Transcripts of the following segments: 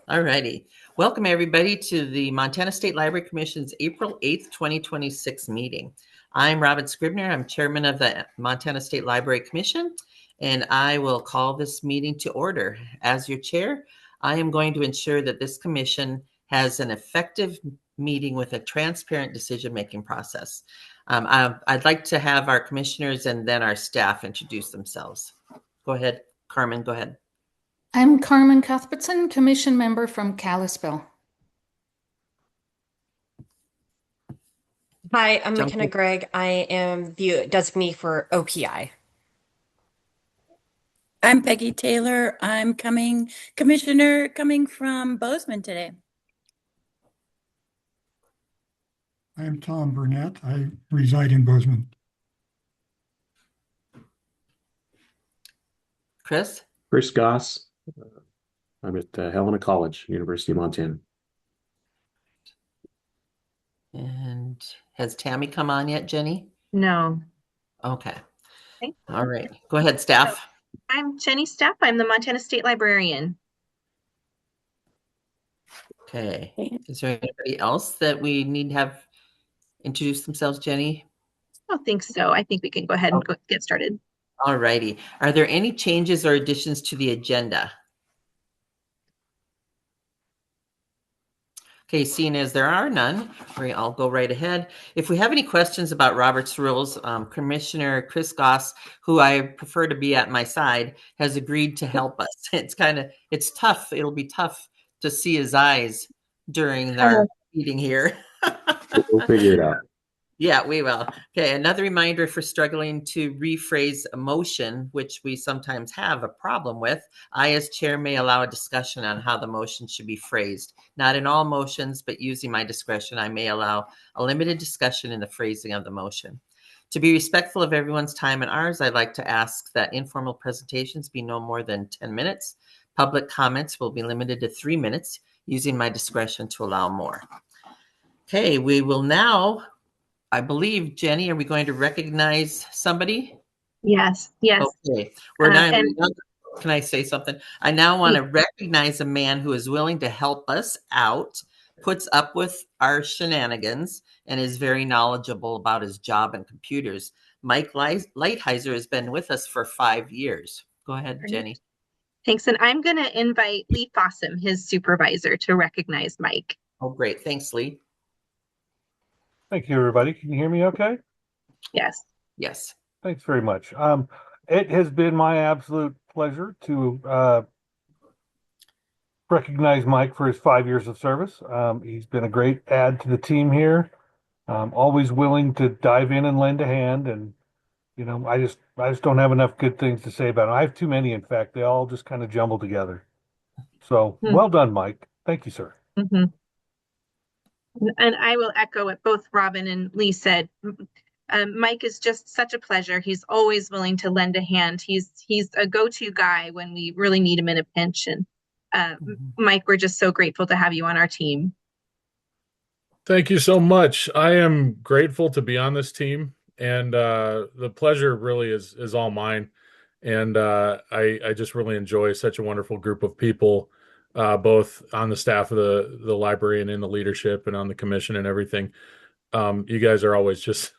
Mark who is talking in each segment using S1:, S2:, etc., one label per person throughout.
S1: All righty. Welcome, everybody, to the Montana State Library Commission's April 8th, 2026 meeting. I'm Robin Scribner. I'm chairman of the Montana State Library Commission, and I will call this meeting to order. As your chair, I am going to ensure that this commission has an effective meeting with a transparent decision-making process. I'd like to have our commissioners and then our staff introduce themselves. Go ahead, Carmen, go ahead.
S2: I'm Carmen Cuthbertson, commission member from Kalispell.
S3: Hi, I'm McKenna Gregg. I am the designee for OPI.
S4: I'm Peggy Taylor. I'm commissioner coming from Bozeman today.
S5: I'm Tom Burnett. I reside in Bozeman.
S1: Chris
S6: Goss. I'm at Helena College, University of Montana.
S1: And has Tammy come on yet, Jenny?
S7: No.
S1: Okay. All right. Go ahead, staff.
S7: I'm Jenny Stepp. I'm the Montana State Librarian.
S1: Okay. Is there anybody else that we need to have introduce themselves, Jenny?
S7: I don't think so. I think we can go ahead and get started.
S1: All righty. Are there any changes or additions to the agenda? Okay, seeing as there are none, I'll go right ahead. If we have any questions about Robert's rules, Commissioner Chris Goss, who I prefer to be at my side, has agreed to help us. It's tough. It'll be tough to see his eyes during our meeting here.
S6: We'll figure it out.
S1: Yeah, we will. Okay, another reminder for struggling to rephrase a motion, which we sometimes have a problem with. I, as chair, may allow a discussion on how the motion should be phrased. Not in all motions, but using my discretion, I may allow a limited discussion in the phrasing of the motion. To be respectful of everyone's time and ours, I'd like to ask that informal presentations be no more than 10 minutes. Public comments will be limited to 3 minutes, using my discretion to allow more. Okay, we will now... I believe, Jenny, are we going to recognize somebody?
S7: Yes.
S1: Okay. Can I say something? I now want to recognize a man who is willing to help us out, puts up with our shenanigans, and is very knowledgeable about his job and computers. Mike Lighthizer has been with us for 5 years. Go ahead, Jenny.
S7: Thanks. And I'm going to invite Lee Fossum, his supervisor, to recognize Mike.
S1: Oh, great. Thanks, Lee.
S8: Thank you, everybody. Can you hear me okay?
S7: Yes.
S1: Yes.
S8: Thanks very much. It has been my absolute pleasure to recognize Mike for his 5 years of service. He's been a great add to the team here. Always willing to dive in and lend a hand. And, you know, I just don't have enough good things to say about him. I have too many, in fact. They all just kind of jumble together. So well done, Mike. Thank you, sir.
S7: Mm-hmm. And I will echo what both Robin and Lee said. Mike is just such a pleasure. He's always willing to lend a hand. He's a go-to guy when we really need him in a pinch. And Mike, we're just so grateful to have you on our team.
S9: Thank you so much. I am grateful to be on this team, and the pleasure really is all mine. And I just really enjoy such a wonderful group of people. Both on the staff of the library and in the leadership and on the commission and everything. You guys are always just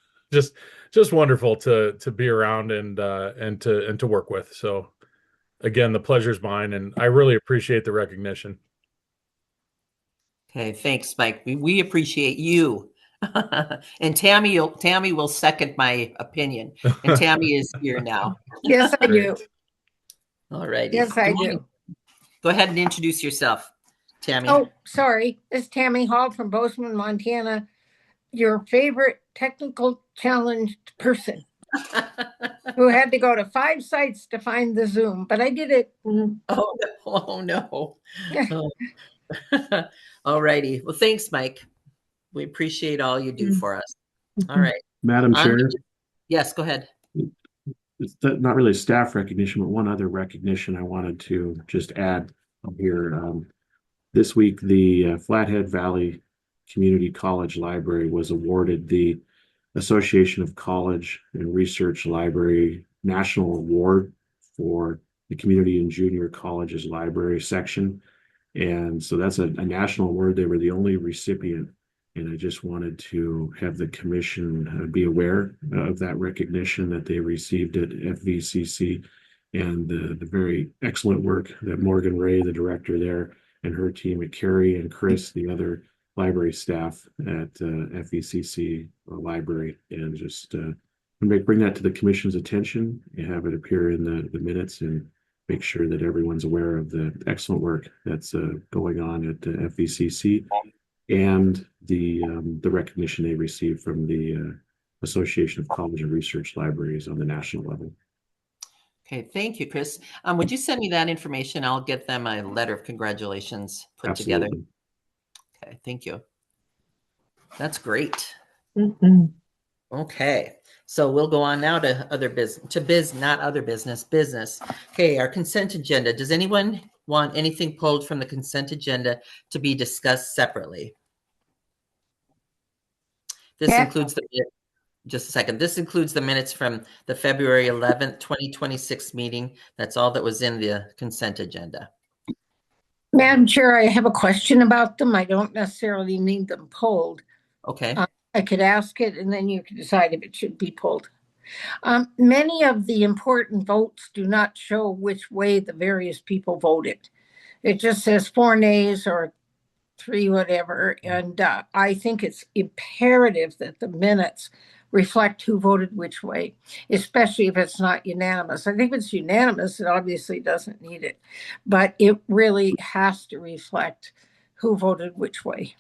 S9: wonderful to be around and to work with. So again, the pleasure's mine, and I really appreciate the recognition.
S1: Okay, thanks, Mike. We appreciate you. And Tammy will second my opinion. And Tammy is here now.
S10: Yes, I do.
S1: All righty.
S10: Yes, I do.
S1: Go ahead and introduce yourself, Tammy.
S10: Oh, sorry. This is Tammy Hall from Bozeman, Montana. Your favorite technical challenged person who had to go to 5 sites to find the Zoom, but I did it.
S1: Oh no. All righty. Well, thanks, Mike. We appreciate all you do for us. All right.
S6: Madam Chair.
S1: Yes, go ahead.
S6: It's not really staff recognition, but one other recognition I wanted to just add here. This week, the Flathead Valley Community College Library was awarded the Association of College and Research Library National Award for the Community and Junior Colleges Library section. And so that's a national award. They were the only recipient. And I just wanted to have the commission be aware of that recognition that they received at FVCC and the very excellent work that Morgan Ray, the director there, and her team at Carrie and Chris, the other library staff at FVCC library, and just bring that to the commission's attention and have it appear in the minutes and make sure that everyone's aware of the excellent work that's going on at FVCC and the recognition they received from the Association of College and Research Libraries on the national level.
S1: Okay, thank you, Chris. Would you send me that information? I'll get them a letter of congratulations put together.
S6: Absolutely.
S1: Okay, thank you. That's great.
S7: Mhm.
S1: Okay, so we'll go on now to other business, not other business. Okay, our consent agenda. Does anyone want anything pulled from the consent agenda to be discussed separately? This
S10: Yeah.
S1: includes just a second. This includes the minutes from the February 11th, 2026 meeting. That's all that was in the consent agenda.
S10: Madam Chair, I have a question about them. I don't necessarily need them pulled.
S1: Okay.
S10: I could ask it and then you can decide if it should be pulled. Many of the important votes do not show which way the various people voted. It just says 4 nays or 3 whatever. And I think it's imperative that the minutes reflect who voted which way, especially if it's not unanimous. I think if it's unanimous, it obviously doesn't need it, but it really has to reflect who voted which way.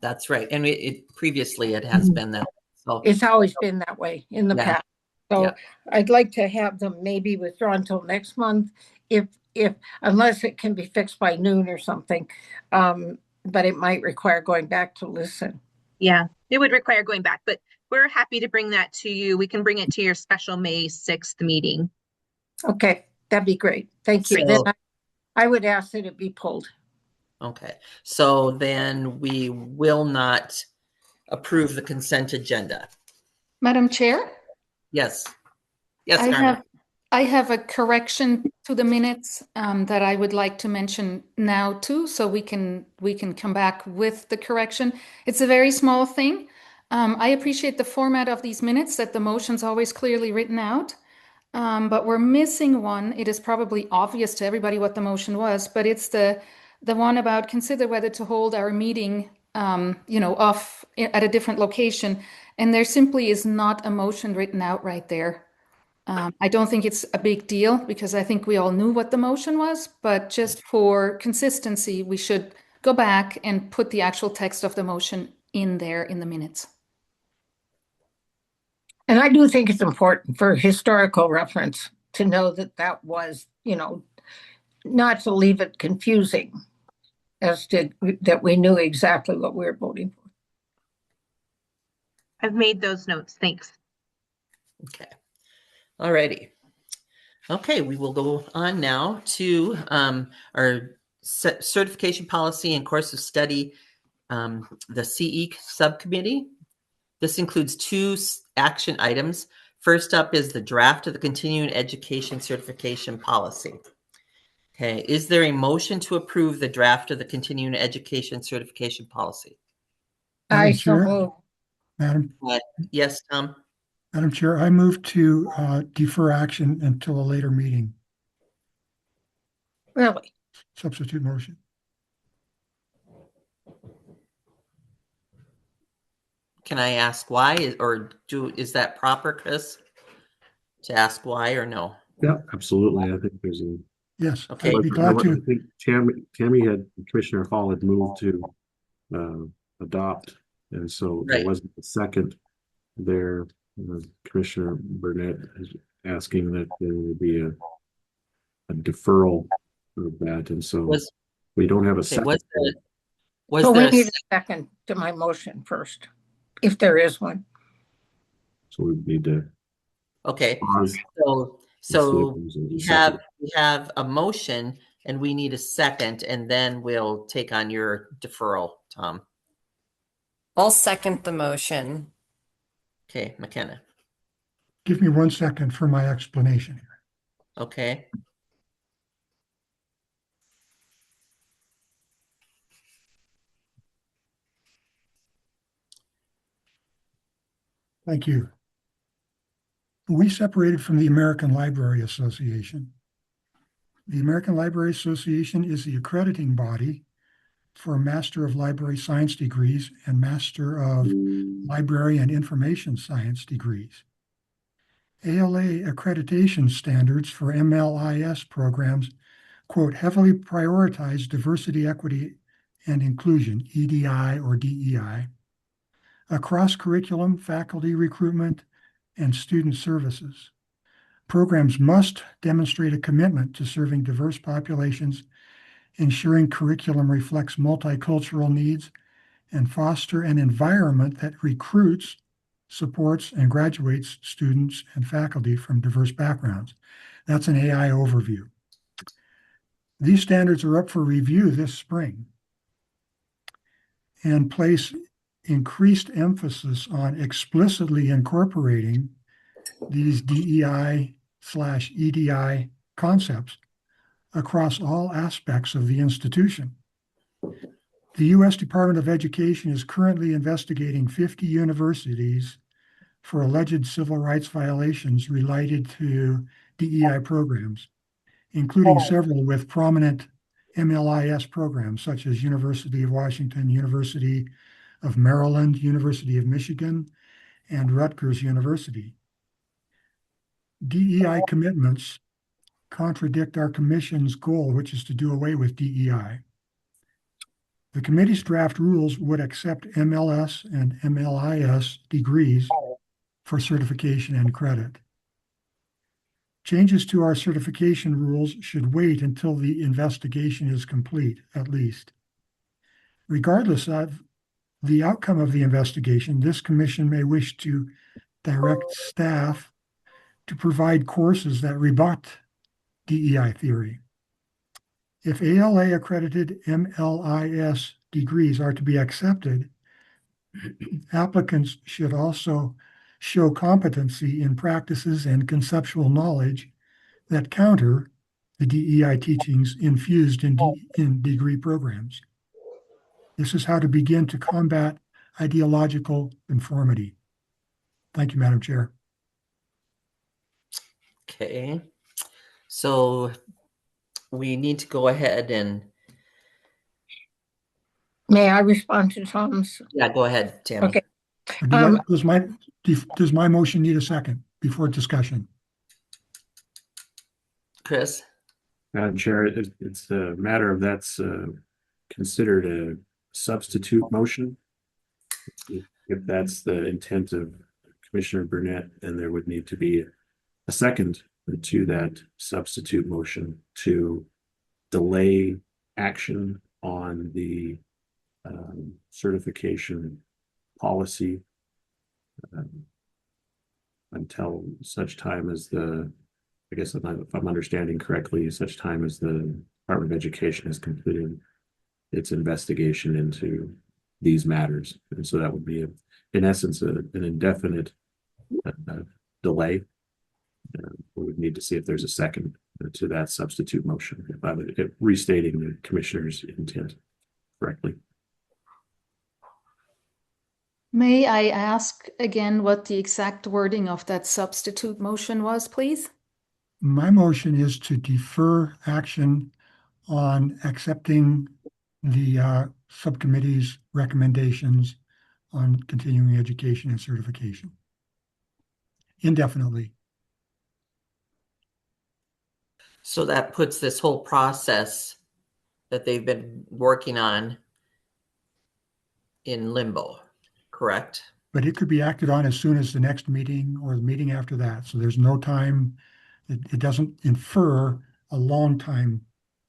S1: That's right. And previously it has been that. So
S10: It's always been that way in the
S1: Yeah.
S10: past. So
S1: Yeah.
S10: I'd like to have them maybe withdrawn until next month, if unless it can be fixed by noon or something. But it might require going back to listen.
S7: Yeah, it would require going back, but we're happy to bring that to you. We can bring it to your special May 6th meeting.
S10: Okay, that'd be great. Thank you.
S1: So-
S10: Then I would ask that it be pulled.
S1: Okay, so then we will not approve the consent agenda.
S2: Madam Chair,
S1: Yes. Yes,
S2: I
S1: Carmen.
S2: have a correction to the minutes that I would like to mention now too, so we can come back with the correction. It's a very small thing. I appreciate the format of these minutes, that the motion's always clearly written out. But we're missing one. It is probably obvious to everybody what the motion was, but it's the one about consider whether to hold our meeting, off at a different location. And there simply is not a motion written out right there. I don't think it's a big deal because I think we all knew what the motion was, but just for consistency, we should go back and put the actual text of the motion in there in the minutes.
S10: And I do think it's important for historical reference to know that that was, not to leave it confusing as to that we knew exactly what we were voting for.
S7: I've made those notes. Thanks.
S1: Okay. All righty. Okay, we will go on now to our certification policy and course of study, the CE subcommittee. This includes 2 action items. First up is the draft of the continuing education certification policy. Okay, is there a motion to approve the draft of the continuing education certification policy?
S5: Madam
S10: I so
S5: Chair?
S10: move.
S5: Madam
S1: Yes, Tom?
S5: Madam Chair, I move to defer action until a later meeting.
S10: Really?
S5: Substitute motion.
S1: Can I ask why, is that proper, Chris? To ask why or no?
S6: Yeah, absolutely. I think there's a.
S5: Yes,
S1: Okay.
S5: I'd be glad
S6: I
S5: to.
S6: think Commissioner Hall had moved to adopt, and so there
S1: Right.
S6: wasn't a second there. Commissioner Burnett is asking that there will be a deferral of that, and so we don't have a second.
S1: Was
S10: So
S1: there
S10: we need a second to my motion first, if there is one.
S6: So we need to.
S1: Okay,
S6: pause.
S1: so we have a motion and we need a second, and then we'll take on your deferral, Tom.
S3: I'll second the motion.
S1: Okay, McKenna.
S5: Give me 1 second for my explanation here.
S1: Okay.
S5: Thank you. We separated from the American Library Association. The American Library Association is the accrediting body for Master of Library Science degrees and Master of Library and Information Science degrees. ALA accreditation standards for MLIS programs, quote, heavily prioritize diversity, equity, and inclusion, EDI or DEI, across curriculum, faculty recruitment, and student services. Programs must demonstrate a commitment to serving diverse populations, ensuring curriculum reflects multicultural needs, and foster an environment that recruits, supports, and graduates students and faculty from diverse backgrounds. That's an AI overview. These standards are up for review this spring and place increased emphasis on explicitly incorporating these DEI/EDI concepts across all aspects of the institution. The U.S. Department of Education is currently investigating 50 universities for alleged civil rights violations related to DEI programs, including several with prominent MLIS programs such as University of Washington, University of Maryland, University of Michigan, and Rutgers University. DEI commitments contradict our commission's goal, which is to do away with DEI. The committee's draft rules would accept MLS and MLIS degrees for certification and credit. Changes to our certification rules should wait until the investigation is complete, at least. Regardless of the outcome of the investigation, this commission may wish to direct staff to provide courses that rebut DEI theory. If ALA accredited MLIS degrees are to be accepted, applicants should also show competency in practices and conceptual knowledge that counter the DEI teachings infused in degree programs. This is how to begin to combat ideological conformity. Thank you, Madam Chair.
S1: Okay. So we need to go ahead and,
S10: May I respond to Tom's?
S1: yeah, go ahead, Tammy.
S10: Okay.
S5: Does my motion need a second before discussion?
S1: Chris?
S6: Madam Chair, it's a matter of that's considered a substitute motion. If that's the intent of Commissioner Burnett, then there would need to be a second to that substitute motion to delay action on the certification policy until such time as I guess if I'm understanding correctly, such time as the Department of Education has completed its investigation into these matters. And so that would be, in essence, an indefinite delay. We would need to see if there's a second to that substitute motion, if I'm restating the commissioner's intent correctly.
S2: May I ask again what the exact wording of that substitute motion was, please?
S5: My motion is to defer action on accepting the subcommittee's recommendations on continuing education and certification indefinitely.
S1: So that puts this whole process that they've been working on in limbo, correct?
S5: But it could be acted on as soon as the next meeting or the meeting after that. So there's no time. It doesn't infer a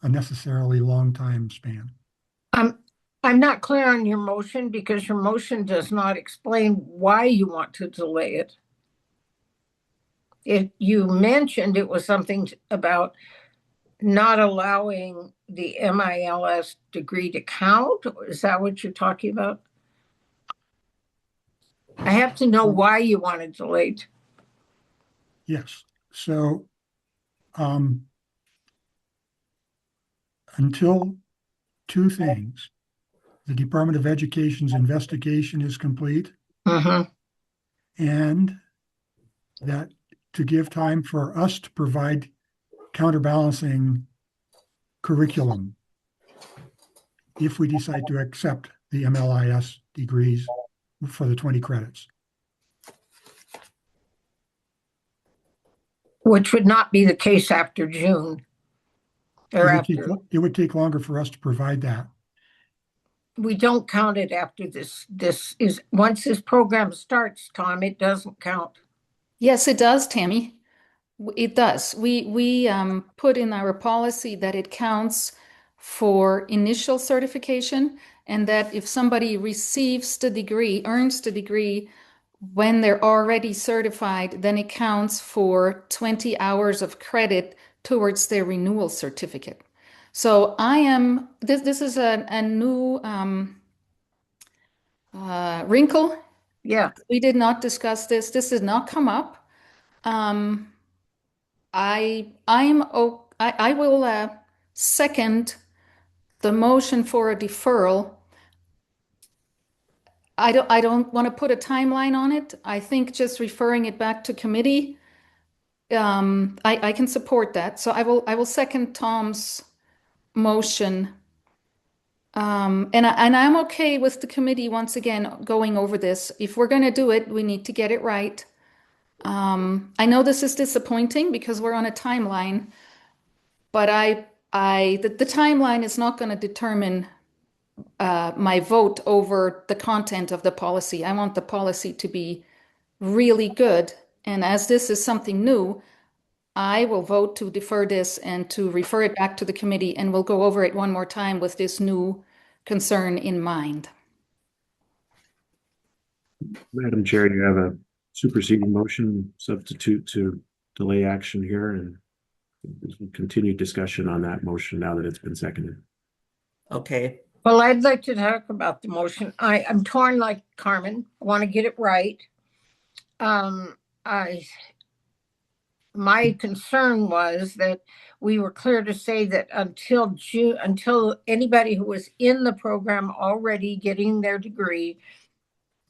S5: necessarily long time span.
S10: I'm not clear on your motion because your motion does not explain why you want to delay it. If you mentioned it was something about not allowing the MILS degree to count, is that what you're talking about? I have to know why you want it delayed.
S5: Yes. So until two things, the Department of Education's investigation is complete,
S10: Mm-hmm.
S5: and that to give time for us to provide counterbalancing curriculum if we decide to accept the MLIS degrees for the 20 credits.
S10: Which would not be the case after June. Or
S5: it would take longer for us to provide that.
S10: We don't count it after this. This is once this program starts, Tom, it doesn't count.
S2: Yes, it does, Tammy. It does. We put in our policy that it counts for initial certification, and that if somebody receives the degree, earns the degree when they're already certified, then it counts for 20 hours of credit towards their renewal certificate. So this is a new wrinkle.
S10: Yeah.
S2: We did not discuss this. This did not come up. I will second the motion for a deferral. I don't want to put a timeline on it. I think just referring it back to committee, I can support that. So I will second Tom's motion. And I'm okay with the committee once again going over this. If we're going to do it, we need to get it right. I know this is disappointing because we're on a timeline, but the timeline is not going to determine my vote over the content of the policy. I want the policy to be really good. And as this is something new, I will vote to defer this and to refer it back to the committee, and we'll go over it one more time with this new concern in mind.
S6: Madam Chair, do you have a superseding motion substitute to delay action here, and continued discussion on that motion now that it's been seconded?
S1: Okay.
S10: Well, I'd like to talk about the motion. I'm torn like Carmen. I want to get it right. My concern was that we were clear to say that until June, until anybody who was in the program already getting their degree,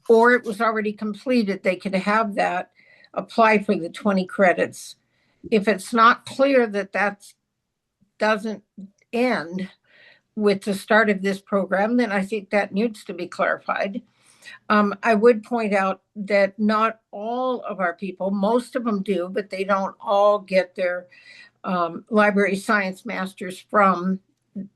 S10: or it was already completed, they could have that apply for the 20 credits. If it's not clear that that doesn't end with the start of this program, then I think that needs to be clarified. I would point out that not all of our people, most of them do, but they don't all get their library science masters from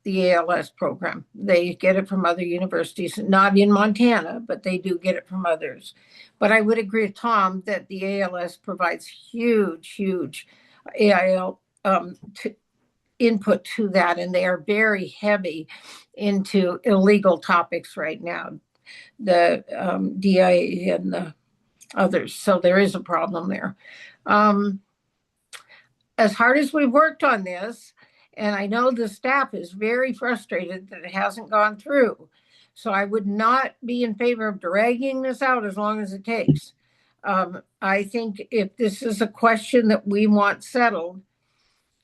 S10: the ALS program. They get it from other universities, not in Montana, but they do get it from others. But I would agree with Tom that the ALS provides huge AIL input to that, and they are very heavy into illegal topics right now, the DIA and the others. So there is a problem there. As hard as we've worked on this, and I know the staff is very frustrated that it hasn't gone through, so I would not be in favor of dragging this out as long as it takes. I think if this is a question that we want settled,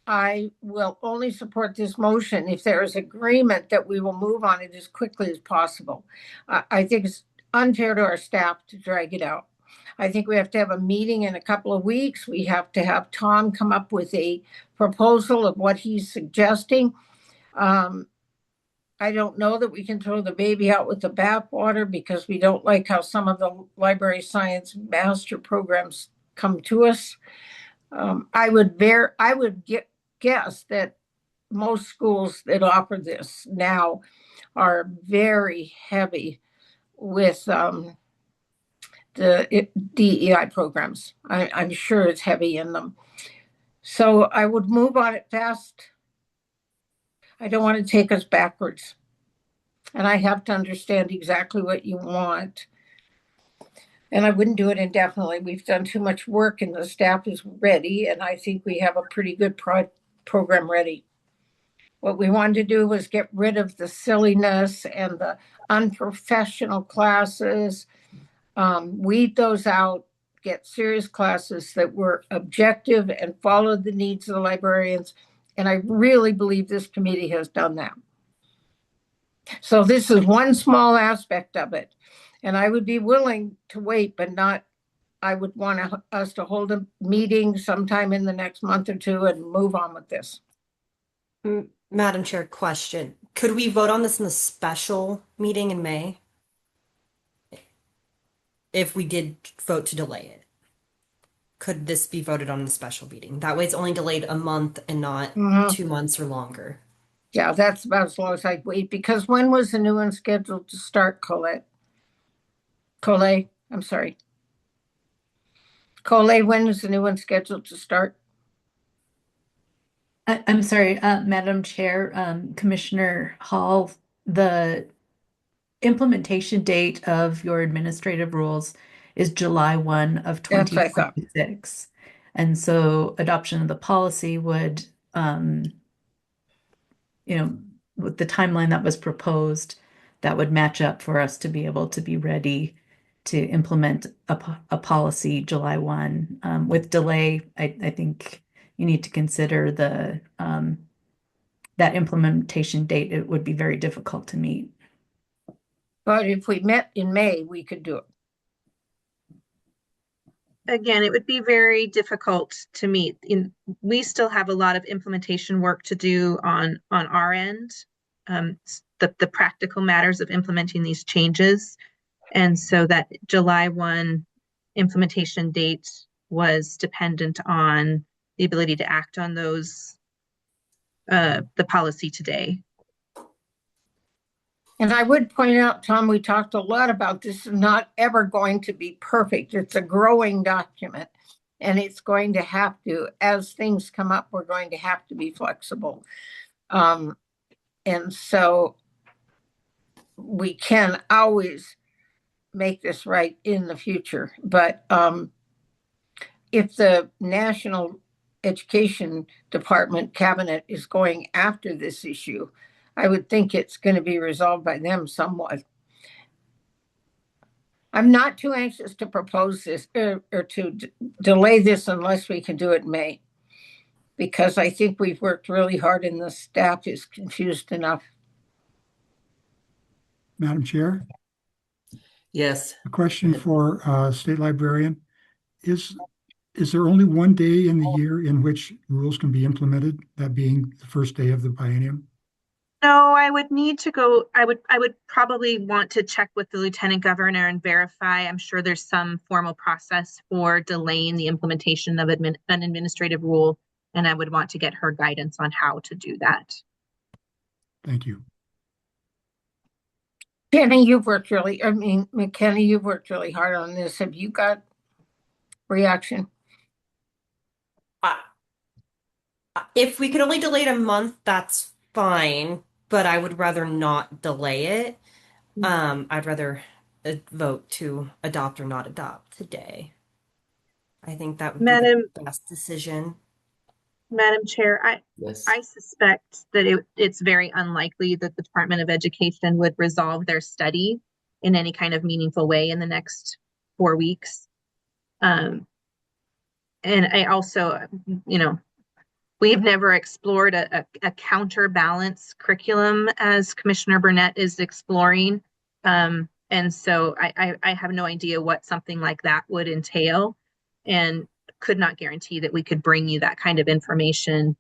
S10: I will only support this motion if there is agreement that we will move on it as quickly as possible. I think it's unfair to our staff to drag it out. I think we have to have a meeting in a couple of weeks. We have to have Tom come up with a proposal of what he's suggesting. I don't know that we can throw the baby out with the bathwater because we don't like how some of the library science master programs come to us. I would guess that most schools that offer this now are very heavy with the DEI programs. I'm sure it's heavy in them. So I would move on it fast. I don't want to take us backwards. And I have to understand exactly what you want. And I wouldn't do it indefinitely. We've done too much work and the staff is ready. And I think we have a pretty good program ready. What we wanted to do was get rid of the silliness and the unprofessional classes, weed those out, get serious classes that were objective and followed the needs of the librarians. And I really believe this committee has done that. So this is one small aspect of it. And I would be willing to wait, but not I would want us to hold a meeting sometime in the next month or two and move on with this.
S3: Madam Chair, question. Could we vote on this in the special meeting in May? If we did vote to delay it? Could this be voted on in the special meeting? That way it's only delayed a month and not 2 months or longer.
S10: Yeah, that's about as long as I'd wait, because when was the new one scheduled to start, Colette? Colette, I'm sorry. Colette, when is the new one scheduled to start?
S11: I'm sorry, Madam Chair, Commissioner Hall, the implementation date of your administrative rules is July 1 of
S10: That's what I thought.
S11: 2026. And so adoption of the policy would, with the timeline that was proposed, that would match up for us to be able to be ready to implement a policy July 1. With delay, I think you need to consider that implementation date. It would be very difficult to meet.
S10: But if we met in May, we could do it.
S7: Again, it would be very difficult to meet. We still have a lot of implementation work to do on our end, the practical matters of implementing these changes. And so that July 1 implementation date was dependent on the ability to act on those, the policy today.
S10: And I would point out, Tom, we talked a lot about this is not ever going to be perfect. It's a growing document, and it's going to have to, as things come up, we're going to have to be flexible. And so we can always make this right in the future. But if the National Education Department cabinet is going after this issue, I would think it's going to be resolved by them somewhat. I'm not too anxious to propose this or to delay this unless we can do it in May, because I think we've worked really hard and the staff is confused enough.
S5: Madam Chair,
S1: Yes.
S5: a question for State Librarian. Is there only one day in the year in which rules can be implemented, that being the first day of the biennium?
S7: No, I would need to go. I would probably want to check with the Lieutenant Governor and verify. I'm sure there's some formal process for delaying the implementation of an administrative rule, and I would want to get her guidance on how to do that.
S5: Thank you.
S10: McKenna, you've worked really hard on this. Have you got reaction?
S3: If we could only delay it a month, that's fine, but I would rather not delay it. I'd rather vote to adopt or not adopt today. I think that would be the best decision.
S7: Madam Chair,
S1: Yes.
S7: I suspect that it's very unlikely that the Department of Education would resolve their study in any kind of meaningful way in the next 4 weeks. And I also, we've never explored a counterbalance curriculum as Commissioner Burnett is exploring. And so I have no idea what something like that would entail, and could not guarantee that we could bring you that kind of information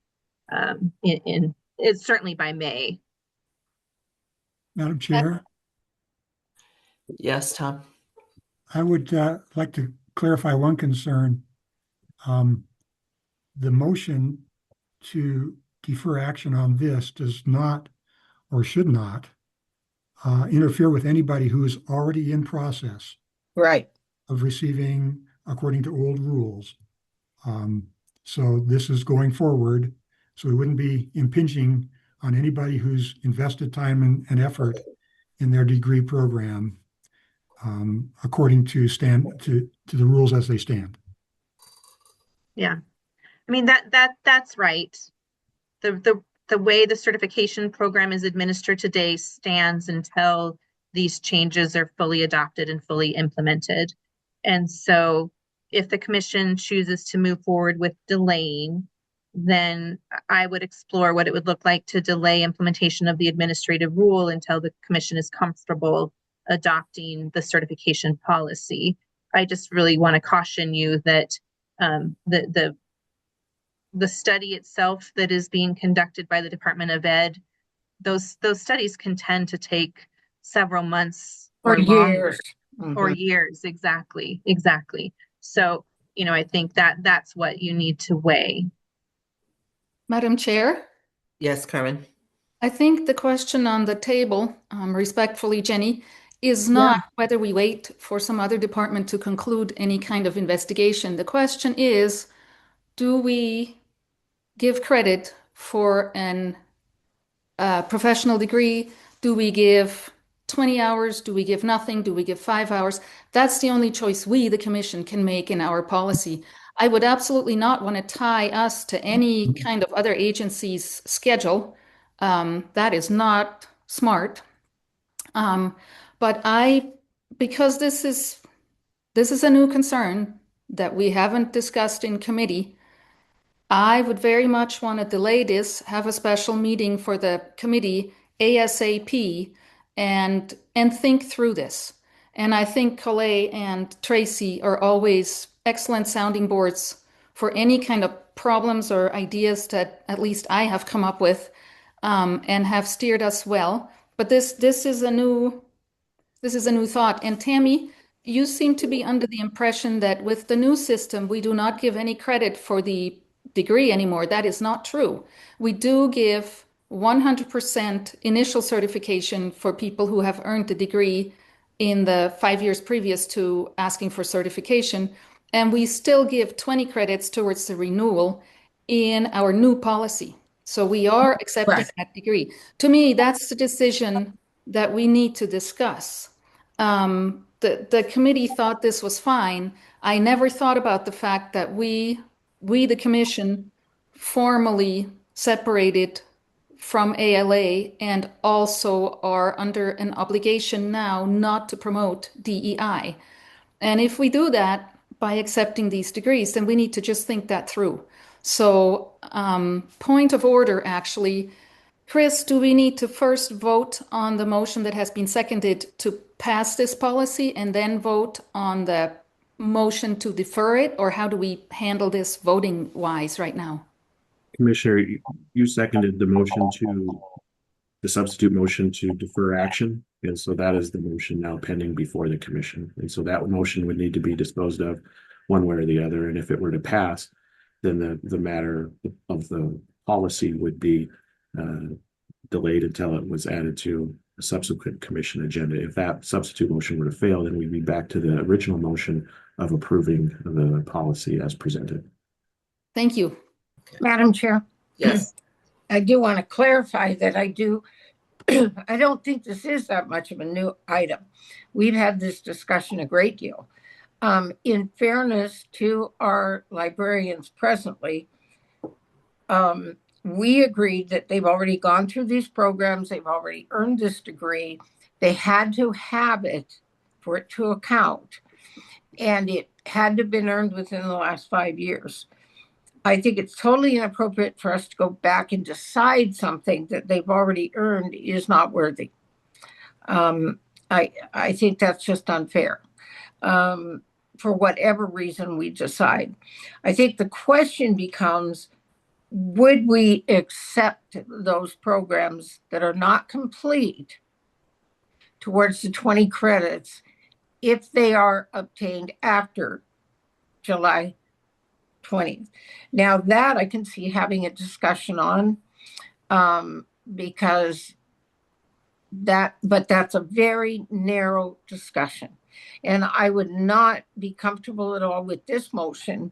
S7: it's certainly by May.
S5: Madam Chair?
S1: Yes, Tom.
S5: I would like to clarify one concern. The motion to defer action on this does not or should not interfere with anybody who is already in process of receiving according to old rules. So this is going forward, so we wouldn't be impinging on anybody who's invested time and effort in their degree program according to the rules as they stand.
S7: Yeah, I mean that's right. The way the certification program is administered today stands until these changes are fully adopted and fully implemented. And so if the commission chooses to move forward with delaying, then I would explore what it would look like to delay implementation of the administrative rule until the commission is comfortable adopting the certification policy. I just really want to caution you that the study itself that is being conducted by the Department of Ed, those studies can tend to take several months or longer, or years. Exactly. So, I think that's what you need to weigh.
S2: Madam Chair,
S1: Yes, Carmen.
S2: I think the question on the table, respectfully, Jenny, is not whether we wait for some other department to conclude any kind of investigation. The question is, do we give credit for an professional degree? Do we give 20 hours? Do we give nothing? Do we give 5 hours? That's the only choice we, the commission, can make in our policy. I would absolutely not want to tie us to any kind of other agency's schedule. That is not smart. But because this is a new concern that we haven't discussed in committee, I would very much want to delay this, have a special meeting for the committee ASAP and think through this. And I think Colette and Tracy are always excellent sounding boards for any kind of problems or ideas that at least I have come up with, and have steered us well. But this is a new thought. And Tammy, you seem to be under the impression that with the new system, we do not give any credit for the degree anymore. That is not true. We do give 100% initial certification for people who have earned the degree in the 5 years previous to asking for certification. And we still give 20 credits towards the renewal in our new policy. So we are accepting that degree. To me, that's the decision that we need to discuss. The committee thought this was fine. I never thought about the fact that we, the commission, formally separated from ALA and also are under an obligation now not to promote DEI. And if we do that by accepting these degrees, then we need to just think that through. So, point of order, actually. Chris, do we need to first vote on the motion that has been seconded to pass this policy and then vote on the motion to defer it? Or how do we handle this voting wise right now?
S6: Commissioner, you seconded the substitute motion to defer action. And so that is the motion now pending before the commission. And so that motion would need to be disposed of one way or the other. And if it were to pass, then the matter of the policy would be delayed until it was added to a subsequent commission agenda. If that substitute motion were to fail, then we'd be back to the original motion of approving the policy as presented.
S2: Thank you.
S10: Madam Chair.
S1: Yes.
S10: I do want to clarify that I don't think this is that much of a new item. We've had this discussion a great deal. In fairness to our librarians presently, we agreed that they've already gone through these programs. They've already earned this degree. They had to have it for it to account. And it had to have been earned within the last 5 years. I think it's totally inappropriate for us to go back and decide something that they've already earned is not worthy. I think that's just unfair. For whatever reason we decide. I think the question becomes, would we accept those programs that are not complete towards the 20 credits if they are obtained after July 20th? Now that I can see having a discussion on, because but that's a very narrow discussion. And I would not be comfortable at all with this motion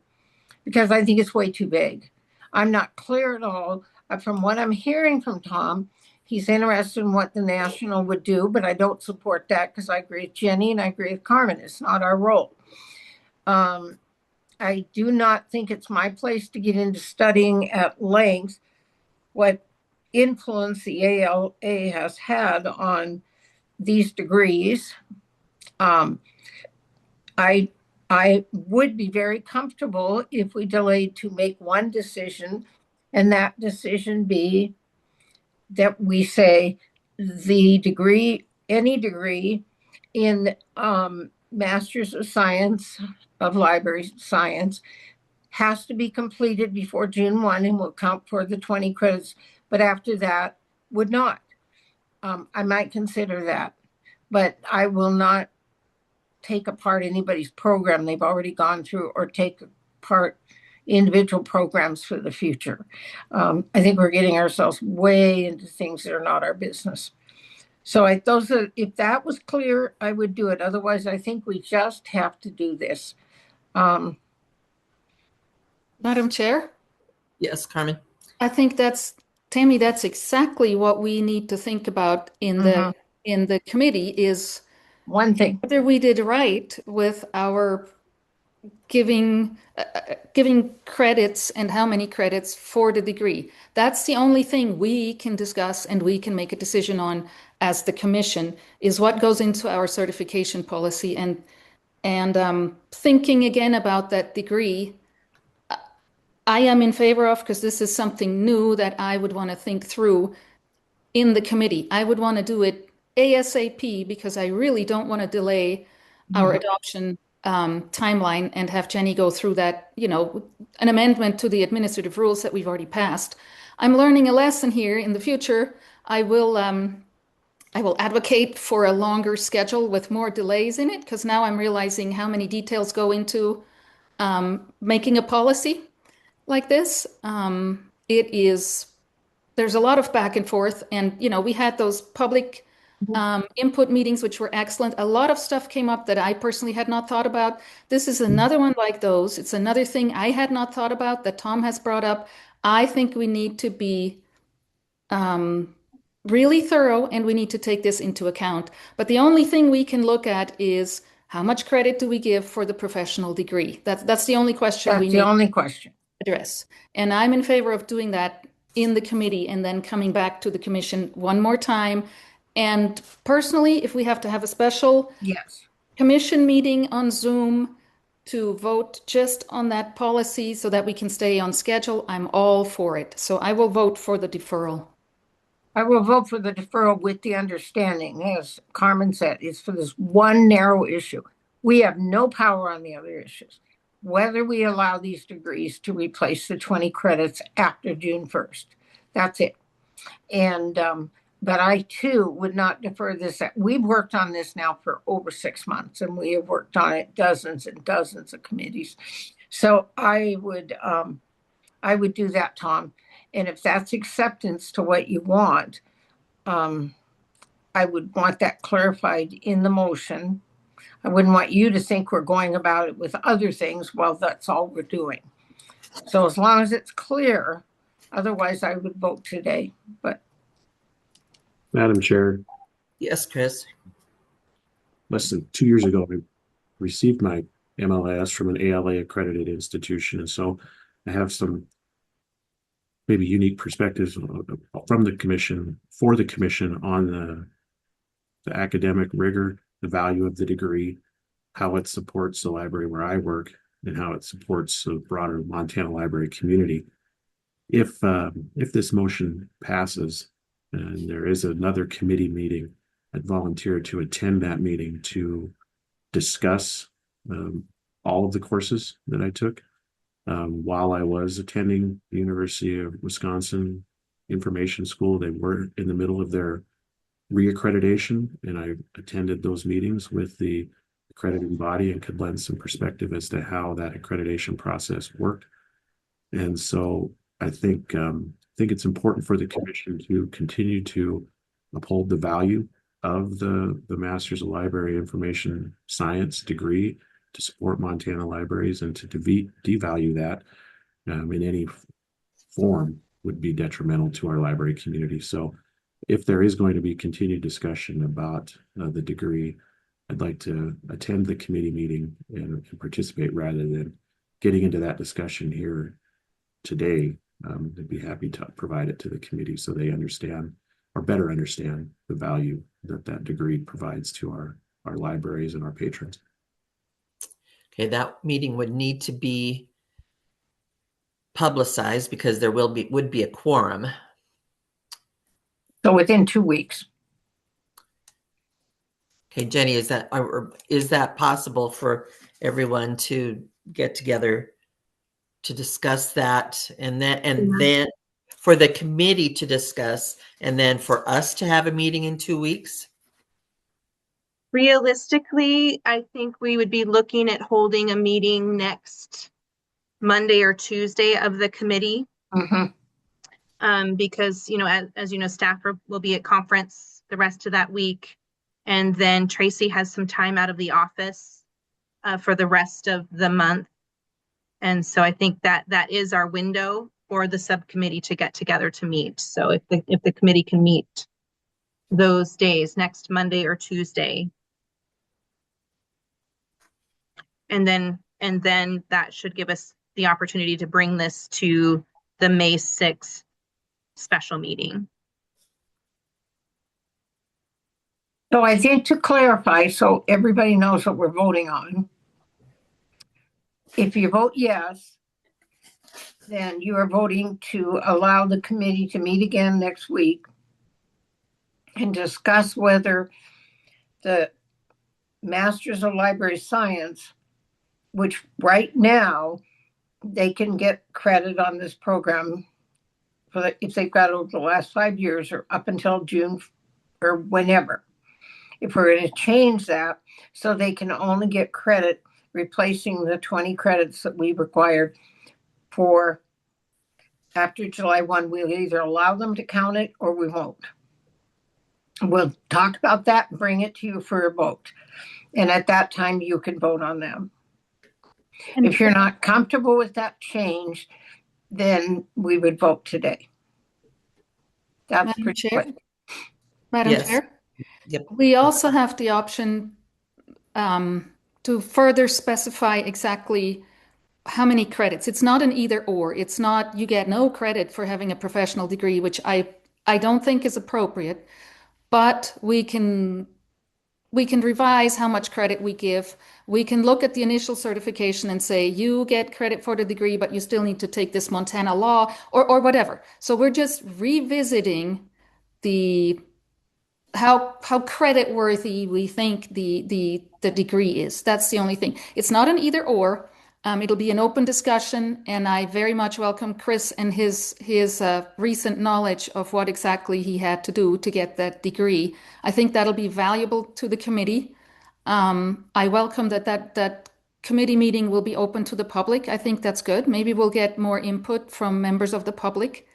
S10: because I think it's way too big. I'm not clear at all. From what I'm hearing from Tom, he's interested in what the national would do, but I don't support that because I agree with Jenny and I agree with Carmen. It's not our role. I do not think it's my place to get into studying at length what influence the ALA has had on these degrees. I would be very comfortable if we delayed to make one decision, and that decision be that we say the degree, any degree in Master's of Science of Library Science has to be completed before June 1 and will count for the 20 credits, but after that would not. I might consider that, but I will not take apart anybody's program they've already gone through or take apart individual programs for the future. I think we're getting ourselves way into things that are not our business. So if that was clear, I would do it. Otherwise, I think we just have to do this.
S2: Madam Chair,
S1: Yes, Carmen.
S2: I think Tammy, that's exactly what we need to think about in the committee is
S10: one thing.
S2: whether we did right with our giving credits and how many credits for the degree. That's the only thing we can discuss and we can make a decision on as the commission is what goes into our certification policy and thinking again about that degree. I am in favor of, because this is something new that I would want to think through in the committee. I would want to do it ASAP because I really don't want to delay our adoption timeline and have Jenny go through that, an amendment to the administrative rules that we've already passed. I'm learning a lesson here. In the future, I will advocate for a longer schedule with more delays in it because now I'm realizing how many details go into making a policy like this. There's a lot of back and forth, and we had those public input meetings, which were excellent. A lot of stuff came up that I personally had not thought about. This is another one like those. It's another thing I had not thought about that Tom has brought up. I think we need to be really thorough and we need to take this into account. But the only thing we can look at is how much credit do we give for the professional degree? That's the only question we need.
S10: That's the only question.
S2: Address. And I'm in favor of doing that in the committee and then coming back to the commission one more time. And personally, if we have to have a special commission meeting on Zoom to vote just on that policy so that we can stay on schedule, I'm all for it. So I will vote for the deferral.
S10: I will vote for the deferral with the understanding, as Carmen said, it's for this one narrow issue. We have no power on the other issues. Whether we allow these degrees to replace the 20 credits after June 1st. That's it. And, but I too would not defer this. We've worked on this now for over 6 months and we have worked on it dozens and dozens of committees. So I would do that, Tom. And if that's acceptance to what you want, I would want that clarified in the motion. I wouldn't want you to think we're going about it with other things while that's all we're doing. So as long as it's clear, otherwise I would vote today. But
S6: Madam Chair.
S1: Yes, Chris.
S6: Less than 2 years ago, I received my MLS from an ALA accredited institution. And so I have some maybe unique perspectives from the commission, for the commission on the academic rigor, the value of the degree, how it supports the library where I work, and how it supports the broader Montana library community. If this motion passes and there is another committee meeting, I'd volunteer to attend that meeting to discuss all of the courses that I took while I was attending the University of Wisconsin Information School. They were in the middle of their reaccreditation, and I attended those meetings with the accrediting body and could lend some perspective as to how that accreditation process worked. And so I think it's important for the commission to continue to uphold the value of the Master's of Library Information Science degree to support Montana libraries, and to devalue that in any form would be detrimental to our library community. So if there is going to be continued discussion about the degree, I'd like to attend the committee meeting and participate rather than getting into that discussion here today. I'd be happy to provide it to the committee so they understand or better understand the value that degree provides to our libraries and our patrons.
S1: Okay, that meeting would need to be publicized because there would be a quorum.
S10: So within 2 weeks.
S1: Okay, Jenny, is that possible for everyone to get together to discuss that, and then for the committee to discuss, and then for us to have a meeting in 2 weeks?
S7: Realistically, I think we would be looking at holding a meeting next Monday or Tuesday of the committee. Because, as you know, staff will be at conference the rest of that week. And then Tracy has some time out of the office for the rest of the month. And so I think that is our window for the subcommittee to get together to meet. So if the committee can meet those days, next Monday or Tuesday, and then that should give us the opportunity to bring this to the May 6th special meeting.
S10: So I think to clarify, so everybody knows what we're voting on. If you vote yes, then you are voting to allow the committee to meet again next week and discuss whether the Masters of Library Science, which right now they can get credit on this program if they've got over the last 5 years or up until June or whenever. If we're going to change that so they can only get credit replacing the 20 credits that we required for after July 1, we'll either allow them to count it or we won't. We'll talk about that and bring it to you for a vote. And at that time, you can vote on them.
S2: And
S10: if you're not comfortable with that change, then we would vote today. That's
S2: Madam
S10: pretty
S2: Chair,
S10: quick.
S2: Madam
S1: Yes.
S2: Chair,
S1: Yep.
S2: we also have the option to further specify exactly how many credits. It's not an either or. It's not you get no credit for having a professional degree, which I don't think is appropriate, but we can revise how much credit we give. We can look at the initial certification and say, you get credit for the degree, but you still need to take this Montana law or whatever. So we're just revisiting the how credit worthy we think the degree is. That's the only thing. It's not an either or. It'll be an open discussion, and I very much welcome Chris and his recent knowledge of what exactly he had to do to get that degree. I think that'll be valuable to the committee. I welcome that committee meeting will be open to the public. I think that's good. Maybe we'll get more input from members of the public.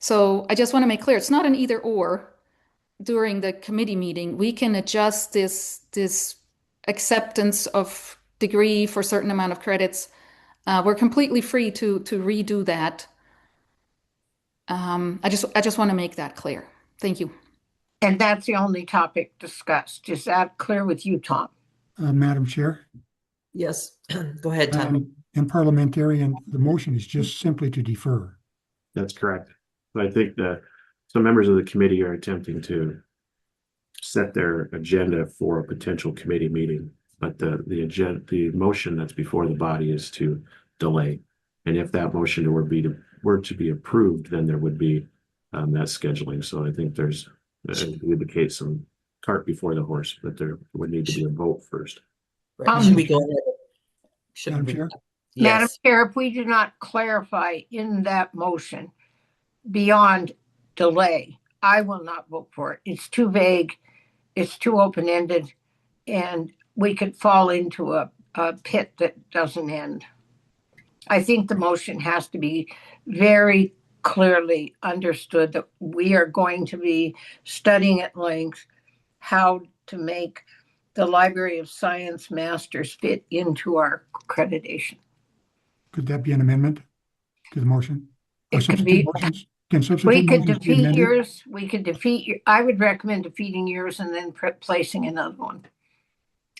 S2: So I just want to make clear, it's not an either or. During the committee meeting, we can adjust this acceptance of degree for a certain amount of credits. We're completely free to redo that. I just want to make that clear. Thank you.
S10: And that's the only topic discussed. Is that clear with you, Tom?
S5: Madam Chair,
S1: Yes. Go ahead, Tom.
S5: and parliamentarian, the motion is just simply to defer.
S6: That's correct. But I think that some members of the committee are attempting to set their agenda for a potential committee meeting, but the motion that's before the body is to delay. And if that motion were to be approved, then there would be that scheduling. So I think there's indicate some cart before the horse, but there would need to be a vote first.
S1: Right. Should we go ahead?
S5: Madam Chair?
S1: Yes.
S10: Madam Chair, if we do not clarify in that motion beyond delay, I will not vote for it. It's too vague. It's too open-ended, and we could fall into a pit that doesn't end. I think the motion has to be very clearly understood that we are going to be studying at length how to make the Library of Science Masters fit into our accreditation.
S5: Could that be an amendment to the motion? Or
S10: It could
S5: substitute
S10: be.
S5: motions? Can substitute
S10: We could
S5: motions be
S10: defeat
S5: amended?
S10: yours. We could defeat. I would recommend defeating yours and then placing another one.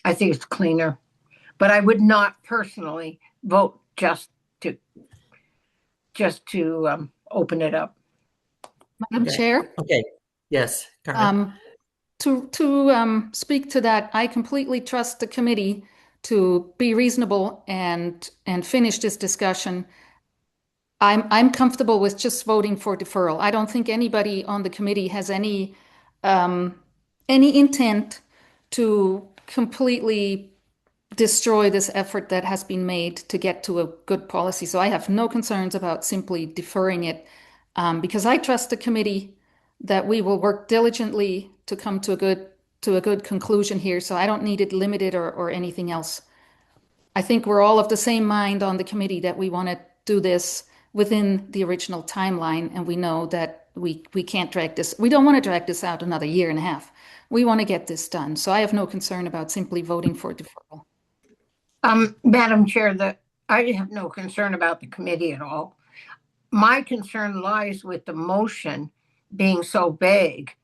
S10: I think it's cleaner, but I would not personally vote just to open it up.
S2: Madam
S1: Okay.
S2: Chair,
S1: Okay. Yes, Carmen.
S2: to speak to that, I completely trust the committee to be reasonable and finish this discussion. I'm comfortable with just voting for deferral. I don't think anybody on the committee has any any intent to completely destroy this effort that has been made to get to a good policy. So I have no concerns about simply deferring it, because I trust the committee that we will work diligently to come to a good conclusion here. So I don't need it limited or anything else. I think we're all of the same mind on the committee that we want to do this within the original timeline, and we know that we can't drag this. We don't want to drag this out another year and a half. We want to get this done. So I have no concern about simply voting for deferral.
S10: Madam Chair, I have no concern about the committee at all. My concern lies with the motion being so vague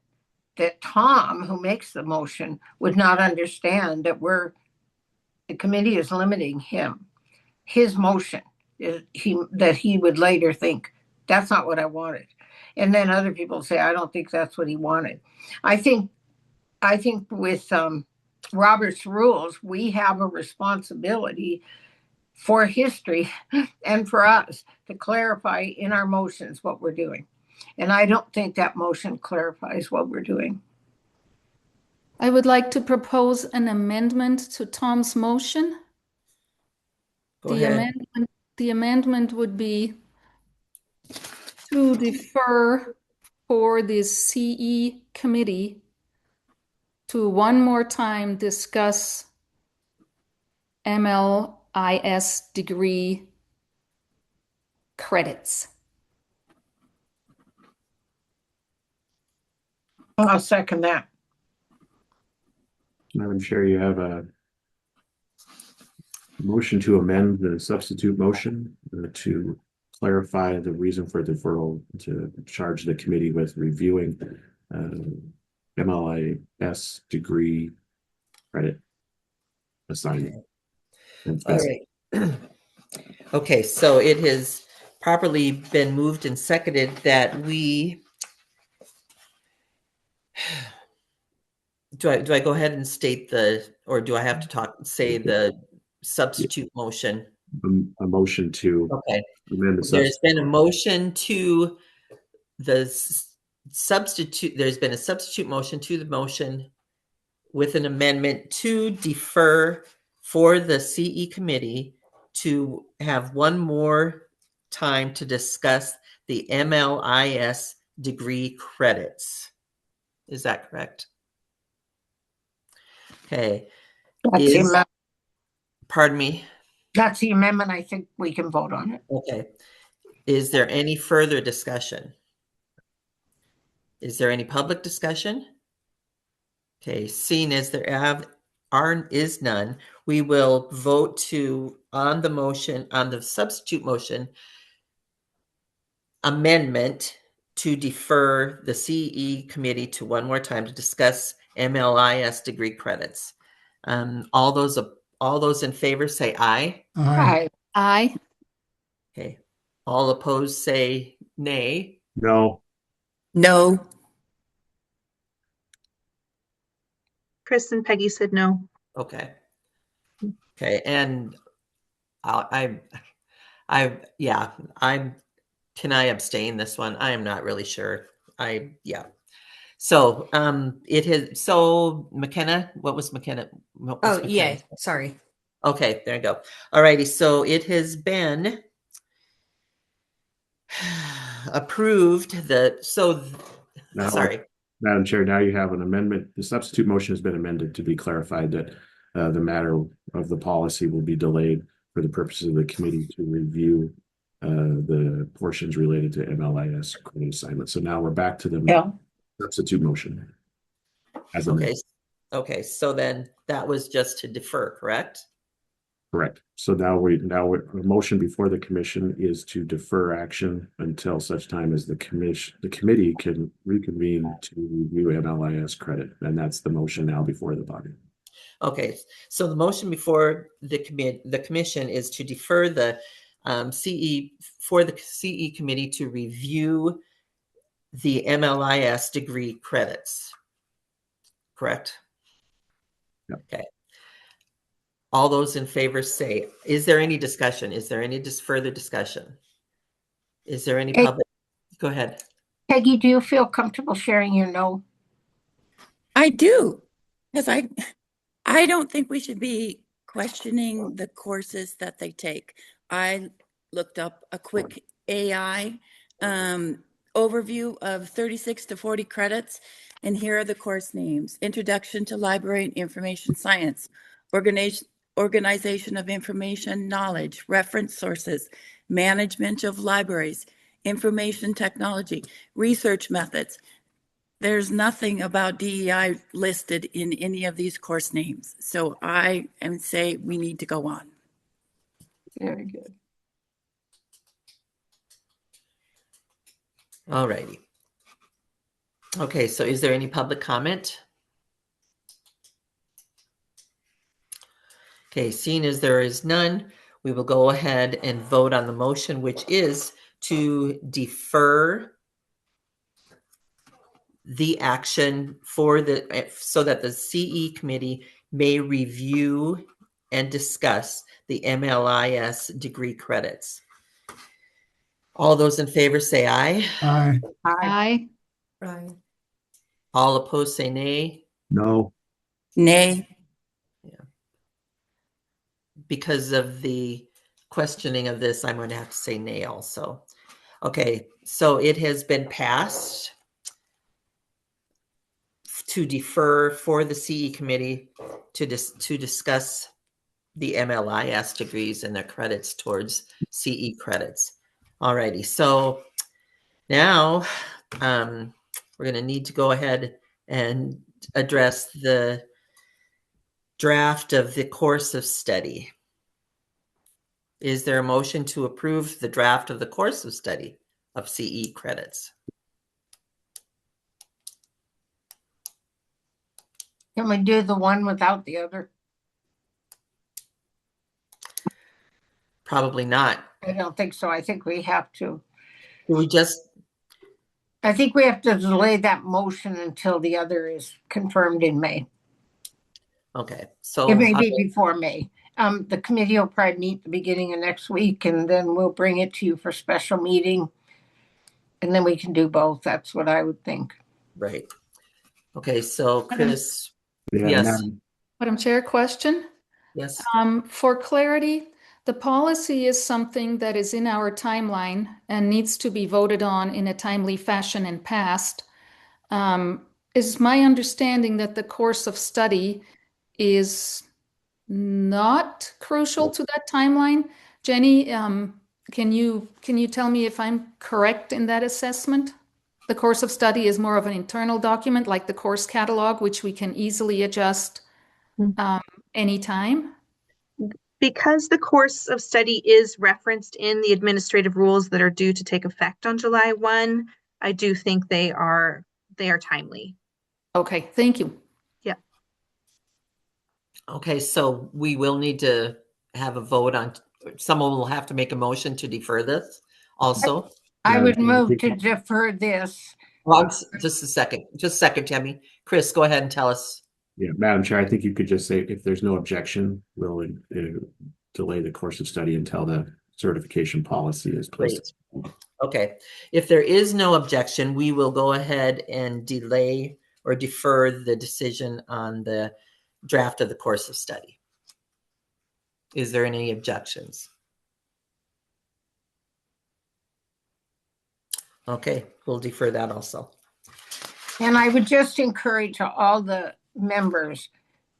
S10: that Tom, who makes the motion, would not understand that the committee is limiting his motion, that he would later think, that's not what I wanted. And then other people say, I don't think that's what he wanted. I think with Robert's rules, we have a responsibility for history and for us to clarify in our motions what we're doing. And I don't think that motion clarifies what we're doing.
S2: I would like to propose an amendment to Tom's motion.
S1: Go ahead.
S2: The amendment would be to defer for the CE committee to one more time discuss MLIS degree credits.
S10: I'll second that.
S6: Madam Chair, you have a motion to amend the substitute motion to clarify the reason for deferral, to charge the committee with reviewing MLIS degree credit assignment.
S1: All right. Okay, so it has properly been moved and seconded that we do I go ahead and state or do I have to say the substitute motion?
S6: A motion to amend the substitute.
S1: There's been a motion to the substitute. There's been a substitute motion to the motion with an amendment to defer for the CE committee to have one more time to discuss the MLIS degree credits. Is that correct? Okay. Pardon me?
S10: That's the amendment. I think we can vote on it.
S1: Okay. Is there any further discussion? Is there any public discussion? Okay, seeing as there is none, we will vote on the substitute motion amendment to defer the CE committee to one more time to discuss MLIS degree credits. All those in favor say aye.
S10: Aye.
S2: Aye.
S1: Okay. All opposed say nay.
S6: No.
S4: No.
S7: Chris and Peggy said no.
S1: Okay. Okay, and can I abstain this one? I am not really sure. So McKenna, what was McKenna?
S3: Yeah, sorry.
S1: Okay, there you go. All righty, so it has been approved. Sorry.
S6: Madam Chair, now you have an amendment. The substitute motion has been amended to be clarified that the matter of the policy will be delayed for the purposes of the committee to review the portions related to MLIS credit assignment. So now we're back to the substitute motion.
S1: Okay, so then that was just to defer, correct?
S6: Correct. So now a motion before the commission is to defer action until such time as the committee can reconvene to review MLIS credit, and that's the motion now before the body.
S1: Okay, so the motion before the commission is to defer the CE committee to review the MLIS degree credits. Correct?
S6: Yep.
S1: Okay. All those in favor say, is there any discussion? Is there any further discussion? Is there any public? Go ahead.
S10: Peggy, do you feel comfortable sharing your no?
S4: I do, because I don't think we should be questioning the courses that they take. I looked up a quick AI overview of 36 to 40 credits, and here are the course names: Introduction to Library and Information Science, Organization of Information Knowledge, Reference Sources, Management of Libraries, Information Technology, Research Methods. There's nothing about DEI listed in any of these course names. So I am say we need to go on.
S10: Very good.
S1: All righty. Okay, so is there any public comment? Okay, seeing as there is none, we will go ahead and vote on the motion, which is to defer the action for so that the CE committee may review and discuss the MLIS degree credits. All those in favor say aye.
S5: Aye.
S10: Aye.
S2: Aye.
S1: All opposed say nay.
S6: No.
S4: Nay.
S1: Because of the questioning of this, I'm going to have to say nay also. Okay, so it has been passed to defer for the CE committee to discuss the MLIS degrees and their credits towards CE credits. Alrighty, so now we're going to need to go ahead and address the draft of the course of study. Is there a motion to approve the draft of the course of study of CE credits?
S10: Can we do the one without the other?
S1: Probably not.
S10: I don't think so. I think we have to. I think we have to delay that motion until the other is confirmed in May.
S1: Okay, so
S10: it may be before May. The committee will probably meet the beginning of next week, and then we'll bring it to you for special meeting. And then we can do both. That's what I would think.
S1: Right. Okay, so Chris,
S6: yes.
S2: Madam Chair, question?
S1: Yes.
S2: For clarity, the policy is something that is in our timeline and needs to be voted on in a timely fashion and passed. Is my understanding that the course of study is not crucial to that timeline? Jenny, can you tell me if I'm correct in that assessment? The course of study is more of an internal document like the course catalog, which we can easily adjust anytime.
S7: Because the course of study is referenced in the administrative rules that are due to take effect on July 1, I do think they are timely.
S2: Okay, thank you.
S7: Yeah.
S1: Okay, so we will need to have a vote on, someone will have to make a motion to defer this also.
S10: I would move to defer this.
S1: Well, just a second, Tammy. Chris, go ahead and tell us.
S6: Yeah, Madam Chair, I think you could just say if there's no objection, we'll delay the course of study until the certification policy is placed.
S1: Great. Okay, if there is no objection, we will go ahead and delay or defer the decision on the draft of the course of study. Is there any objections? Okay, we'll defer that also.
S10: And I would just encourage all the members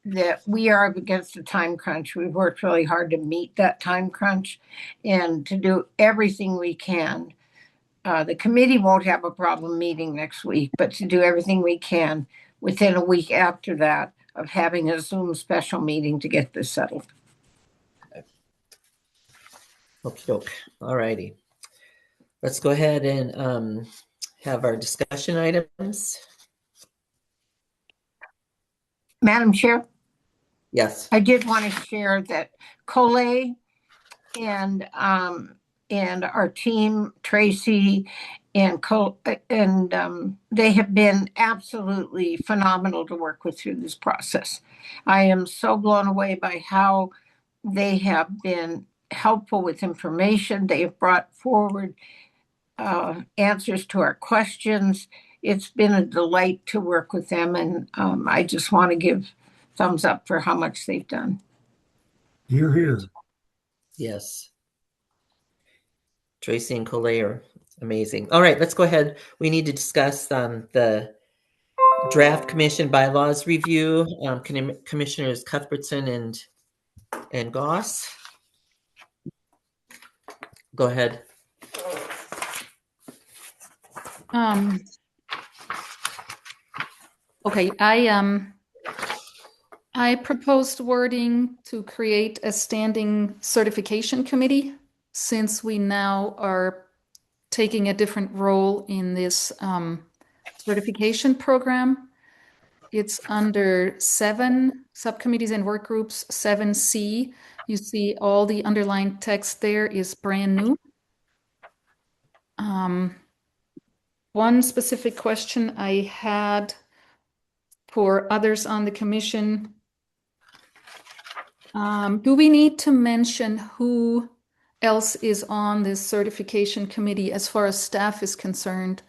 S10: that we are up against a time crunch. We've worked really hard to meet that time crunch and to do everything we can. The committee won't have a problem meeting next week, but to do everything we can within a week after that of having a Zoom special meeting to get this settled.
S1: Okay, all righty. Let's go ahead and have our discussion items.
S10: Madam Chair?
S1: Yes.
S10: I did want to share that Coley and our team, Tracy and they have been absolutely phenomenal to work with through this process. I am so blown away by how they have been helpful with information. They have brought forward answers to our questions, it's been a delight to work with them, and I just want to give thumbs up for how much they've done.
S5: Hear, hear.
S1: Yes. Tracy and Coley are amazing. All right, let's go ahead. We need to discuss the draft commission bylaws review. Commissioners Cuthbertson and Goss. Go ahead.
S2: Okay, I proposed wording to create a standing certification committee, since we now are taking a different role in this certification program. It's under 7 subcommittees and work groups, 7C. You see all the underlined text there is brand new. One specific question I had for others on the commission. Do we need to mention who else is on this certification committee as far as staff is concerned?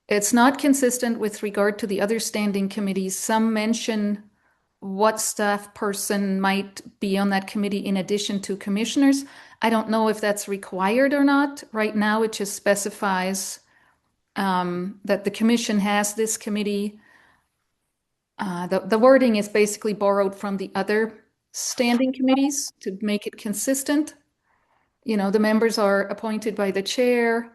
S2: It's not consistent with regard to the other standing committees. Some mention what staff person might be on that committee in addition to commissioners. I don't know if that's required or not. Right now, it just specifies that the commission has this committee. The wording is basically borrowed from the other standing committees to make it consistent. You know, the members are appointed by the chair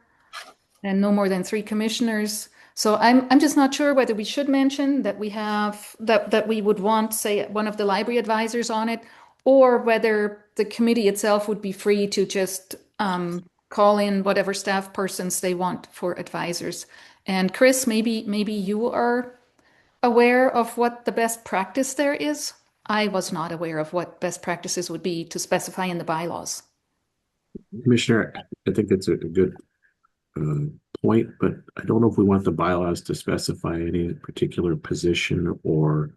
S2: and no more than 3 commissioners. So I'm just not sure whether we should mention that we have that we would want, say, one of the library advisors on it, or whether the committee itself would be free to just call in whatever staff persons they want for advisors. And Chris, maybe you are aware of what the best practice there is. I was not aware of what best practices would be to specify in the bylaws.
S6: Commissioner, I think that's a good point, but I don't know if we want the bylaws to specify any particular position or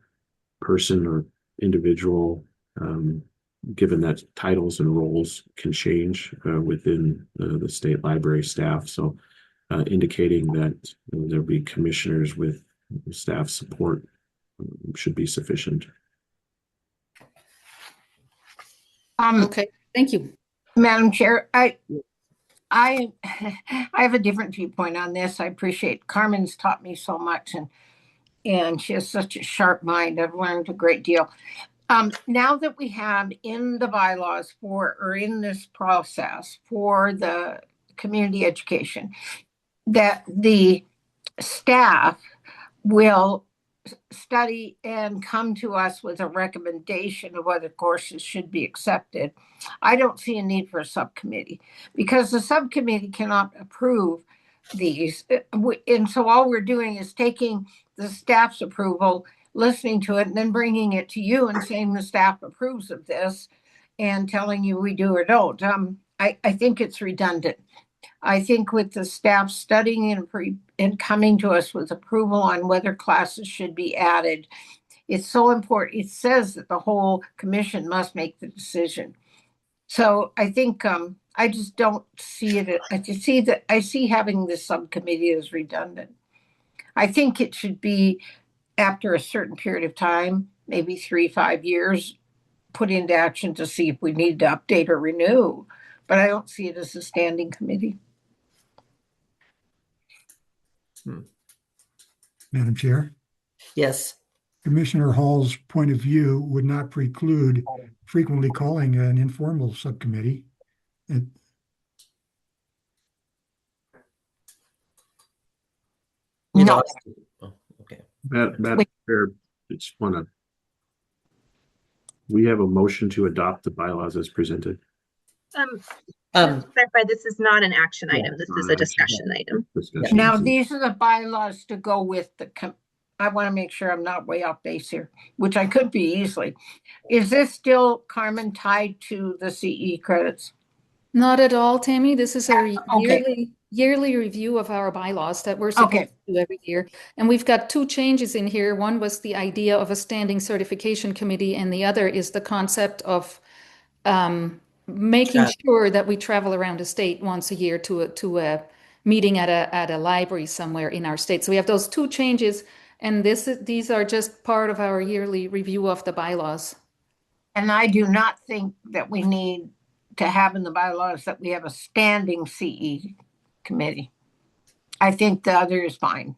S6: person or individual, given that titles and roles can change within the state library staff. So indicating that there'll be commissioners with staff support should be sufficient.
S2: Okay, thank you.
S10: Madam Chair, I have a different viewpoint on this. I appreciate Carmen's taught me so much, and she has such a sharp mind. I've learned a great deal. Now that we have in the bylaws or in this process for the community education, that the staff will study and come to us with a recommendation of whether courses should be accepted, I don't see a need for a subcommittee, because the subcommittee cannot approve these. And so all we're doing is taking the staff's approval, listening to it, and then bringing it to you and saying the staff approves of this and telling you we do or don't. I think it's redundant. I think with the staff studying and coming to us with approval on whether classes should be added, it's so important. It says that the whole commission must make the decision. So I think I just don't see it. I see having this subcommittee as redundant. I think it should be after a certain period of time, maybe 3-5 years, put into action to see if we need to update or renew. But I don't see it as a standing committee.
S5: Madam Chair,
S1: Yes.
S5: Commissioner Hall's point of view would not preclude frequently calling an informal subcommittee.
S10: No.
S1: Oh, okay.
S6: Madam Chair, just want to. We have a motion to adopt the bylaws as presented.
S7: Just to clarify, this is not an action item. This is a discussion item.
S10: Now, these are the bylaws to go with I want to make sure I'm not way off base here, which I could be easily. Is this still, Carmen, tied to the CE credits?
S2: Not at all, Tammy. This is a
S10: Okay.
S2: yearly review of our bylaws that we're supposed to do every year. And we've got 2 changes in here. One was the idea of a standing certification committee, and the other is the concept of making sure that we travel around the state once a year to a meeting at a library somewhere in our state. So we have those two changes, and these are just part of our yearly review of the bylaws.
S10: And I do not think that we need to have in the bylaws that we have a standing CE committee. I think the other is fine.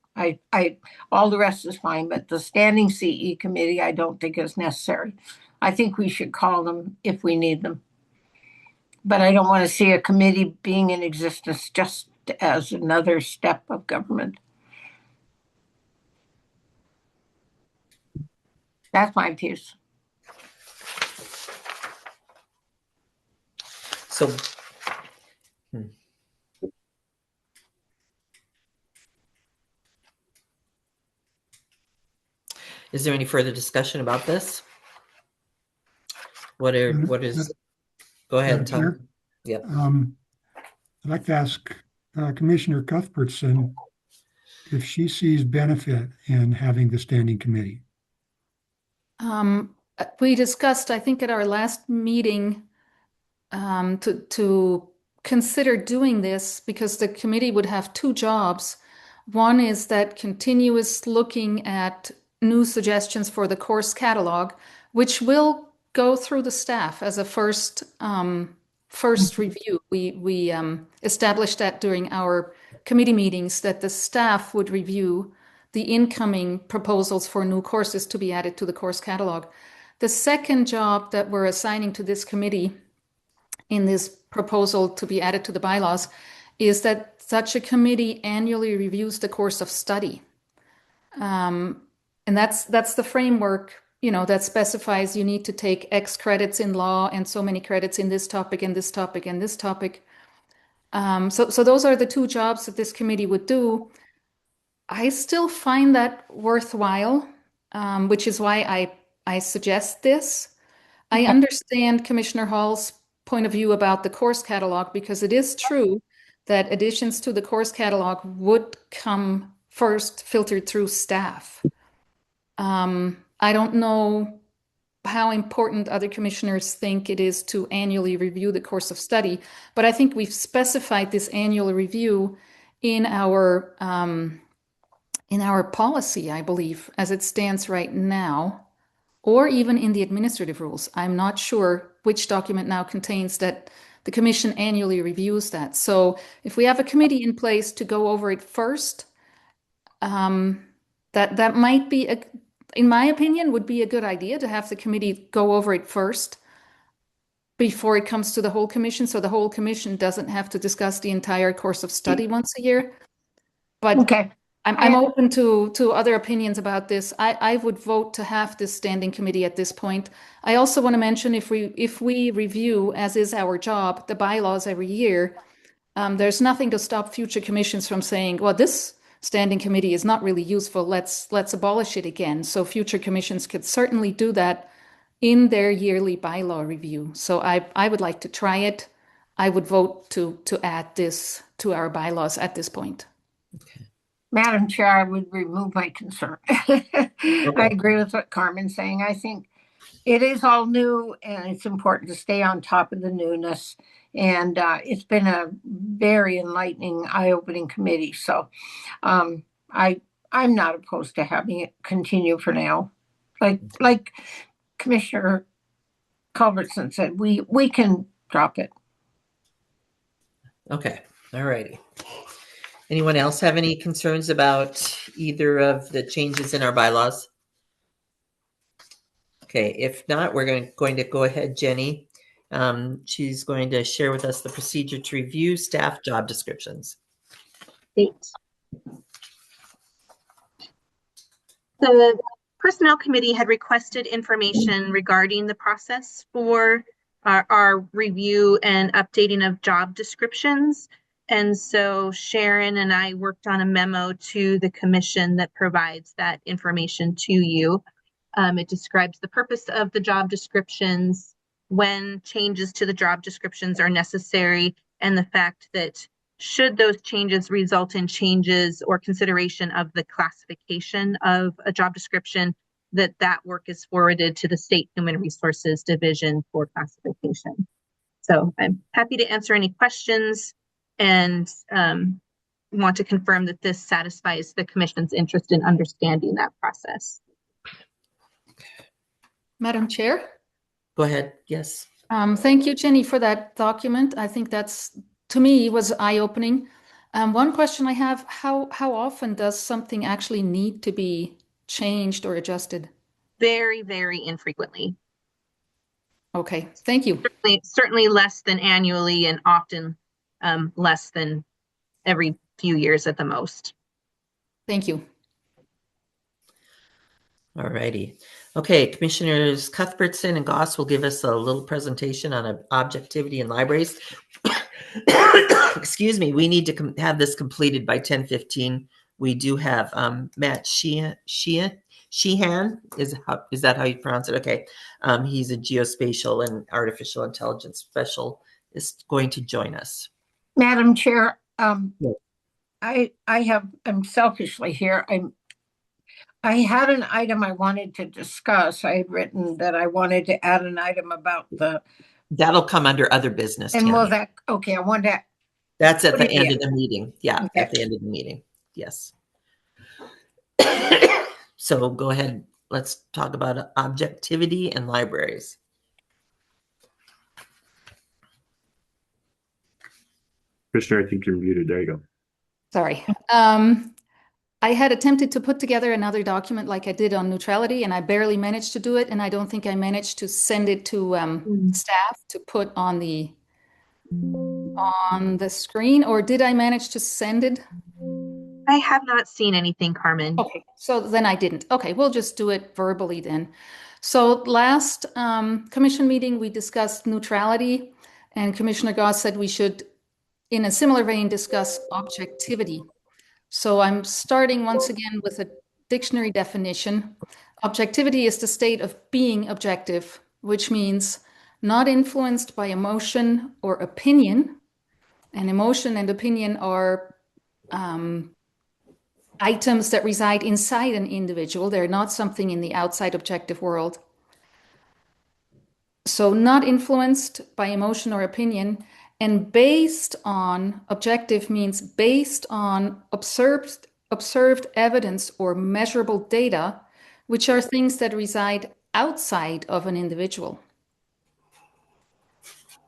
S10: All the rest is fine, but the standing CE committee, I don't think is necessary. I think we should call them if we need them. But I don't want to see a committee being in existence just as another step of government. That's my piece.
S1: So, is there any further discussion about this? What is? Go ahead, Tom.
S5: Chair?
S1: Yep.
S5: I'd like to ask Commissioner Cuthbertson if she sees benefit in having the standing committee.
S2: We discussed, I think, at our last meeting to consider doing this because the committee would have two jobs. One is that continuous looking at new suggestions for the course catalog, which will go through the staff as a first review. We established that during our committee meetings that the staff would review the incoming proposals for new courses to be added to the course catalog. The second job that we're assigning to this committee in this proposal to be added to the bylaws is that such a committee annually reviews the course of study. And that's the framework, that specifies you need to take X credits in law and so many credits in this topic and this topic and this topic. So those are the two jobs that this committee would do. I still find that worthwhile, which is why I suggest this. I understand Commissioner Hall's point of view about the course catalog, because it is true that additions to the course catalog would come first filtered through staff. I don't know how important other commissioners think it is to annually review the course of study, but I think we've specified this annual review in our policy, I believe, as it stands right now, or even in the administrative rules. I'm not sure which document now contains that the commission annually reviews that. So if we have a committee in place to go over it first, that might be, in my opinion, would be a good idea to have the committee go over it first before it comes to the whole commission, so the whole commission doesn't have to discuss the entire course of study once a year. But
S10: okay.
S2: I'm open to other opinions about this. I would vote to have this standing committee at this point. I also want to mention if we review, as is our job, the bylaws every year, there's nothing to stop future commissions from saying, well, this standing committee is not really useful. Let's abolish it again. So future commissions could certainly do that in their yearly bylaw review. So I would like to try it. I would vote to add this to our bylaws at this point.
S1: Okay.
S10: Madam Chair, I would remove my concern. I agree with what Carmen's saying. I think it is all new and it's important to stay on top of the newness. And it's been a very enlightening, eye-opening committee. So I'm not opposed to having it continue for now. Like Commissioner Culbertson said, we can drop it.
S1: Okay. All righty. Anyone else have any concerns about either of the changes in our bylaws? Okay, if not, we're going to go ahead, Jenny. She's going to share with us the procedure to review staff job descriptions.
S7: Great. The Personnel Committee had requested information regarding the process for our review and updating of job descriptions. And so Sharon and I worked on a memo to the commission that provides that information to you. It describes the purpose of the job descriptions, when changes to the job descriptions are necessary, and the fact that should those changes result in changes or consideration of the classification of a job description, that work is forwarded to the State Human Resources Division for classification. So I'm happy to answer any questions and want to confirm that this satisfies the commission's interest in understanding that process.
S2: Madam Chair?
S1: Go ahead. Yes.
S2: Thank you, Jenny, for that document. I think that's, to me, was eye-opening. One question I have, how often does something actually need to be changed or adjusted?
S7: Very, very infrequently.
S2: Okay, thank you.
S7: Certainly less than annually, and often less than every few years at the most.
S2: Thank you.
S1: All righty. Okay, Commissioners Cuthbertson and Goss will give us a little presentation on objectivity in libraries. Excuse me, we need to have this completed by 10:15. We do have Matt Sheehan, is that how you pronounce it? Okay. He's a geospatial and artificial intelligence specialist going to join us.
S10: Madam Chair,
S1: Yes.
S10: I'm selfishly here. I had an item I wanted to discuss. I had written that I wanted to add an item about
S1: That'll come under other business,
S10: and
S1: Tammy.
S10: okay, I wanted to.
S1: That's at
S10: put
S1: the
S10: it
S1: end
S10: in.
S1: of the meeting. Yeah,
S10: Okay.
S1: at the end of the meeting. Yes. So go ahead. Let's talk about objectivity in libraries.
S6: Commissioner, I think you're muted. There you go.
S2: Sorry. I had attempted to put together another document like I did on neutrality, and I barely managed to do it. And I don't think I managed to send it to staff to put on the screen. Or did I manage to send it?
S7: I have not seen anything, Carmen.
S2: Okay, so then I didn't. Okay, we'll just do it verbally then. So last commission meeting, we discussed neutrality, and Commissioner Goss said we should, in a similar vein, discuss objectivity. So I'm starting once again with a dictionary definition. Objectivity is the state of being objective, which means not influenced by emotion or opinion. And emotion and opinion are items that reside inside an individual. They're not something in the outside objective world. So not influenced by emotion or opinion, and based on, objective means based on observed evidence or measurable data, which are things that reside outside of an individual.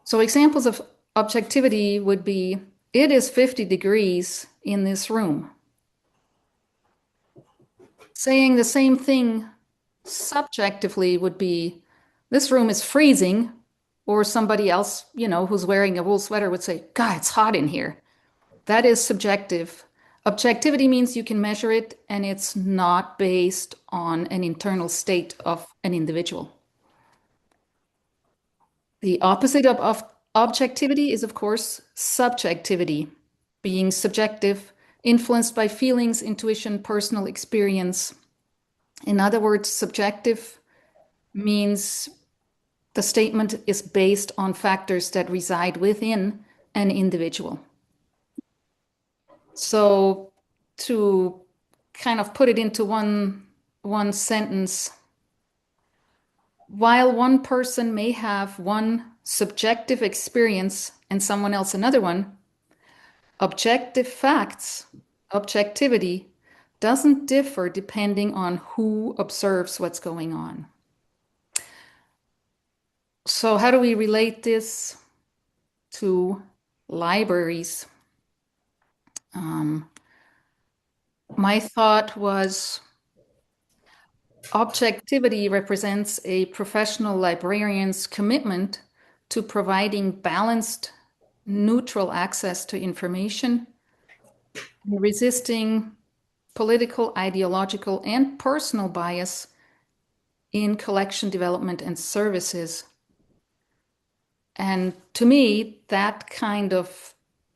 S2: So examples of objectivity would be, it is 50 degrees in this room. Saying the same thing subjectively would be, this room is freezing, or somebody else, who's wearing a wool sweater would say, God, it's hot in here. That is subjective. Objectivity means you can measure it and it's not based on an internal state of an individual. The opposite of objectivity is, of course, subjectivity, being subjective, influenced by feelings, intuition, personal experience. In other words, subjective means the statement is based on factors that reside within an individual. So to kind of put it into one sentence, while one person may have one subjective experience and someone else another one, objective facts, objectivity, doesn't differ depending on who observes what's going on. So how do we relate this to libraries? My thought was, objectivity represents a professional librarian's commitment to providing balanced, neutral access to information, resisting political, ideological, and personal bias in collection development and services. And to me, that kind of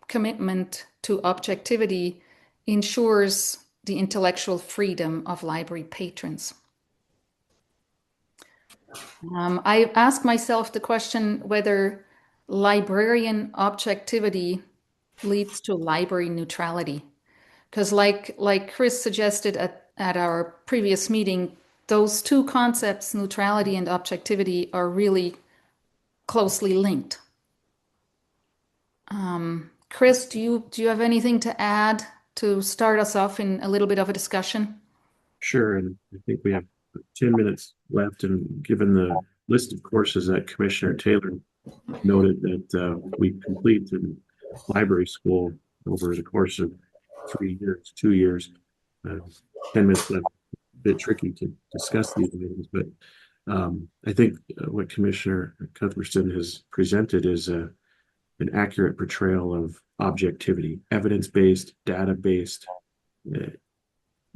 S2: commitment to objectivity ensures the intellectual freedom of library patrons. I asked myself the question whether librarian objectivity leads to library neutrality. Because like Chris suggested at our previous meeting, those two concepts, neutrality and objectivity, are really closely linked. Chris, do you have anything to add to start us off in a little bit of a discussion?
S6: Sure, and I think we have 10 minutes left, and given the list of courses that Commissioner Taylor noted that we complete in library school over the course of 3 years, 2 years, uh, 10 minutes left, a bit tricky to discuss these items, but I think what Commissioner Cuthbertson has presented is an accurate portrayal of objectivity, evidence-based, data-based, uh,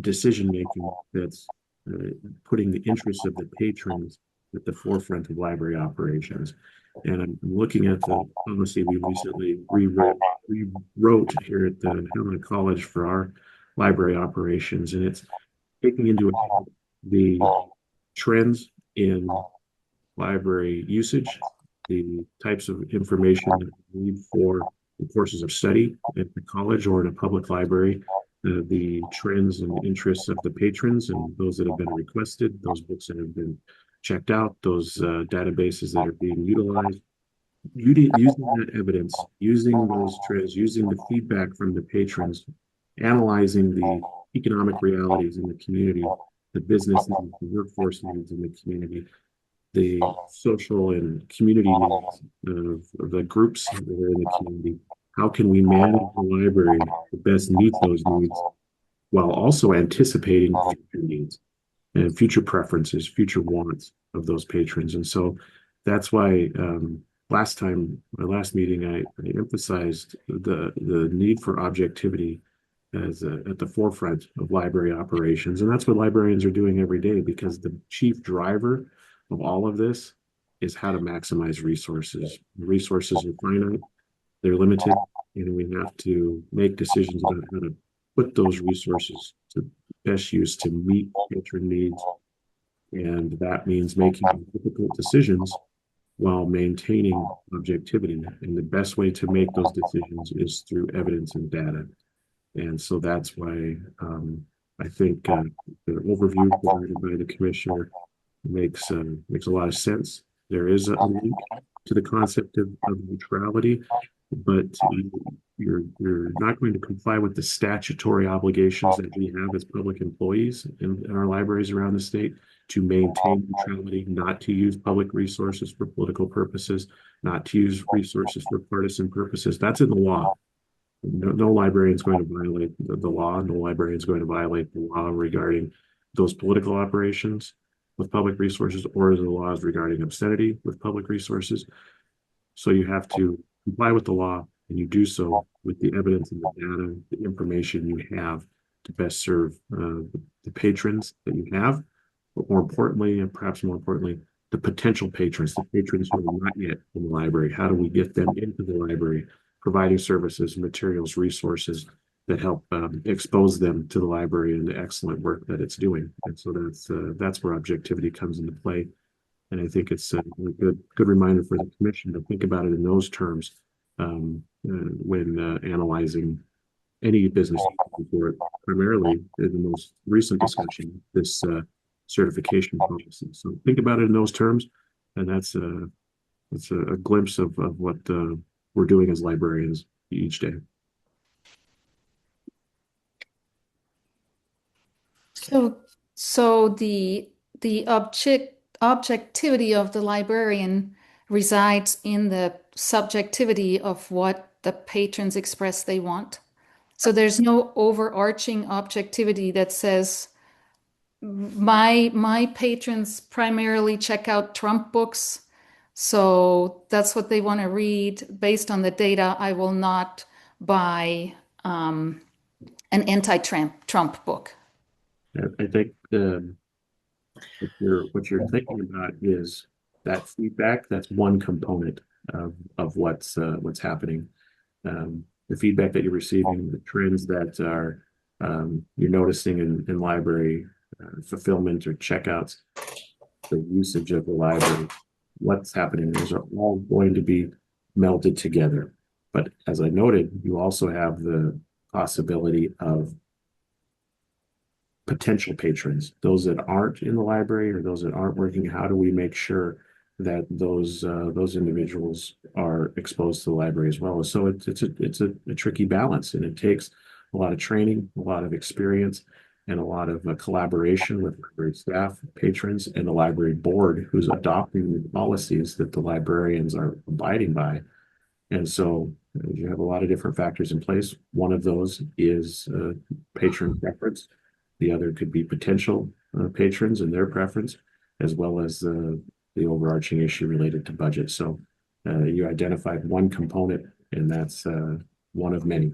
S6: decision making that's putting the interests of the patrons at the forefront of library operations. And I'm looking at the policy we recently rewrote here at the Helena College for our library operations, and it's taking into account the trends in library usage, the types of information that we need for the courses of study at the college or in a public library, the trends and interests of the patrons and those that have been requested, those books that have been checked out, those databases that are being utilized. Using that evidence, using those trends, using the feedback from the patrons, analyzing the economic realities in the community, the business needs, the workforce needs in the community, the social and community needs of the groups that are in the community. How can we manage the library to best meet those needs while also anticipating future needs and future preferences, future wants of those patrons? And so that's why last meeting, I emphasized the need for objectivity as at the forefront of library operations. And that's what librarians are doing every day, because the chief driver of all of this is how to maximize resources. Resources are finite, they're limited, and we have to make decisions about how to put those resources to best use to meet patron needs. And that means making difficult decisions while maintaining objectivity. And the best way to make those decisions is through evidence and data. And so that's why I think the overview provided by the commissioner makes a lot of sense. There is a link to the concept of neutrality, but you're not going to comply with the statutory obligations that we have as public employees in our libraries around the state to maintain neutrality, not to use public resources for political purposes, not to use resources for partisan purposes. That's in the law. No librarian is going to violate the law. No librarian is going to violate the law regarding those political operations with public resources, or the laws regarding obscenity with public resources. So you have to comply with the law, and you do so with the evidence and the data, the information you have to best serve the patrons that you have, but more importantly, and perhaps more importantly, the potential patrons, the patrons who are not yet in the library. How do we get them into the library, providing services, materials, resources that help expose them to the library and the excellent work that it's doing? And so that's where objectivity comes into play. And I think it's a good reminder for the commission to think about it in those terms when analyzing any business report, primarily in the most recent discussion, this certification policy. So think about it in those terms, and that's a glimpse of what we're doing as librarians each day.
S2: So the objectivity of the librarian resides in the subjectivity of what the patrons express they want. So there's no overarching objectivity that says my patrons primarily check out Trump books, so that's what they want to read. Based on the data, I will not buy an anti-Trump book.
S6: I think what you're thinking about is that feedback. That's one component of what's happening. The feedback that you're receiving, the trends that are you're noticing in library fulfillment or checkouts, the usage of the library, what's happening. Those are all going to be melded together. But as I noted, you also have the possibility of potential patrons, those that aren't in the library or those that aren't working. How do we make sure that those individuals are exposed to the library as well. So it's a tricky balance, and it takes a lot of training, a lot of experience, and a lot of collaboration with library staff, patrons, and the library board who's adopting the policies that the librarians are abiding by. And so you have a lot of different factors in place. One of those is patron preference. The other could be potential patrons and their preference, as well as the overarching issue related to budget. So you identified one component, and that's one of many.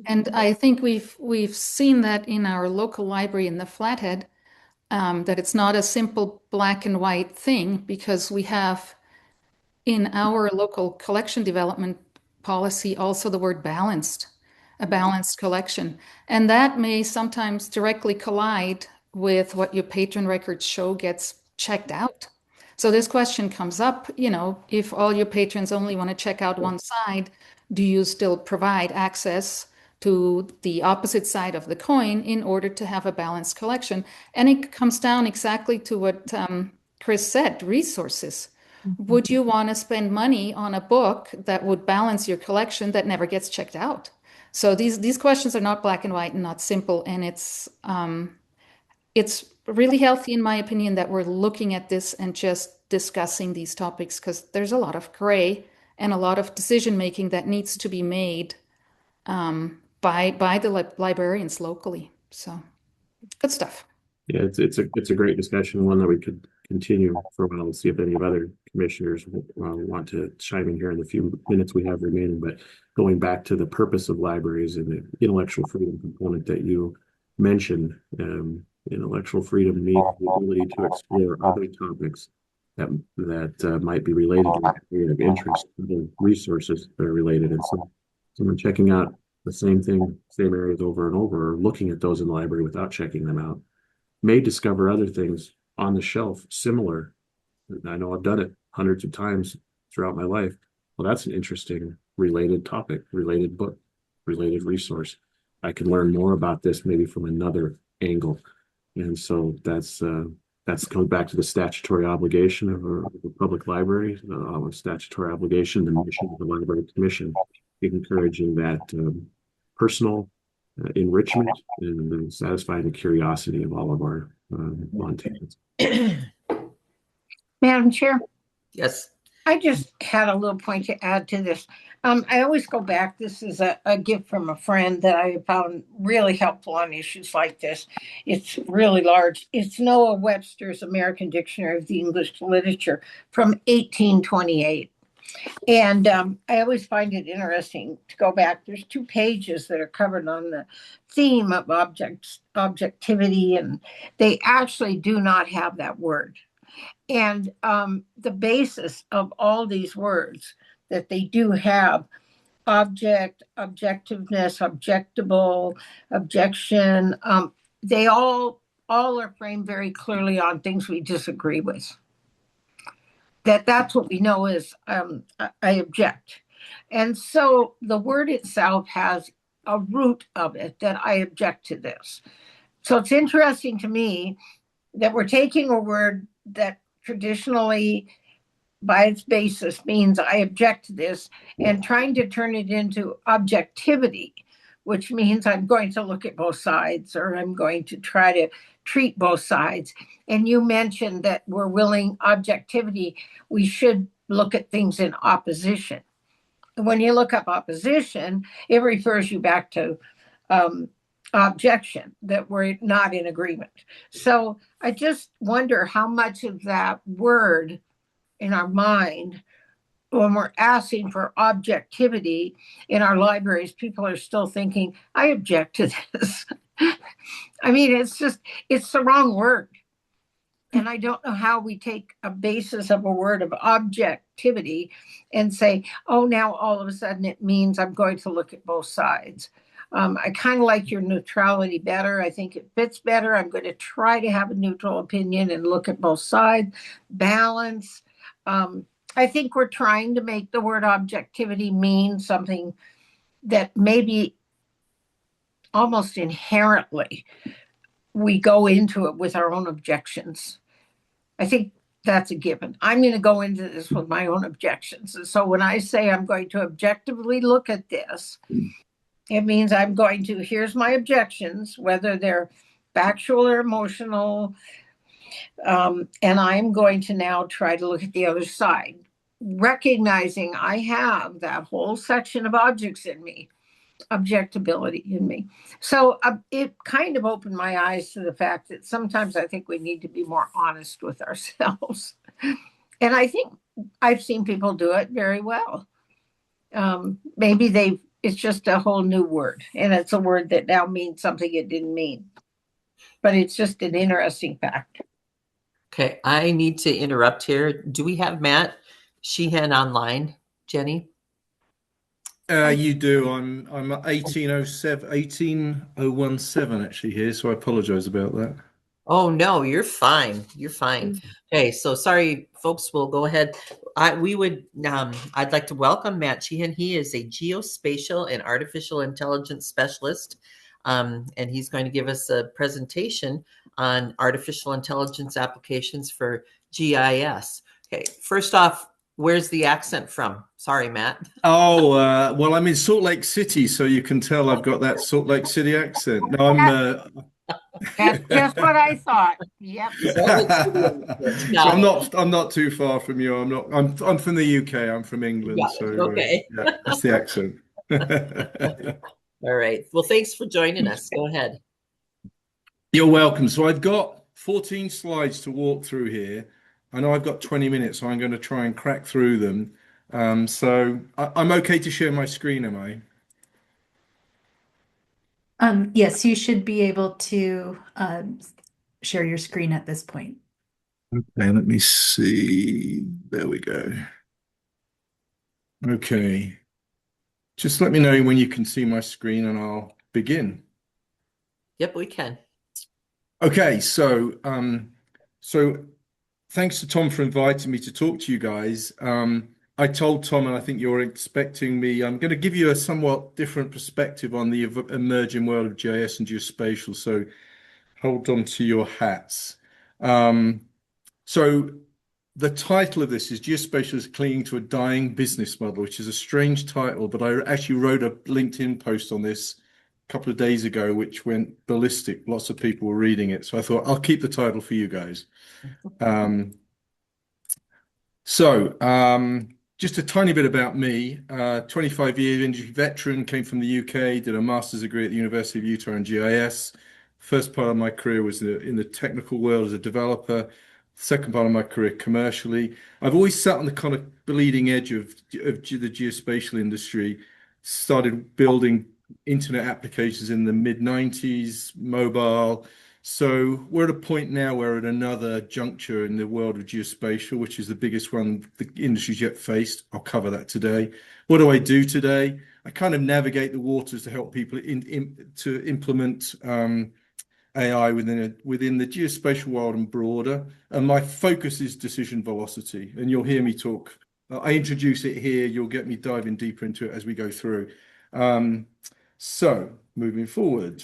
S2: And I think we've seen that in our local library in the Flathead, that it's not a simple black and white thing, because we have in our local collection development policy also the word balanced, a balanced collection. And that may sometimes directly collide with what your patron records show gets checked out. So this question comes up, if all your patrons only want to check out one side, do you still provide access to the opposite side of the coin in order to have a balanced collection? And it comes down exactly to what Chris said, resources. Would you want to spend money on a book that would balance your collection that never gets checked out? So these questions are not black and white and not simple, and it's really healthy, in my opinion, that we're looking at this and just discussing these topics, because there's a lot of gray and a lot of decision making that needs to be made by the librarians locally. So good stuff.
S6: Yeah, it's a great discussion, one that we could continue for a while and see if any of other commissioners want to chime in here in the few minutes we have remaining. But going back to the purpose of libraries and the intellectual freedom component that you mentioned, intellectual freedom means the ability to explore other topics that might be related to an area of interest, the resources that are related. And so someone checking out the same thing, same areas over and over, or looking at those in the library without checking them out, may discover other things on the shelf similar. I know I've done it hundreds of times throughout my life. Well, that's an interesting related topic, related book, related resource. I can learn more about this maybe from another angle. And so that's comes back to the statutory obligation of a public library, our statutory obligation, the mission of the Library Commission, encouraging that personal enrichment and satisfying the curiosity of all of our Montanans.
S10: Madam Chair,
S1: Yes.
S10: I just had a little point to add to this. I always go back. This is a gift from a friend that I found really helpful on issues like this. It's really large. It's Noah Webster's American Dictionary of the English Literature from 1828. And I always find it interesting to go back. There's 2 pages that are covered on the theme of objectivity, and they actually do not have that word. And the basis of all these words that they do have, object, objectiveness, objectable, objection, they all are framed very clearly on things we disagree with. That's what we know is I object. And so the word itself has a root of it that I object to this. So it's interesting to me that we're taking a word that traditionally by its basis means I object to this and trying to turn it into objectivity, which means I'm going to look at both sides, or I'm going to try to treat both sides. And you mentioned that we're willing objectivity. We should look at things in opposition. When you look up opposition, it refers you back to objection, that we're not in agreement. So I just wonder how much of that word in our mind, when we're asking for objectivity in our libraries, people are still thinking, I object to this. I mean, it's the wrong word. And I don't know how we take a basis of a word of objectivity and say, oh, now all of a sudden it means I'm going to look at both sides. I kind of like your neutrality better. I think it fits better. I'm going to try to have a neutral opinion and look at both sides. Balance. I think we're trying to make the word objectivity mean something that maybe almost inherently we go into it with our own objections. I think that's a given. I'm going to go into this with my own objections. And so when I say I'm going to objectively look at this, it means I'm going to, here's my objections, whether they're factual or emotional. And I'm going to now try to look at the other side, recognizing I have that whole section of objects in me, objectability in me. So it kind of opened my eyes to the fact that sometimes I think we need to be more honest with ourselves. And I think I've seen people do it very well. Maybe it's just a whole new word, and it's a word that now means something it didn't mean. But it's just an interesting fact.
S1: Okay, I need to interrupt here. Do we have Matt Sheehan online, Jenny?
S12: You do. I'm 1817 actually here, so I apologize about that.
S1: Oh no, you're fine. You're fine. Okay, so sorry, folks. We'll go ahead. I'd like to welcome Matt Sheehan. He is a geospatial and artificial intelligence specialist, and he's going to give us a presentation on artificial intelligence applications for GIS. Okay, first off, where's the accent from? Sorry, Matt.
S12: Oh, well, I'm in Salt Lake City, so you can tell I've got that Salt Lake City accent. No,
S10: That's just what I thought. Yep.
S12: So I'm not too far from you. I'm from the UK. I'm from England.
S1: Yeah,
S12: so
S1: okay.
S12: yeah, that's the accent.
S1: All right. Well, thanks for joining us. Go ahead.
S12: You're welcome. So I've got 14 slides to walk through here. I know I've got 20 minutes, so I'm going to try and crack through them. So I'm okay to share my screen, am I?
S11: Yes, you should be able to share your screen at this point.
S12: Okay, let me see. There we go. Okay. Just let me know when you can see my screen and I'll begin.
S1: Yep, we can.
S12: Okay, so thanks to Tom for inviting me to talk to you guys. I told Tom, and I think you're expecting me, I'm going to give you a somewhat different perspective on the emerging world of GIS and geospatial, so hold on to your hats. So the title of this is Geospatial is Clinging to a Dying Business Model, which is a strange title, but I actually wrote a LinkedIn post on this a couple of days ago, which went ballistic. Lots of people were reading it. So I thought I'll keep the title for you guys. Just a tiny bit about me. 25-year industry veteran, came from the UK, did a master's degree at the University of Utah in GIS. First part of my career was in the technical world as a developer. Second part of my career commercially. I've always sat on the kind of bleeding edge of the geospatial industry. Started building internet applications in the mid-90s, mobile. So we're at a point now where we're at another juncture in the world of geospatial, which is the biggest one the industry's yet faced. I'll cover that today. What do I do today? I kind of navigate the waters to help people to implement AI within the geospatial world and broader. And my focus is decision velocity. And you'll hear me talk. I introduce it here. You'll get me diving deeper into it as we go through. So moving forward.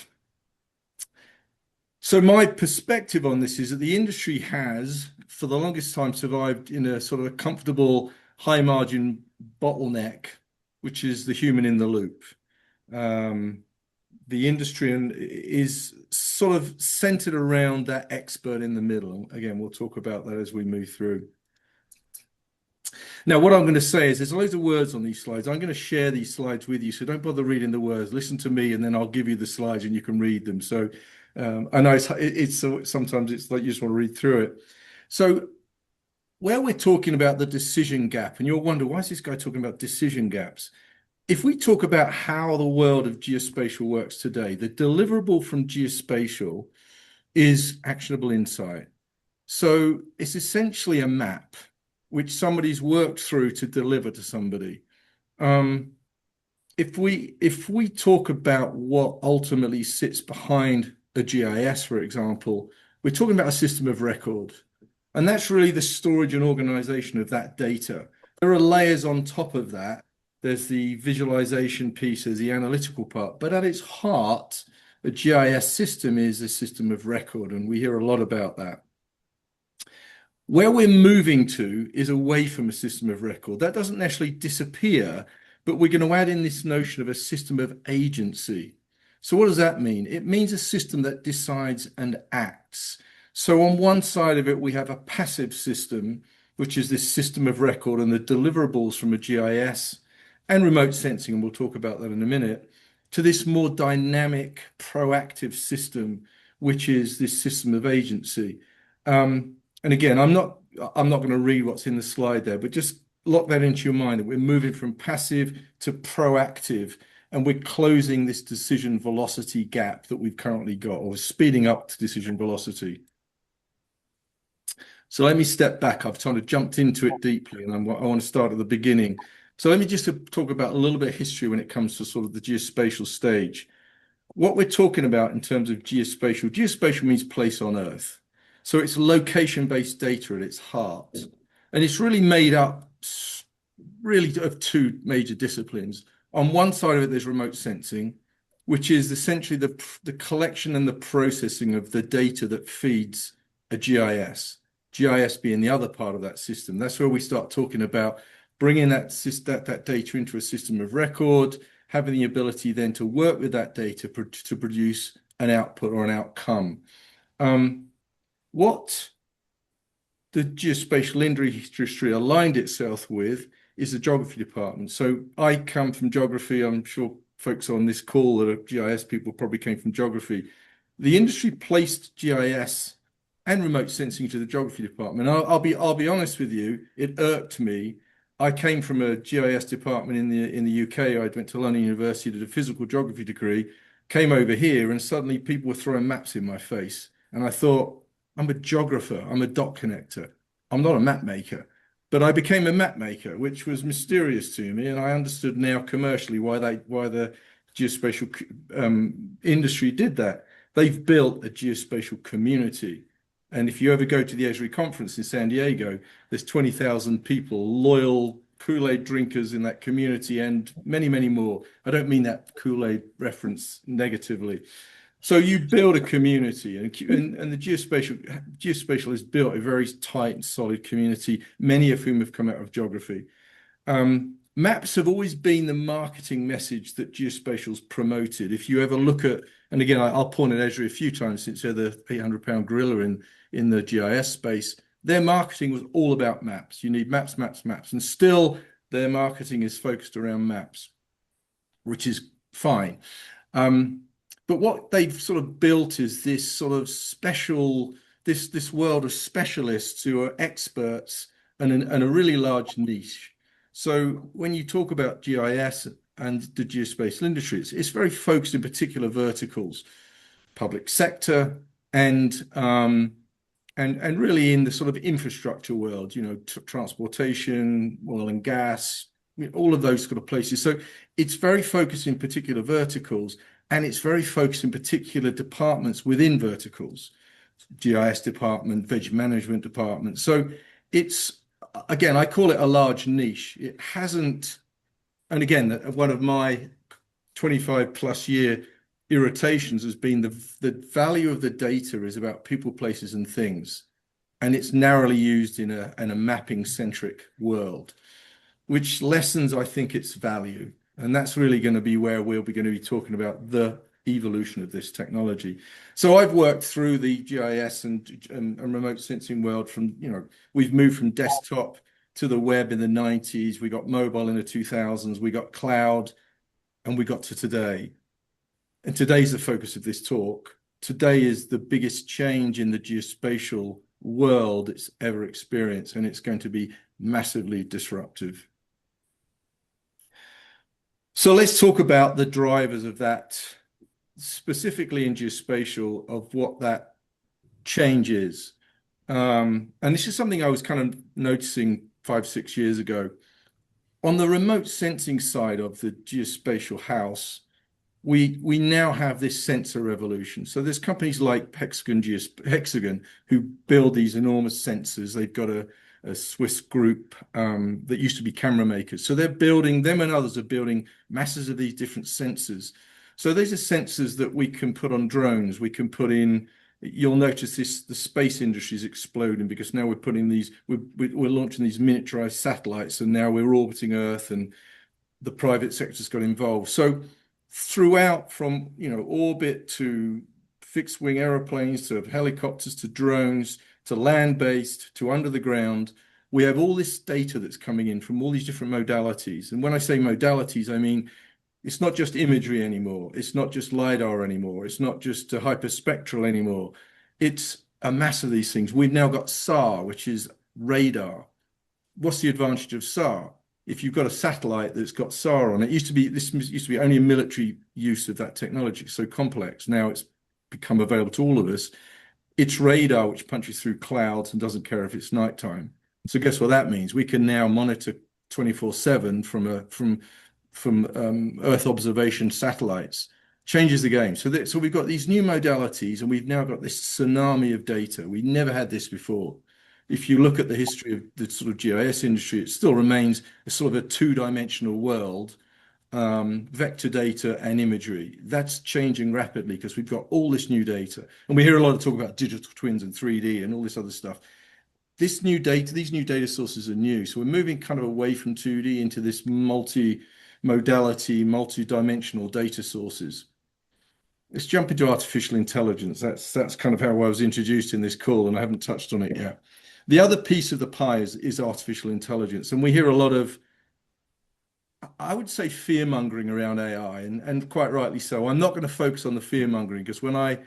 S12: So my perspective on this is that the industry has, for the longest time, survived in a sort of a comfortable high margin bottleneck, which is the human in the loop. The industry is sort of centered around that expert in the middle. Again, we'll talk about that as we move through. Now, what I'm going to say is there's loads of words on these slides. I'm going to share these slides with you, so don't bother reading the words. Listen to me, and then I'll give you the slides, and you can read them. So I know sometimes it's like you just want to read through it. So where we're talking about the decision gap, and you'll wonder, why is this guy talking about decision gaps? If we talk about how the world of geospatial works today, the deliverable from geospatial is actionable insight. So it's essentially a map which somebody's worked through to deliver to somebody. If we talk about what ultimately sits behind a GIS, for example, we're talking about a system of record. And that's really the storage and organization of that data. There are layers on top of that. There's the visualization piece, there's the analytical part. But at its heart, A GIS system is a system of record, and we hear a lot about that. Where we're moving to is away from a system of record. That doesn't necessarily disappear, but we're going to add in this notion of a system of agency. So what does that mean? It means a system that decides and acts. So on one side of it, we have a passive system, which is this system of record and the deliverables from a GIS and remote sensing, and we'll talk about that in a minute, to this more dynamic, proactive system, which is this system of agency. And again, I'm not going to read what's in the slide there, but just lock that into your mind that we're moving from passive to proactive, and we're closing this decision velocity gap that we've currently got, or speeding up to decision velocity. So let me step back. I've kind of jumped into it deeply, and I want to start at the beginning. So let me just talk about a little bit of history when it comes to sort of the geospatial stage. What we're talking about in terms of geospatial means place on Earth. So it's location-based data at its heart. And it's really made up really of two major disciplines. On one side of it, there's remote sensing, which is essentially the collection and the processing of the data that feeds a GIS. GIS being the other part of that system. That's where we start talking about bringing that data into a system of record, having the ability then to work with that data to produce an output or an outcome. What the geospatial industry aligned itself with is the geography department. So I come from geography. I'm sure folks on this call that are GIS people probably came from geography. The industry placed GIS and remote sensing to the geography department. I'll be honest with you, it irked me. I came from a GIS department in the UK. I went to London University, did a physical geography degree, came over here, and suddenly people were throwing maps in my face. And I thought, I'm a geographer, I'm a dot connector. I'm not a map maker. But I became a map maker, which was mysterious to me. And I understood now commercially why the geospatial industry did that. They've built a geospatial community. And if you ever go to the Esri conference in San Diego, there's 20,000 people, loyal Kool-Aid drinkers in that community, and many, many more. I don't mean that Kool-Aid reference negatively. So you build a community, and the geospatial has built a very tight and solid community, many of whom have come out of geography. Maps have always been the marketing message that geospatial's promoted. If you ever look at, and again, I'll point at Esri a few times since they're the 800-pound gorilla in the GIS space, their marketing was all about maps. You need maps, maps, maps. And still their marketing is focused around maps, which is fine. But what they've sort of built is this sort of special, this world of specialists who are experts and a really large niche. So when you talk about GIS and the geospatial industry, it's very focused in particular verticals, public sector and really in the sort of infrastructure world, you know, transportation, oil and gas, all of those sort of places. So it's very focused in particular verticals, and it's very focused in particular departments within verticals, GIS department, veg management department. So it's, again, I call it a large niche. It hasn't, and again, one of my 25 plus year irritations has been the value of the data is about people, places, and things. And it's narrowly used in a mapping centric world, which lessens, I think, its value. And that's really going to be where we'll be going to be talking about the evolution of this technology. So I've worked through the GIS and remote sensing world from, you know, we've moved from desktop to the web in the 90s. We got mobile in the 2000s. We got cloud, and we got to today. And today's the focus of this talk. Today is the biggest change in the geospatial world it's ever experienced, and it's going to be massively disruptive. So let's talk about the drivers of that, specifically in geospatial, of what that change is. And this is something I was kind of noticing 5-6 years ago. On the remote sensing side of the geospatial house, we now have this sensor revolution. So there's companies like Hexagon who build these enormous sensors. They've got a Swiss group that used to be camera makers. So they're building, them and others are building masses of these different sensors. So these are sensors that we can put on drones. We can put in. You'll notice the space industry is exploding because now we're putting these. We're launching these miniaturized satellites, and now we're orbiting Earth, and the private sector's got involved. So throughout, from orbit to fixed wing aeroplanes to helicopters to drones to land-based to under the ground, we have all this data that's coming in from all these different modalities. And when I say modalities, I mean it's not just imagery anymore. It's not just LiDAR anymore. It's not just hyperspectral anymore. It's a mass of these things. We've now got SAR, which is radar. What's the advantage of SAR? If you've got a satellite that's got SAR on it, this used to be only a military use of that technology, so complex. Now it's become available to all of us. It's radar which punches through clouds and doesn't care if it's nighttime. So guess what that means? We can now monitor 24/7 from Earth observation satellites. Changes the game. So we've got these new modalities, and we've now got this tsunami of data. We never had this before. If you look at the history of the sort of GIS industry, it still remains a sort of a two-dimensional world, vector data and imagery. That's changing rapidly because we've got all this new data. And we hear a lot of talk about digital twins and 3D and all this other stuff. These new data sources are new. So we're moving kind of away from 2D into this multi-modality, multi-dimensional data sources. Let's jump into artificial intelligence. That's kind of how I was introduced in this call, and I haven't touched on it yet. The other piece of the pie is artificial intelligence. And we hear a lot of, I would say, fear-mongering around AI, and quite rightly so. I'm not going to focus on the fear-mongering because when I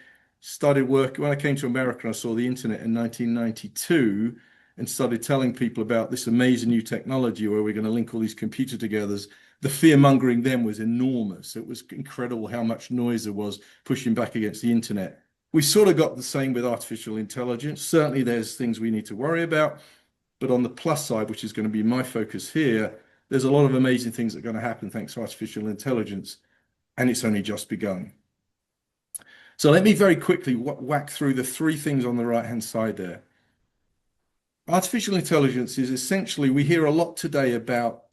S12: came to America and I saw the internet in 1992 and started telling people about this amazing new technology where we're going to link all these computers together, the fear-mongering then was enormous. It was incredible how much noise there was pushing back against the internet. We sort of got the same with artificial intelligence. Certainly there's things we need to worry about, but on the plus side, which is going to be my focus here, there's a lot of amazing things that are going to happen thanks to artificial intelligence, and it's only just begun. So let me very quickly whack through the three things on the right-hand side there. Artificial intelligence is essentially, we hear a lot today about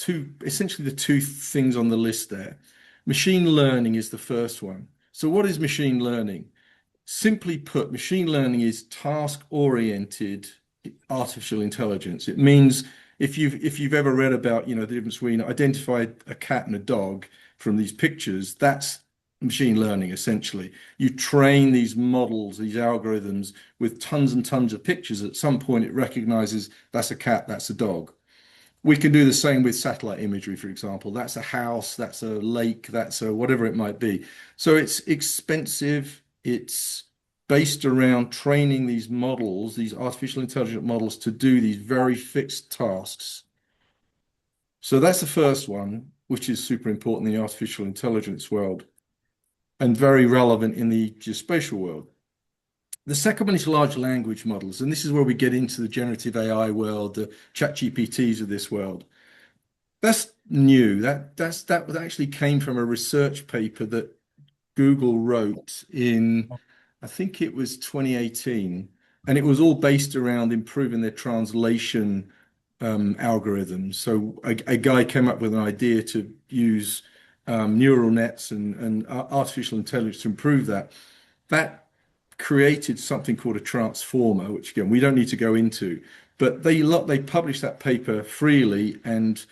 S12: essentially the two things on the list there. Machine learning is the first one. So what is machine learning? Simply put, machine learning is task-oriented artificial intelligence. It means if you've ever read about, the difference between identify a cat and a dog from these pictures, that's machine learning, essentially. You train these models, these algorithms with tons and tons of pictures. At some point, it recognizes that's a cat, that's a dog. We can do the same with satellite imagery, for example. That's a house, that's a lake, that's a whatever it might be. So it's expensive. It's based around training these models, these artificial intelligence models, to do these very fixed tasks. So that's the first one, which is super important in the artificial intelligence world and very relevant in the geospatial world. The second one is large language models, and this is where we get into the generative AI world, the ChatGPTs of this world. That's new. That actually came from a research paper that Google wrote in, I think it was 2018, and it was all based around improving their translation algorithms. So a guy came up with an idea to use neural nets and artificial intelligence to improve that. That created something called a transformer, which again we don't need to go into, but they published that paper freely, and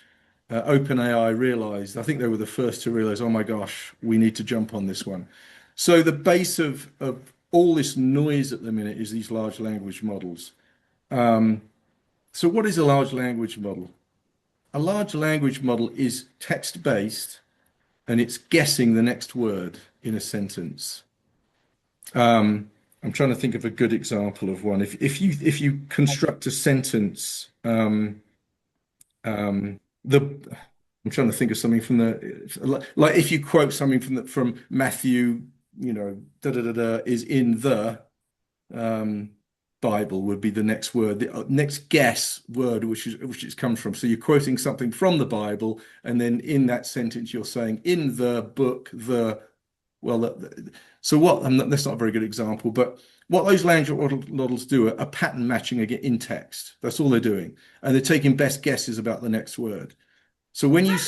S12: OpenAI realized, I think they were the first to realize, oh my gosh, we need to jump on this one. So the base of all this noise at the minute is these large language models. So what is a large language model? A large language model is text-based, and it's guessing the next word in a sentence. I'm trying to think of a good example of one. If you construct a sentence, I'm trying to think of something from like if you quote something from Matthew, is in the Bible would be the next word, the next guess word which it's comes from. So you're quoting something from the Bible, and then in that sentence you're saying in the book that's not a very good example, but what those language models do are pattern matching again in text. That's all they're doing, and they're taking best guesses about the next word. So when you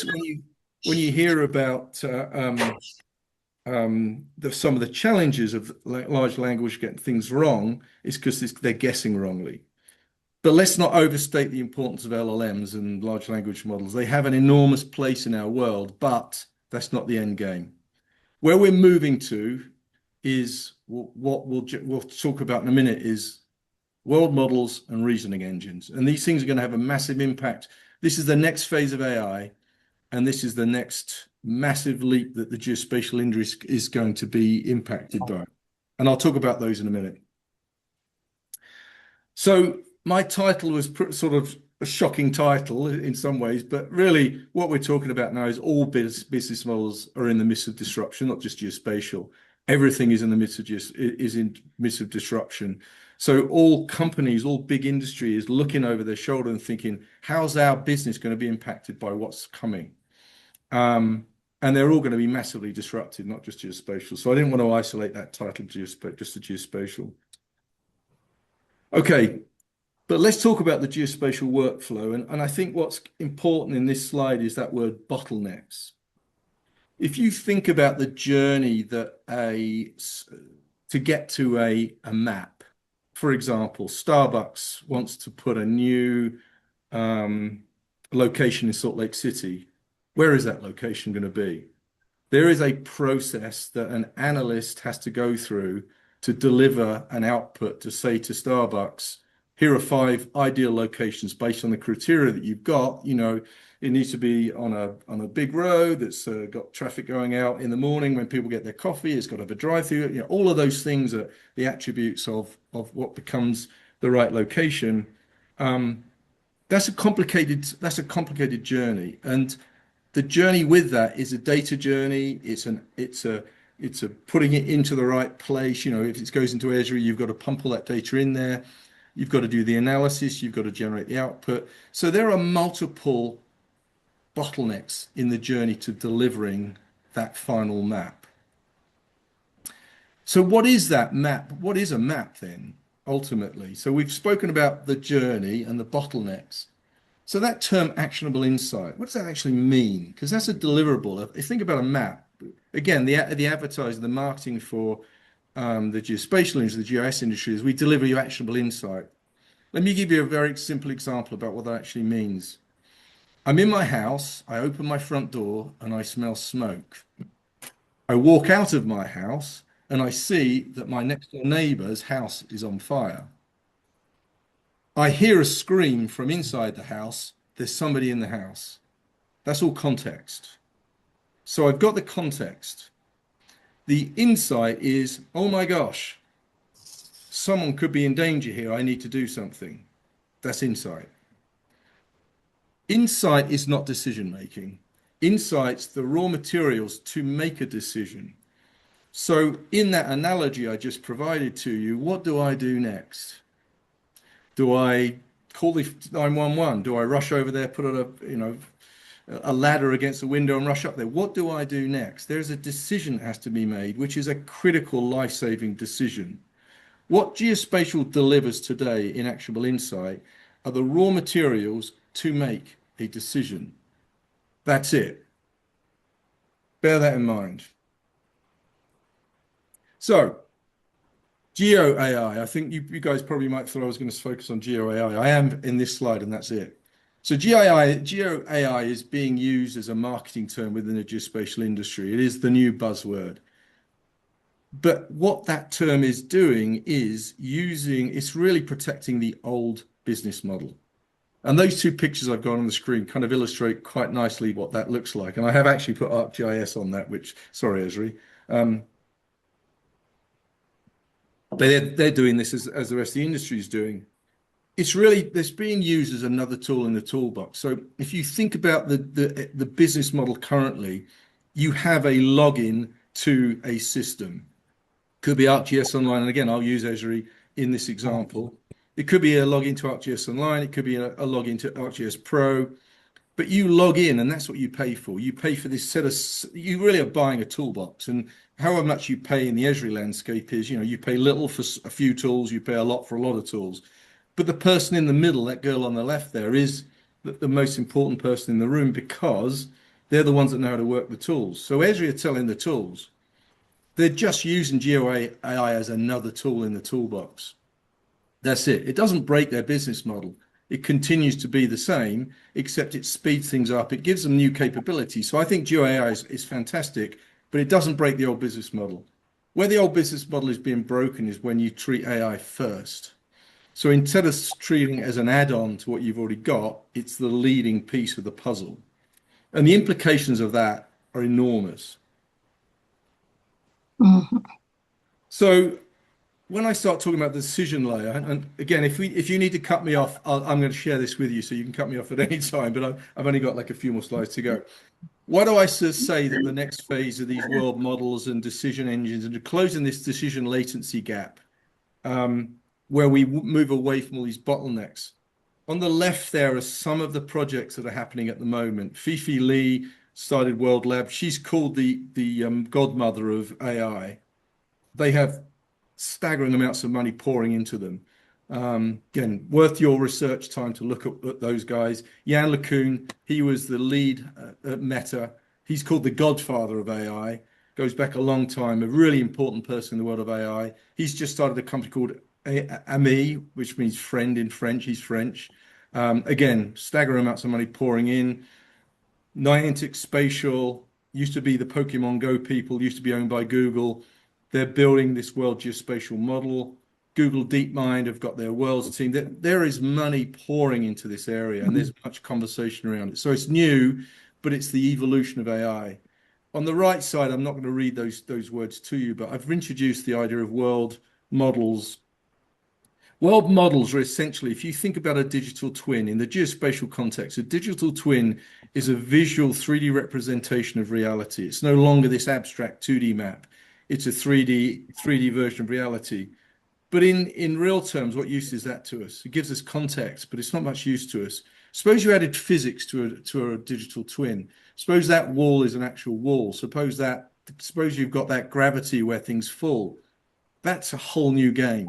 S12: hear about some of the challenges of large language getting things wrong is because they're guessing wrongly. But let's not overstate the importance of LLMs and large language models. They have an enormous place in our world, but that's not the end game. Where we're moving to is what we'll talk about in a minute is world models and reasoning engines. And these things are going to have a massive impact. This is the next phase of AI, and this is the next massive leap that the geospatial industry is going to be impacted by. And I'll talk about those in a minute. So my title was sort of a shocking title in some ways, but really what we're talking about now is all business models are in the midst of disruption, not just geospatial. Everything is in the midst of disruption. So all companies, all big industry is looking over their shoulder and thinking, how's our business going to be impacted by what's coming? And they're all going to be massively disrupted, not just geospatial. So I didn't want to isolate that title just to geospatial. Okay, but let's talk about the geospatial workflow. And I think what's important in this slide is that word bottlenecks. If you think about the journey that to get to a map, for example, Starbucks wants to put a new location in Salt Lake City. Where is that location going to be? There is a process that an analyst has to go through to deliver an output to say to Starbucks, here are 5 ideal locations based on the criteria that you've got. You know, it needs to be on a big road that's got traffic going out in the morning when people get their coffee. It's got to have a drive-through. You know, all of those things are the attributes of what becomes the right location. That's a complicated journey, and the journey with that is a data journey. It's a putting it into the right place. You know, if it goes into Esri, you've got to pump all that data in there. You've got to do the analysis. You've got to generate the output. So there are multiple bottlenecks in the journey to delivering that final map. So what is that map? What is a map then, ultimately? So we've spoken about the journey and the bottlenecks. So that term actionable insight, what does that actually mean? Because that's a deliverable. If you think about a map, again, the advertising, the marketing for the geospatial industry, the GIS industry is we deliver you actionable insight. Let me give you a very simple example about what that actually means. I'm in my house, I open my front door and I smell smoke. I walk out of my house and I see that my next door neighbor's house is on fire. I hear a scream from inside the house, there's somebody in the house. That's all context. So I've got the context. The insight is, oh my gosh, someone could be in danger here. I need to do something. That's insight. Insight is not decision making. Insight's the raw materials to make a decision. So in that analogy I just provided to you, what do I do next? Do I call the 911? Do I rush over there, put a ladder against the window and rush up there? What do I do next? There's a decision that has to be made, which is a critical life-saving decision. What geospatial delivers today in actionable insight are the raw materials to make a decision. That's it. Bear that in mind. So, Geo AI, I think you guys probably might thought I was going to focus on Geo AI. I am in this slide and that's it. So Geo AI is being used as a marketing term within the geospatial industry. It is the new buzzword. But what that term is doing is it's really protecting the old business model. And those 2 pictures I've got on the screen kind of illustrate quite nicely what that looks like. And I have actually put ArcGIS on that, sorry, Esri. They're doing this as the rest of the industry is doing. It's being used as another tool in the toolbox. So if you think about the business model currently, you have a login to a system. Could be ArcGIS Online, and again, I'll use Esri in this example. It could be a login to ArcGIS Online. It could be a login to ArcGIS Pro. But you log in, and that's what you pay for. You pay for this you really are buying a toolbox. And however much you pay in the Esri landscape is, you pay little for a few tools, you pay a lot for a lot of tools. But the person in the middle, that girl on the left there, is the most important person in the room because they're the ones that know how to work the tools. So Esri are telling the tools, They're just using GeoAI as another tool in the toolbox. That's it. It doesn't break their business model. It continues to be the same, except it speeds things up. It gives them new capabilities. So I think GeoAI is fantastic, but it doesn't break the old business model. Where the old business model is being broken is when you treat AI first. So instead of treating it as an add-on to what you've already got, it's the leading piece of the puzzle. And the implications of that are enormous. So when I start talking about the decision layer, and again, if you need to cut me off, I'm going to share this with you, so you can cut me off at any time. But I've only got like a few more slides to go. Why do I say that the next phase of these world models and decision engines and closing this decision latency gap, where we move away from all these bottlenecks? On the left, there are some of the projects that are happening at the moment. Fifi Lee started World Lab. She's called the godmother of AI. They have staggering amounts of money pouring into them. Again, worth your research time to look at those guys. Jan LeCun, he was the lead at Meta. He's called the godfather of AI. Goes back a long time, a really important person in the world of AI. He's just started a company called Ami, which means friend in French. He's French. Again, staggering amounts of money pouring in. Niantic Spatial used to be the Pokemon Go people, used to be owned by Google. They're building this world geospatial model. Google DeepMind have got their worlds team. There is money pouring into this area, and there's much conversation around it. So it's new, but it's the evolution of AI. On the right side, I'm not going to read those words to you, but I've introduced the idea of world models. World models are essentially, if you think about a digital twin in the geospatial context, a digital twin is a visual 3D representation of reality. It's no longer this abstract 2D map. It's a 3D version of reality. But in real terms, what use is that to us? It gives us context, but it's not much use to us. Suppose you added physics to a digital twin. Suppose that wall is an actual wall. Suppose you've got that gravity where things fall. That's a whole new game.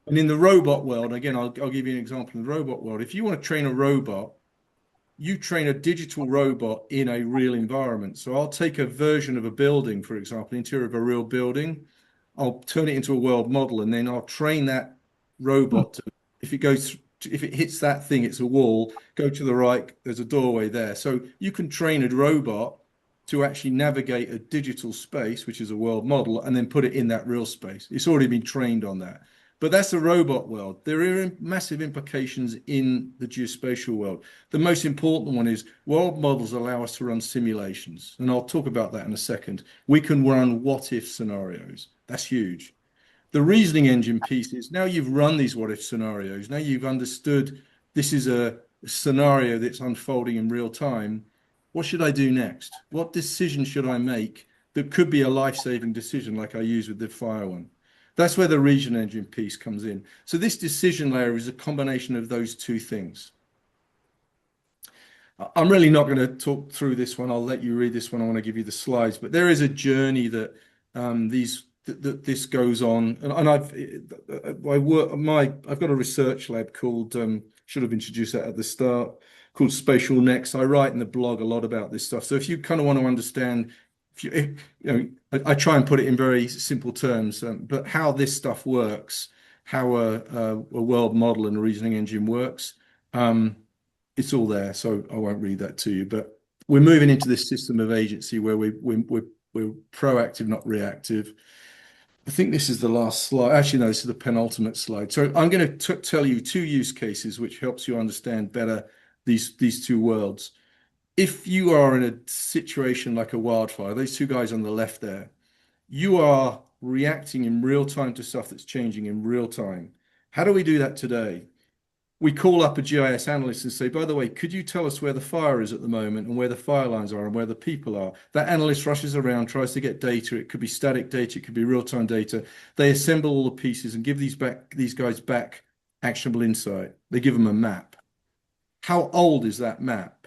S12: And in the robot world, again, I'll give you an example. In the robot world, if you want to train a robot, you train a digital robot in a real environment. So I'll take a version of a building, for example, interior of a real building. I'll turn it into a world model, and then I'll train that robot to, if it hits that thing, it's a wall, go to the right, there's a doorway there. So you can train a robot to actually navigate a digital space, which is a world model, and then put it in that real space. It's already been trained on that. But that's the robot world. There are massive implications in the geospatial world. The most important one is world models allow us to run simulations. And I'll talk about that in a second. We can run what-if scenarios. That's huge. The reasoning engine piece is now you've run these what-if scenarios. Now you've understood this is a scenario that's unfolding in real time. What should I do next? What decision should I make that could be a life-saving decision like I use with the fire one? That's where the region engine piece comes in. So this decision layer is a combination of those two things. I'm really not going to talk through this one. I'll let you read this one. I want to give you the slides, but there is a journey that this goes on. And I've got a research lab called, should have introduced that at the start, called Spatial Next. I write in the blog a lot about this stuff. So if you kind of want to understand, I try and put it in very simple terms, but how this stuff works, how a world model and a reasoning engine works, it's all there. So I won't read that to you. But we're moving into this system of agency where we're proactive, not reactive. I think this is the last slide. Actually, no, this is the penultimate slide. So I'm going to tell you two use cases which helps you understand better these two worlds. If you are in a situation like a wildfire, those two guys on the left there, you are reacting in real time to stuff that's changing in real time. How do we do that today? We call up a GIS analyst and say, by the way, could you tell us where the fire is at the moment and where the fire lines are and where the people are? That analyst rushes around, tries to get data. It could be static data, it could be real-time data. They assemble all the pieces and give these guys back actionable insight. They give them a map. How old is that map?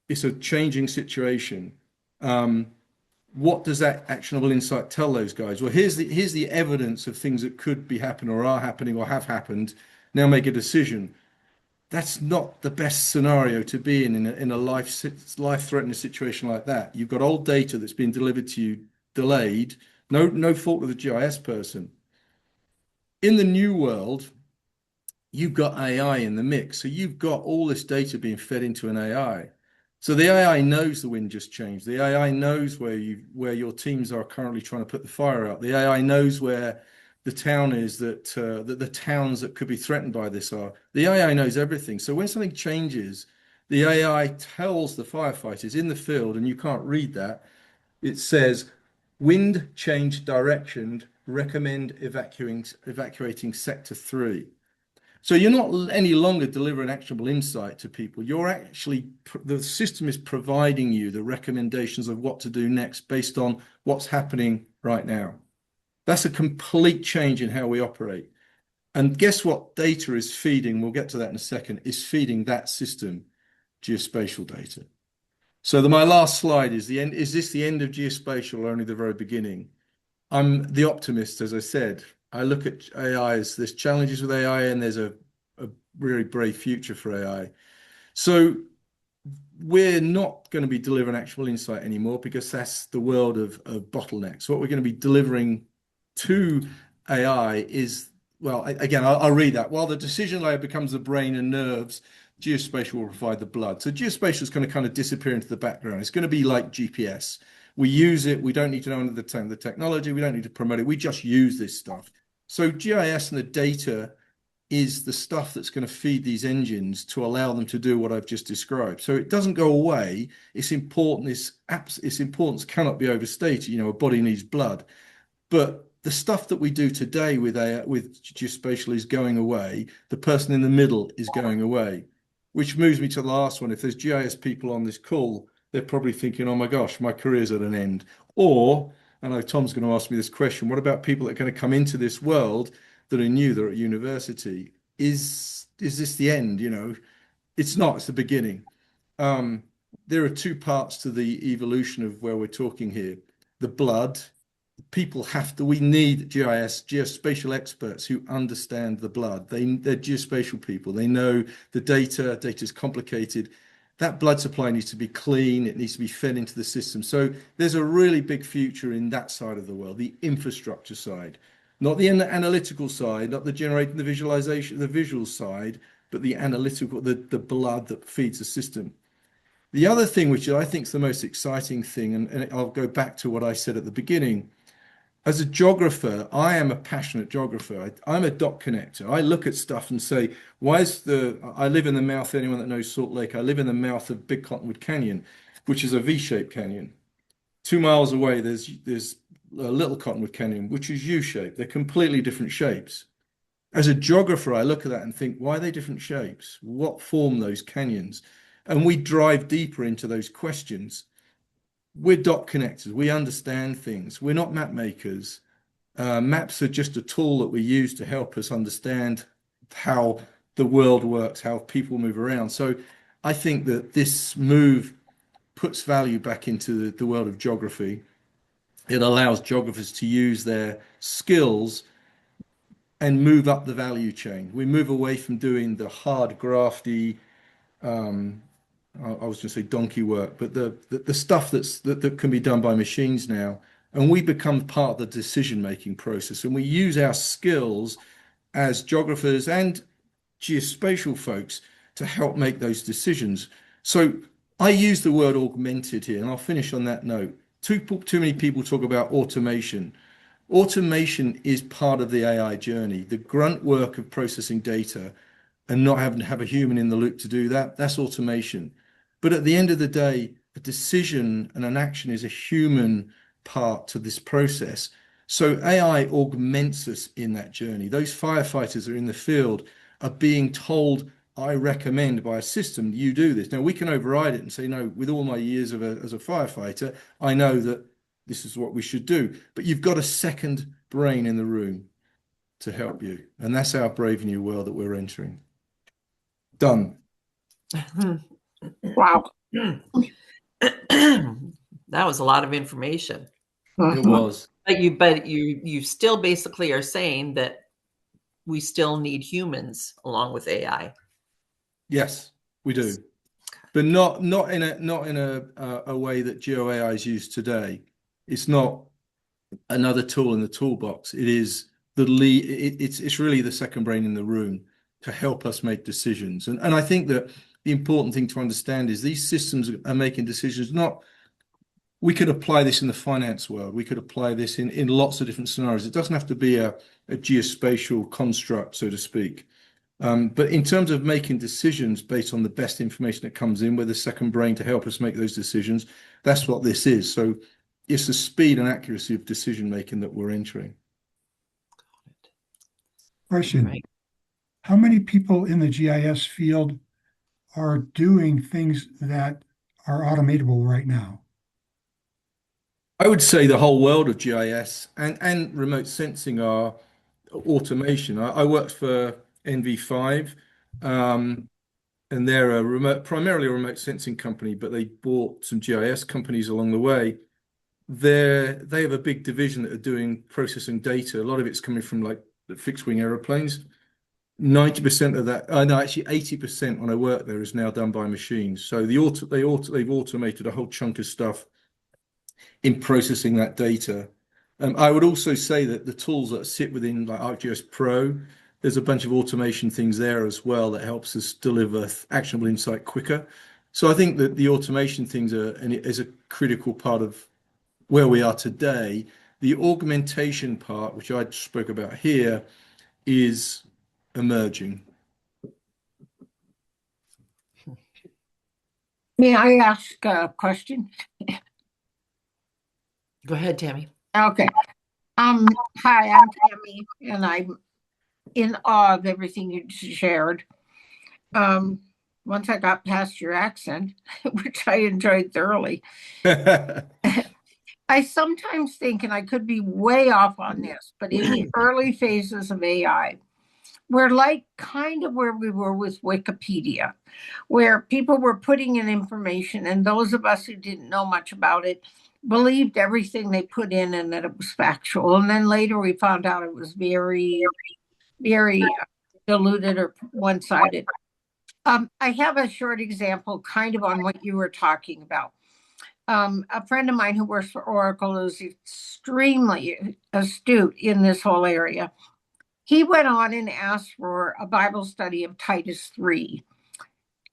S12: It's a changing situation. What does that actionable insight tell those guys? Well, here's the evidence of things that could be happening or are happening or have happened. Now make a decision. That's not the best scenario to be in a life-threatening situation like that. You've got old data that's been delivered to you delayed, No fault of the GIS person. In the new world, you've got AI in the mix. So you've got all this data being fed into an AI. So the AI knows the wind just changed. The AI knows where your teams are currently trying to put the fire out. The AI knows where the town is that the towns that could be threatened by this are. The AI knows everything. So when something changes, the AI tells the firefighters in the field, and you can't read that. It says, wind change direction, recommend evacuating sector 3. So you're not any longer delivering actionable insight to people. You're actually, the system is providing you the recommendations of what to do next based on what's happening right now. That's a complete change in how we operate. And guess what data is feeding? We'll get to that in a second, is feeding that system geospatial data. So my last slide is the end. Is this the end of geospatial or only the very beginning? I'm the optimist, as I said. I look at AI as there's challenges with AI and there's a really brave future for AI. So we're not going to be delivering actual insight anymore because that's the world of bottlenecks. What we're going to be delivering to AI is, well, again, I'll read that. While the decision layer becomes the brain and nerves, geospatial will provide the blood. So geospatial is going to kind of disappear into the background. It's going to be like GPS. We use it. We don't need to know the technology. We don't need to promote it. We just use this stuff. So GIS and the data is the stuff that's going to feed these engines to allow them to do what I've just described. So it doesn't go away. It's important. Its importance cannot be overstated. You know, a body needs blood. But the stuff that we do today with geospatial is going away. The person in the middle is going away, which moves me to the last one. If there's GIS people on this call, they're probably thinking, oh my gosh, my career's at an end. Or, and I know Tom's going to ask me this question, what about people that are going to come into this world that are new, they're at university? Is this the end? You know, it's not, it's the beginning. There are two parts to the evolution of where we're talking here. The blood. We need geospatial experts who understand the blood. They're geospatial people. They know the data is complicated. That blood supply needs to be clean. It needs to be fed into the system. So there's a really big future in that side of the world, the infrastructure side, not the analytical side, not the generating the visualization, the visual side, but the analytical, the blood that feeds the system. The other thing, which I think is the most exciting thing, and I'll go back to what I said at the beginning, as a geographer, I am a passionate geographer. I'm a dot connector. I look at stuff and say, I live in the mouth, anyone that knows Salt Lake, I live in the mouth of Big Cottonwood Canyon, which is a V-shaped canyon. 2 miles away, there's a Little Cottonwood Canyon, which is U-shaped. They're completely different shapes. As a geographer, I look at that and think, why are they different shapes? What form those canyons? And we drive deeper into those questions. We're dot connectors. We understand things. We're not map makers. Maps are just a tool that we use to help us understand how the world works, how people move around. So I think that this move puts value back into the world of geography. It allows geographers to use their skills and move up the value chain. We move away from doing the hard, grafty, I was going to say donkey work, but the stuff that can be done by machines now, and we become part of the decision-making process, and we use our skills as geographers and geospatial folks to help make those decisions. So I use the word augmented here, and I'll finish on that note. Too many people talk about automation. Automation is part of the AI journey. The grunt work of processing data and not having to have a human in the loop to do that, that's automation. But at the end of the day, a decision and an action is a human part to this process. So AI augments us in that journey. Those firefighters that are in the field are being told, I recommend by a system, you do this. Now, we can override it and say, no, with all my years as a firefighter, I know that this is what we should do. But you've got a second brain in the room to help you. And that's our brave new world that we're entering. Done.
S10: Wow.
S1: That was a lot of information.
S12: It was.
S1: But you still basically are saying that we still need humans along with AI.
S12: Yes, we do. But not in a way that GeoAI is used today. It's not another tool in the toolbox. It is the lead. It's really the second brain in the room to help us make decisions. And I think that the important thing to understand is these systems are making decisions. Not we could apply this in the finance world. We could apply this in lots of different scenarios. It doesn't have to be a geospatial construct, so to speak. But in terms of making decisions based on the best information that comes in with a second brain to help us make those decisions, that's what this is. So it's the speed and accuracy of decision making that we're entering.
S5: Question.
S1: Right.
S5: How many people in the GIS field are doing things that are automatable right now?
S12: I would say the whole world of GIS and remote sensing are automation. I worked for NV5, and they're primarily a remote sensing company, but they bought some GIS companies along the way. They have a big division that are doing processing data. A lot of it's coming from like the fixed wing aeroplanes. 90% of that, no, actually 80% when I work there is now done by machines. So they've automated a whole chunk of stuff in processing that data. I would also say that the tools that sit within like ArcGIS Pro, there's a bunch of automation things there as well that helps us deliver actionable insight quicker. So I think that the automation things is a critical part of where we are today. The augmentation part, which I spoke about here, is emerging.
S10: May I ask a question?
S1: Go ahead, Tammy.
S10: Okay. Hi, I'm Tammy, and I'm in awe of everything you shared. Once I got past your accent, which I enjoyed thoroughly, I sometimes think, and I could be way off on this, but in the early phases of AI, we're like kind of where we were with Wikipedia, where people were putting in information, and those of us who didn't know much about it believed everything they put in and that it was factual. And then later we found out it was very, very diluted or one-sided. I have a short example kind of on what you were talking about. A friend of mine who works for Oracle is extremely astute in this whole area. He went on and asked for a Bible study of Titus 3.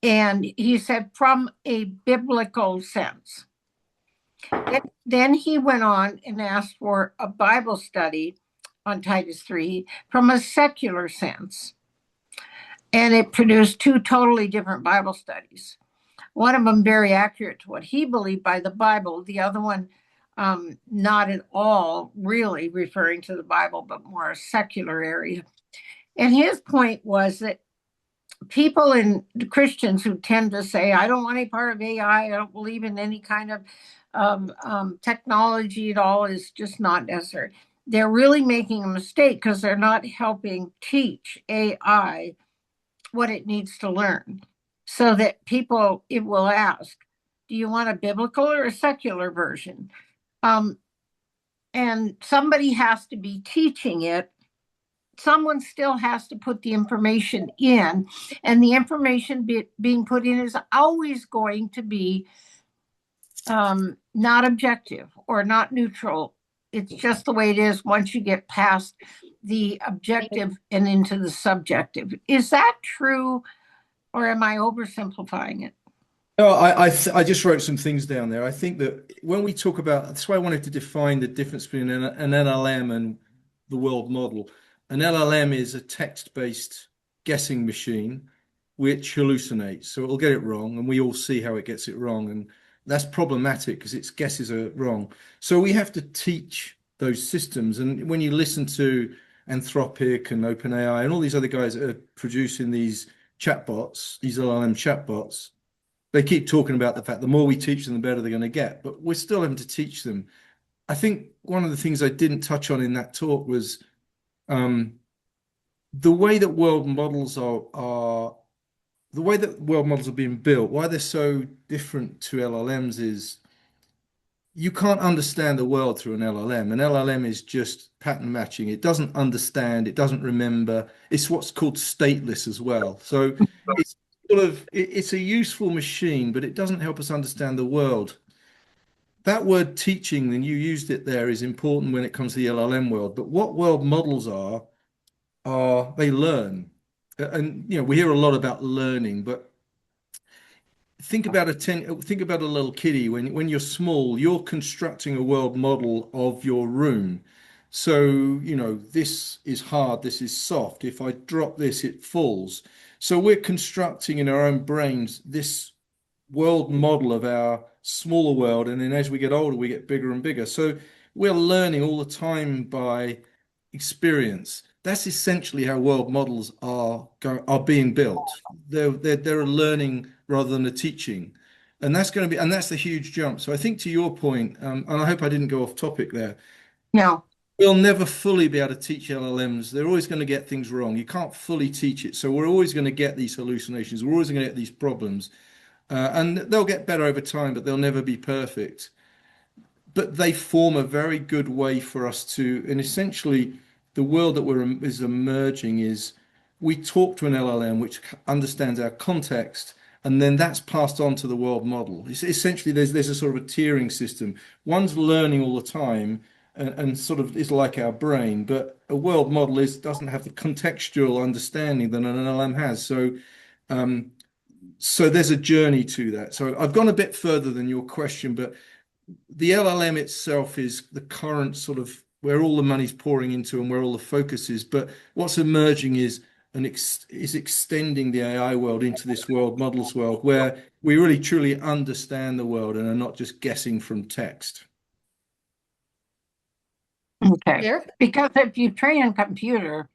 S10: And he said, from a biblical sense. Then he went on and asked for a Bible study on Titus 3 from a secular sense. And it produced two totally different Bible studies. One of them very accurate to what he believed by the Bible, the other one not at all really referring to the Bible, but more a secular area. And his point was that people and Christians who tend to say, I don't want any part of AI, I don't believe in any kind of technology at all, is just not necessary. They're really making a mistake because they're not helping teach AI what it needs to learn, so that people, it will ask, do you want a biblical or a secular version? And somebody has to be teaching it. Someone still has to put the information in, and the information being put in is always going to be not objective or not neutral. It's just the way it is once you get past the objective and into the subjective. Is that true, or am I oversimplifying it?
S12: No, I just wrote some things down there. I think that when we talk about, that's why I wanted to define the difference between an LLM and the world model. An LLM is a text-based guessing machine which hallucinates. So it'll get it wrong, and we all see how it gets it wrong. And that's problematic because its guesses are wrong. So we have to teach those systems. And when you listen to Anthropic and OpenAI and all these other guys that are producing these chatbots, these LLM chatbots, they keep talking about the fact the more we teach them, the better they're going to get. But we're still having to teach them. I think one of the things I didn't touch on in that talk was the way that world models are the way that world models are being built. Why they're so different to LLMs is you can't understand the world through an LLM. An LLM is just pattern matching. It doesn't understand. It doesn't remember. It's what's called stateless as well. So it's it's a useful machine, but it doesn't help us understand the world. that word teaching, and you used it there, is important when it comes to the LLM world. But what world models are they learn. And we hear a lot about learning, but think about a little kiddie. When you're small, you're constructing a world model of your room. So, this is hard, this is soft. If I drop this, it falls. So we're constructing in our own brains this world model of our smaller world, and then as we get older, we get bigger and bigger. So we're learning all the time by experience. That's essentially how world models are being built. They're a learning rather than a teaching, and that's the huge jump. So I think to your point, and I hope I didn't go off topic there.
S10: No.
S12: We'll never fully be able to teach LLMs. They're always going to get things wrong. You can't fully teach it. So we're always going to get these hallucinations. We're always going to get these problems. And they'll get better over time, but they'll never be perfect. But they form a very good way for us to, and essentially, the world that is emerging is we talk to an LLM which understands our context, and then that's passed on to the world model. Essentially, there's a sort of a tiering system. One's learning all the time, and sort of is like our brain, but a world model doesn't have the contextual understanding that an LLM has. So there's a journey to that. So I've gone a bit further than your question, but the LLM itself is the current sort of where all the money's pouring into and where all the focus is. But what's emerging is extending the AI world into this world models world where we really truly understand the world and are not just guessing from text.
S10: Okay.
S2: Here?
S10: Because if you train a computer,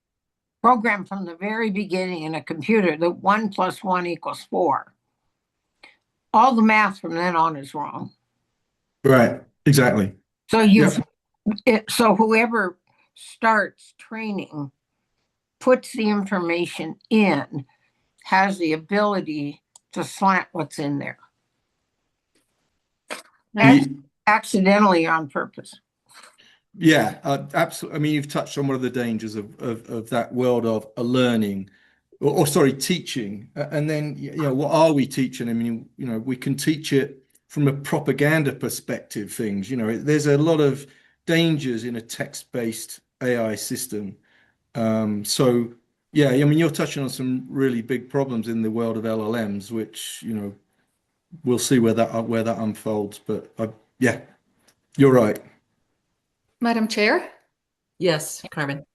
S10: program from the very beginning in a computer that 1 + 1 = 4, all the math from then on is wrong.
S12: Right. Exactly.
S10: So
S12: Yep.
S10: so whoever starts training, puts the information in, has the ability to slant what's in there. Accidentally on purpose.
S12: Yeah, absolutely. I mean, you've touched on one of the dangers of that world of a learning, or sorry, teaching. And then, what are we teaching? I mean, we can teach it from a propaganda perspective, things. There's a lot of dangers in a text-based AI system. So, yeah, I mean, you're touching on some really big problems in the world of LLMs, which, we'll see where that unfolds. But yeah, you're right.
S2: Madam Chair?
S1: Yes, Carmen.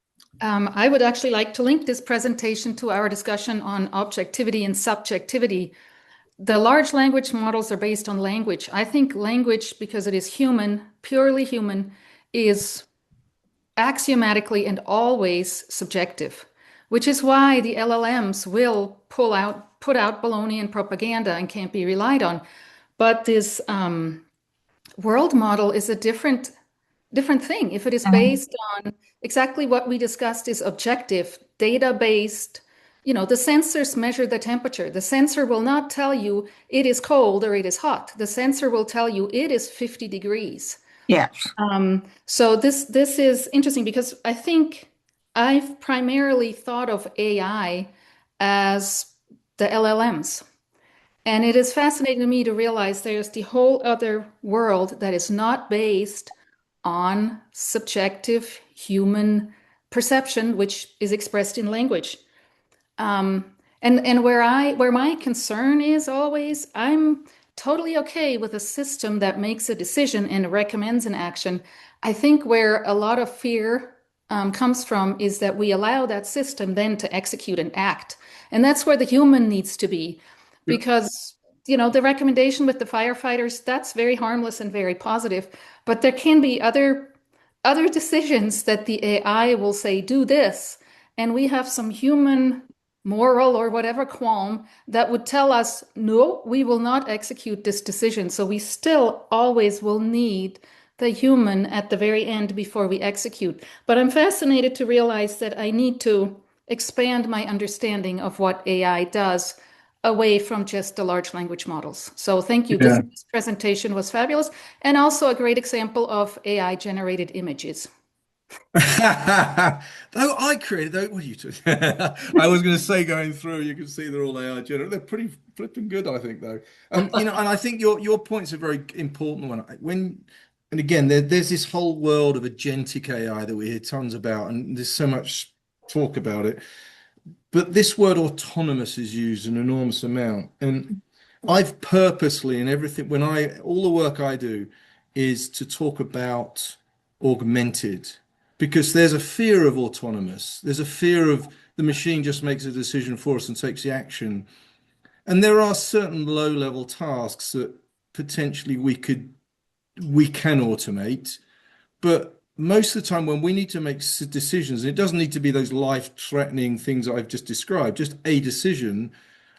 S2: I would actually like to link this presentation to our discussion on objectivity and subjectivity. The large language models are based on language. I think language, because it is human, purely human, is axiomatically and always subjective, which is why the LLMs will put out baloney and propaganda and can't be relied on. But this world model is a different thing. If it is based on exactly what we discussed is objective, data-based, the sensors measure the temperature. The sensor will not tell you it is cold or it is hot. The sensor will tell you it is 50 degrees.
S10: Yes.
S2: So this is interesting because I think I've primarily thought of AI as the LLMs. And it is fascinating to me to realize there's the whole other world that is not based on subjective human perception, which is expressed in language. And where my concern is always, I'm totally okay with a system that makes a decision and recommends an action. I think where a lot of fear comes from is that we allow that system then to execute and act. And that's where the human needs to be. Because, the recommendation with the firefighters, that's very harmless and very positive. But there can be other decisions that the AI will say, do this. And we have some human moral or whatever qualm that would tell us, no, we will not execute this decision. So we still always will need the human at the very end before we execute. But I'm fascinated to realize that I need to expand my understanding of what AI does away from just the large language models. So thank you.
S12: Yeah.
S2: This presentation was fabulous and also a great example of AI generated images.
S12: Though I created, what are you talking? I was going to say, going through, you can see they're all AI generated. They're flipping good, I think, though. And I think your point's a very important one. And again, there's this whole world of agentic AI that we hear tons about, and there's so much talk about it. But this word autonomous is used an enormous amount. And I've purposely, in everything, all the work I do is to talk about augmented, because there's a fear of autonomous. There's a fear of the machine just makes a decision for us and takes the action. And there are certain low-level tasks that potentially we can automate, but most of the time when we need to make decisions, and it doesn't need to be those life-threatening things that I've just described, just a decision,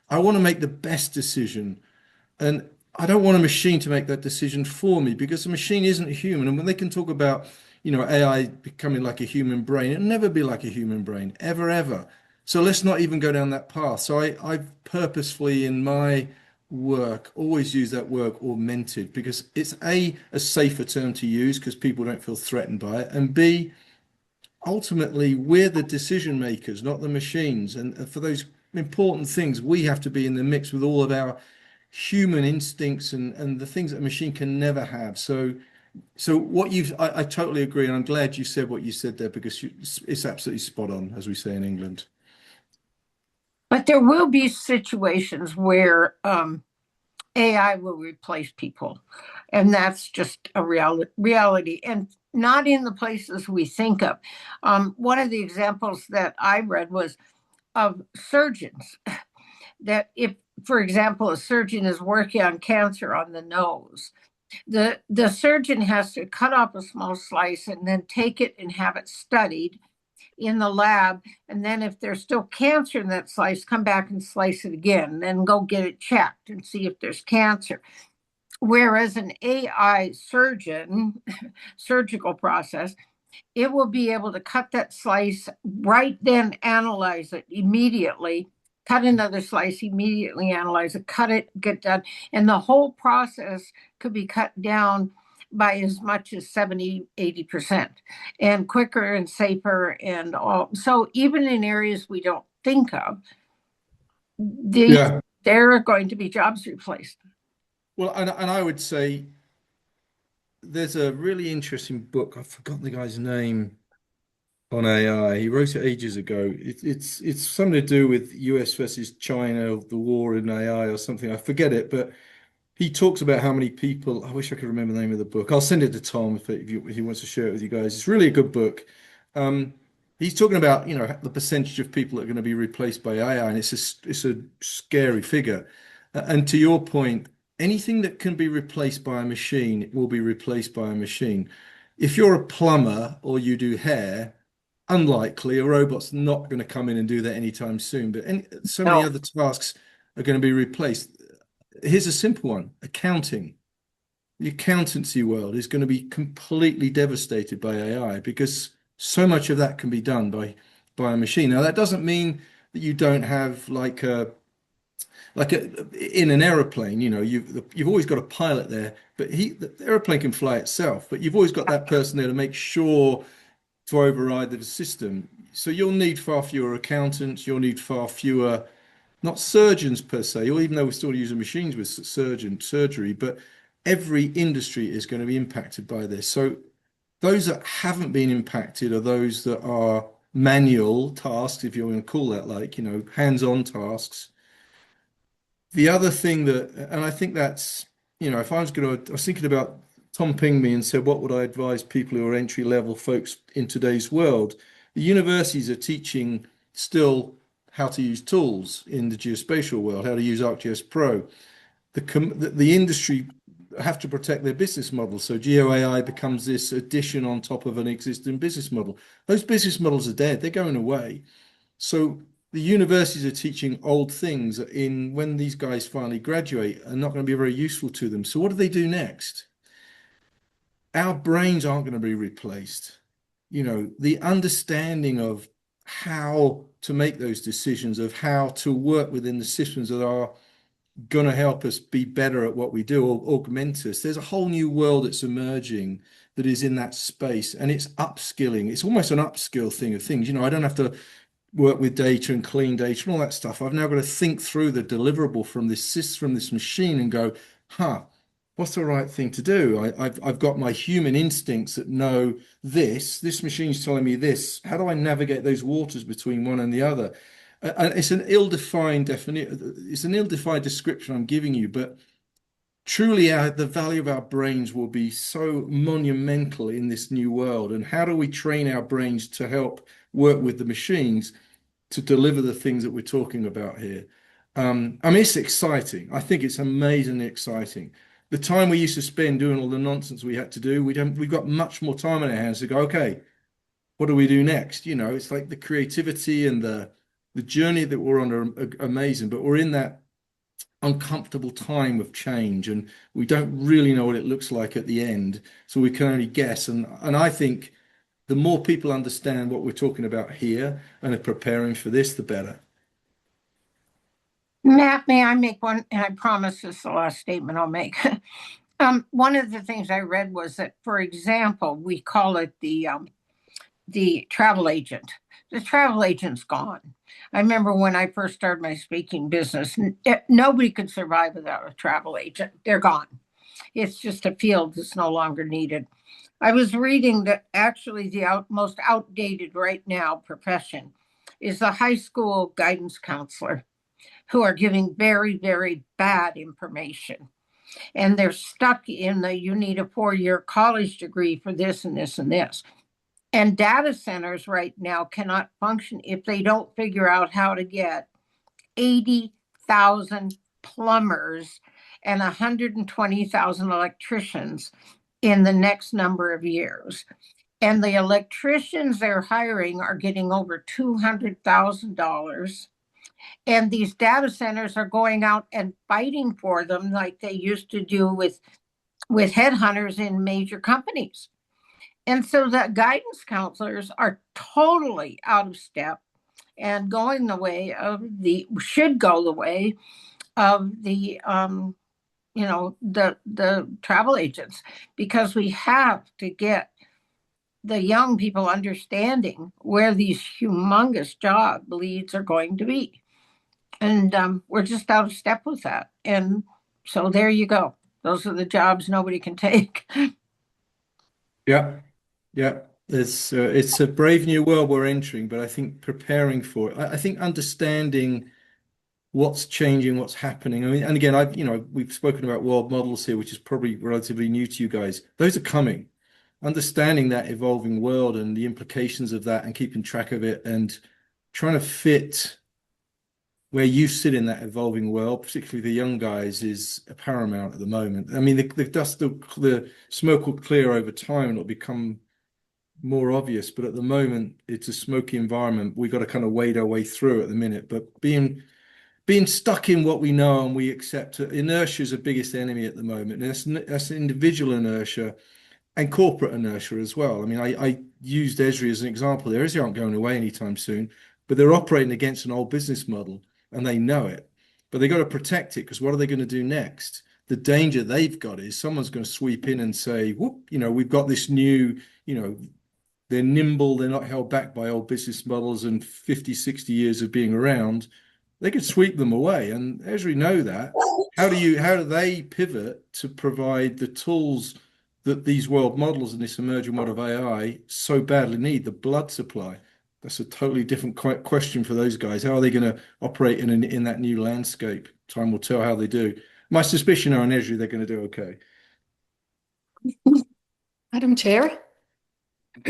S12: I want to make the best decision. And I don't want a machine to make that decision for me, because the machine isn't a human. And when they can talk about, AI becoming like a human brain, it'll never be like a human brain, ever, ever. So let's not even go down that path. So I've purposefully in my work always use that word augmented, because it's a safer term to use because people don't feel threatened by it. And B, ultimately, we're the decision makers, not the machines. And for those important things, we have to be in the mix with all of our human instincts and the things that a machine can never have. So I totally agree, and I'm glad you said what you said there, because it's absolutely spot on, as we say in England.
S10: But there will be situations where AI will replace people, and that's just a reality, and not in the places we think of. One of the examples that I read was of surgeons, that if, for example, a surgeon is working on cancer on the nose, the surgeon has to cut off a small slice and then take it and have it studied in the lab. And then if there's still cancer in that slice, come back and slice it again, then go get it checked and see if there's cancer. Whereas an AI surgeon, surgical process, it will be able to cut that slice right then, analyze it immediately, cut another slice, immediately analyze it, cut it, get done. And the whole process could be cut down by as much as 70, 80%, and quicker and safer and all. So even in areas we don't think of, there are going to be jobs replaced.
S12: Well, and I would say there's a really interesting book. I've forgotten the guy's name on AI. He wrote it ages ago. It's something to do with US versus China, the war in AI or something. I forget it, but he talks about how many people. I wish I could remember the name of the book. I'll send it to Tom if he wants to share it with you guys. It's really a good book. He's talking about the percentage of people that are going to be replaced by AI, and it's a scary figure. And to your point, anything that can be replaced by a machine will be replaced by a machine. If you're a plumber or you do hair, unlikely a robot's not going to come in and do that anytime soon. But so many other tasks are going to be replaced. Here's a simple one: accounting. The accountancy world is going to be completely devastated by AI, because so much of that can be done by a machine. Now, that doesn't mean that you don't have in an aeroplane, you've always got a pilot there, but the aeroplane can fly itself, but you've always got that person there to make sure to override the system. So you'll need far fewer accountants, you'll need far fewer, not surgeons per se, or even though we're still using machines with surgery, but every industry is going to be impacted by this. So those that haven't been impacted are those that are manual tasks, if you want to call that, hands-on tasks. The other thing and I think that's, if I was thinking about Tom pinged me and said, what would I advise people who are entry-level folks in today's world? The universities are teaching still how to use tools in the geospatial world, how to use ArcGIS Pro. The industry have to protect their business model. So GeoAI becomes this addition on top of an existing business model. Those business models are dead. They're going away. So the universities are teaching old things when these guys finally graduate are not going to be very useful to them. So what do they do next? Our brains aren't going to be replaced. The understanding of how to make those decisions, of how to work within the systems that are going to help us be better at what we do or augment us. There's a whole new world that's emerging that is in that space, and it's upskilling. It's almost an upskill thing of things. I don't have to work with data and clean data and all that stuff. I've now got to think through the deliverable from this machine and go, what's the right thing to do? I've got my human instincts that know this machine's telling me this. How do I navigate those waters between one and the other? And it's an ill-defined definition, it's an ill-defined description I'm giving you, but truly the value of our brains will be so monumental in this new world. And how do we train our brains to help work with the machines to deliver the things that we're talking about here? I mean, it's exciting. I think it's amazingly exciting. The time we used to spend doing all the nonsense we had to do, we've got much more time on our hands to go, okay, what do we do next? You know, it's like the creativity and the journey that we're on are amazing, but we're in that uncomfortable time of change, and we don't really know what it looks like at the end, so we can only guess. And I think the more people understand what we're talking about here and are preparing for this, the better.
S10: Matt, may I make one? And I promise this is the last statement I'll make. One of the things I read was that, for example, we call it the travel agent. The travel agent's gone. I remember when I first started my speaking business, nobody could survive without a travel agent. They're gone. It's just a field that's no longer needed. I was reading that actually the most outdated right now profession is the high school guidance counselor, who are giving very, very bad information. And they're stuck in you need a 4-year college degree for this and this and this. And data centers right now cannot function if they don't figure out how to get 80,000 plumbers and 120,000 electricians in the next number of years. And the electricians they're hiring are getting over $200,000. And these data centers are going out and fighting for them like they used to do with headhunters in major companies. And so the guidance counselors are totally out of step and going the way of should go the way of the travel agents, because we have to get the young people understanding where these humongous job leads are going to be. And we're just out of step with that. And so there you go. Those are the jobs nobody can take.
S12: Yeah. Yeah, it's a brave new world we're entering, but I think preparing for it, I think understanding what's changing, what's happening. I mean, and again, we've spoken about world models here, which is probably relatively new to you guys. Those are coming. Understanding that evolving world and the implications of that and keeping track of it and trying to fit where you sit in that evolving world, particularly the young guys, is paramount at the moment. I mean, the smoke will clear over time and it'll become more obvious, but at the moment it's a smoky environment. We've got to kind of wade our way through at the minute. But being stuck in what we know and we accept inertia is the biggest enemy at the moment. And that's individual inertia and corporate inertia as well. I mean, I used Esri as an example. Esri aren't going away anytime soon, but they're operating against an old business model and they know it. But they got to protect it, because what are they going to do next? The danger they've got is someone's going to sweep in and say, whoop, we've got this new, they're nimble, they're not held back by old business models and 50, 60 years of being around. They could sweep them away. And as we know that, how do they pivot to provide the tools that these world models and this emerging world of AI so badly need, the blood supply? That's a totally different question for those guys. How are they going to operate in that new landscape? Time will tell how they do. My suspicion are on Esri, they're going to do okay.
S2: Madam Chair?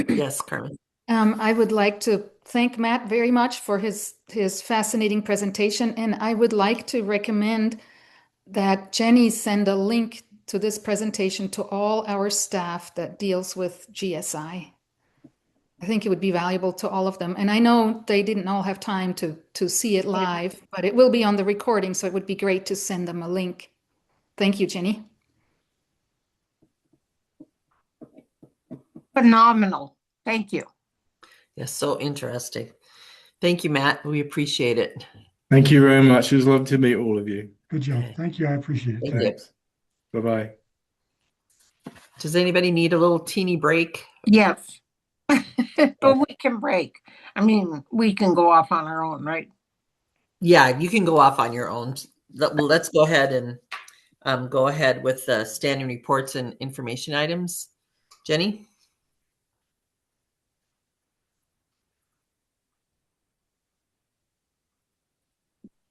S1: Yes, Carmen.
S2: I would like to thank Matt very much for his fascinating presentation, and I would like to recommend that Jenny send a link to this presentation to all our staff that deals with GSI. I think it would be valuable to all of them. And I know they didn't all have time to see it live, but it will be on the recording, so it would be great to send them a link. Thank you, Jenny.
S10: Phenomenal. Thank you.
S1: Yes, so interesting. Thank you, Matt. We appreciate it.
S12: Thank you very much. It was lovely to meet all of you.
S5: Good job. Thank you. I appreciate it.
S1: Thank you.
S12: Thanks. Bye-bye.
S1: Does anybody need a little teeny break?
S10: Yes. But we can break. I mean, we can go off on our own, right?
S1: Yeah, you can go off on your own. Let's go ahead and go ahead with the standing reports and information items. Jenny?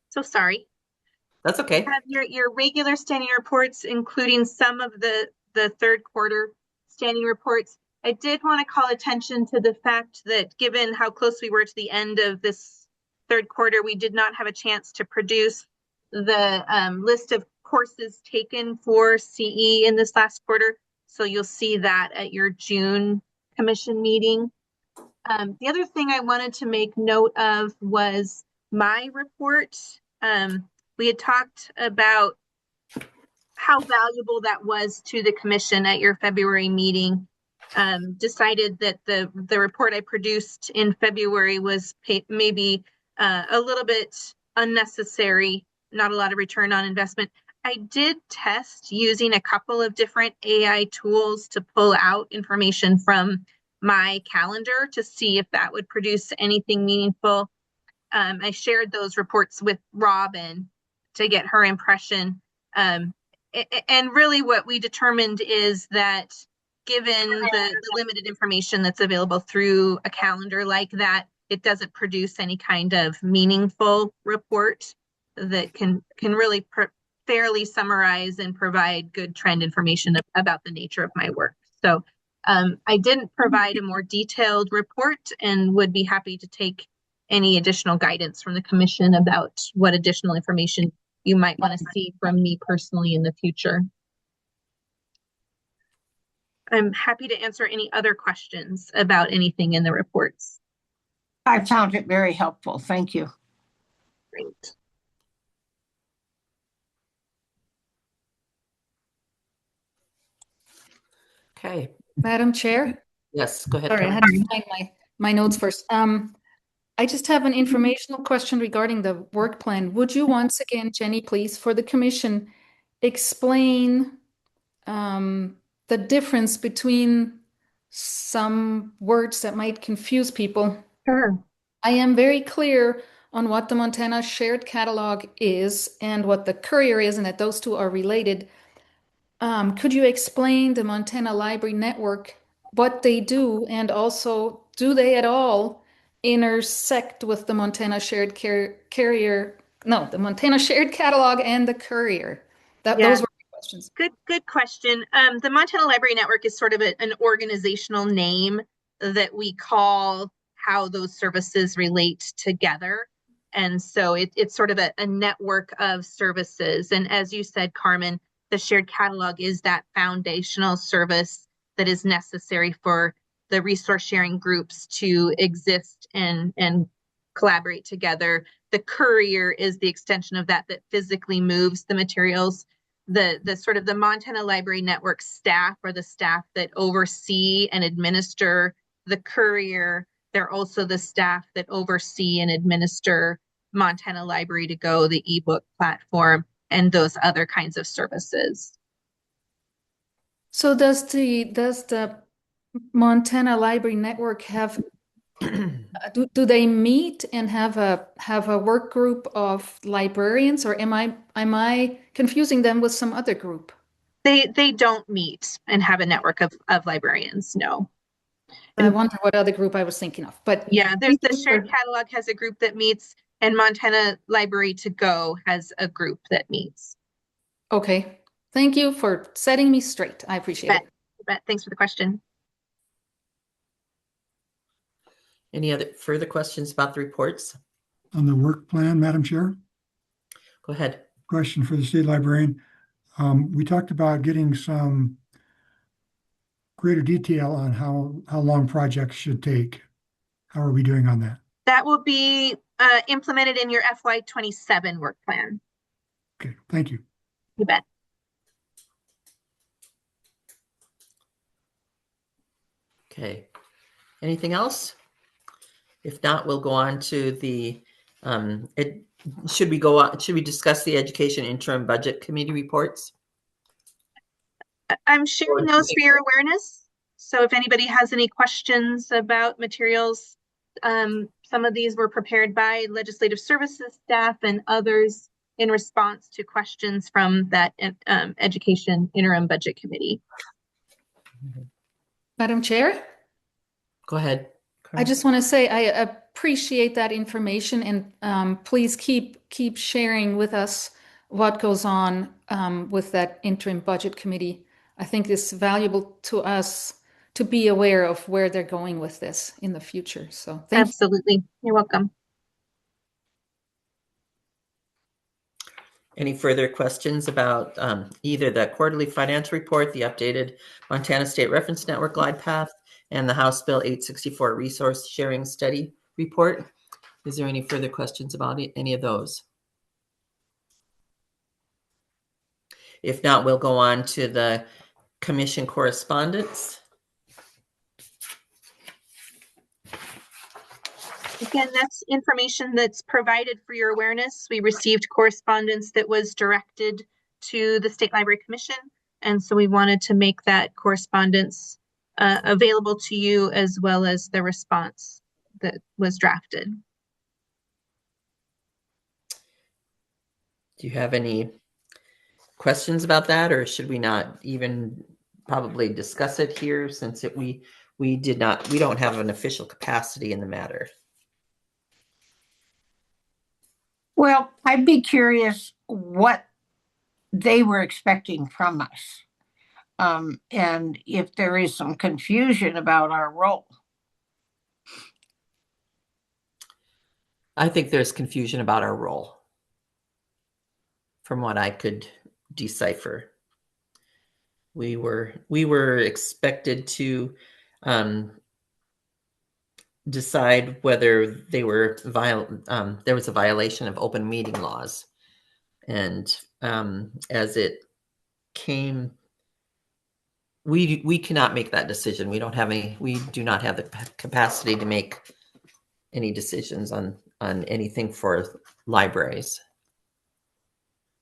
S7: So sorry.
S1: That's okay.
S7: Have your regular standing reports, including some of the third quarter standing reports. I did want to call attention to the fact that given how close we were to the end of this third quarter, we did not have a chance to produce the list of courses taken for CE in this last quarter. So you'll see that at your June commission meeting. The other thing I wanted to make note of was my report. We had talked about how valuable that was to the commission at your February meeting. Decided that the report I produced in February was maybe a little bit unnecessary, not a lot of return on investment. I did test using a couple of different AI tools to pull out information from my calendar to see if that would produce anything meaningful. I shared those reports with Robin to get her impression. And really what we determined is that given the limited information that's available through a calendar like that, it doesn't produce any kind of meaningful report that can really fairly summarize and provide good trend information about the nature of my work. So I didn't provide a more detailed report and would be happy to take any additional guidance from the commission about what additional information you might want to see from me personally in the future. I'm happy to answer any other questions about anything in the reports.
S10: I found it very helpful. Thank you.
S7: Great.
S1: Okay.
S2: Madam Chair?
S1: Yes, go ahead.
S2: Sorry, I had to find my notes first. I just have an informational question regarding the work plan. Would you once again, Jenny, please, for the commission, explain the difference between some words that might confuse people?
S7: Sure.
S2: I am very clear on what the Montana Shared Catalog is and what the Courier is, and that those two are related. Could you explain the Montana Library Network, what they do, and also do they at all intersect with the Montana Shared the Montana Shared Catalog and the Courier? Those were my questions.
S7: Good question. The Montana Library Network is sort of an organizational name that we call how those services relate together. And so it's sort of a network of services. And as you said, Carmen, the shared catalog is that foundational service that is necessary for the resource sharing groups to exist and collaborate together. The courier is the extension of that physically moves the materials. The sort of the Montana Library Network staff are the staff that oversee and administer the courier. They're also the staff that oversee and administer Montana Library to Go, the ebook platform, and those other kinds of services.
S2: So does the Montana Library Network have do they meet and have a work group of librarians, or am I confusing them with some other group?
S7: They don't meet and have a network of librarians, no.
S2: I wonder what other group I was thinking of. But
S7: yeah, there's the shared catalog has a group that meets, and Montana Library to Go has a group that meets.
S2: Okay. Thank you for setting me straight. I appreciate it.
S7: Thanks for the question.
S1: Any other further questions about the reports?
S5: On the work plan, Madam Chair?
S1: Go ahead.
S5: Question for the state librarian. We talked about getting some greater detail on how long projects should take. How are we doing on that?
S7: That will be implemented in your FY27 work plan.
S5: Okay, thank you.
S7: You bet.
S1: Okay. Anything else? If not, we'll go on to the should we discuss the education interim budget committee reports?
S7: I'm sharing those for your awareness. So if anybody has any questions about materials, some of these were prepared by legislative services staff and others in response to questions from that education interim budget committee.
S2: Madam Chair?
S1: Go ahead.
S2: I just want to say I appreciate that information, and please keep sharing with us what goes on with that interim budget committee. I think it's valuable to us to be aware of where they're going with this in the future. So thank you.
S7: Absolutely. You're welcome.
S1: Any further questions about either the quarterly financial report, the updated Montana State Reference Network glide path, and the House Bill 864 resource sharing study report? Is there any further questions about any of those? If not, we'll go on to the commission correspondence.
S7: Again, that's information that's provided for your awareness. We received correspondence that was directed to the State Library Commission, and so we wanted to make that correspondence available to you, as well as the response that was drafted.
S1: Do you have any questions about that, or should we not even probably discuss it here, since we don't have an official capacity in the matter?
S10: Well, I'd be curious what they were expecting from us. And if there is some confusion about our role.
S1: I think there's confusion about our role, from what I could decipher. We were expected to decide whether there was a violation of open meeting laws, and as it came, we cannot make that decision. We do not have the capacity to make any decisions on anything for libraries.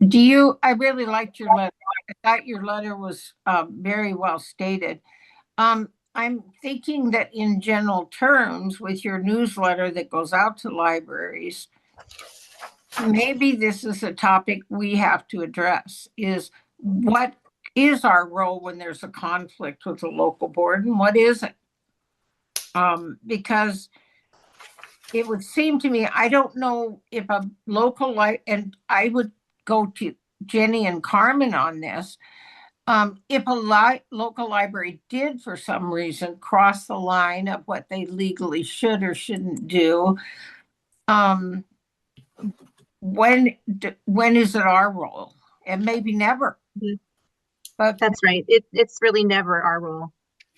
S10: I really liked your letter. I thought your letter was very well stated. I'm thinking that in general terms, with your newsletter that goes out to libraries, maybe this is a topic we have to address, is what is our role when there's a conflict with a local board and what isn't? Because it would seem to me, I don't know if a local, and I would go to Jenny and Carmen on this, if a local library did for some reason cross the line of what they legally should or shouldn't do, when is it our role? And maybe never.
S7: Mm-hmm.
S10: But
S7: that's right. It's really never our role.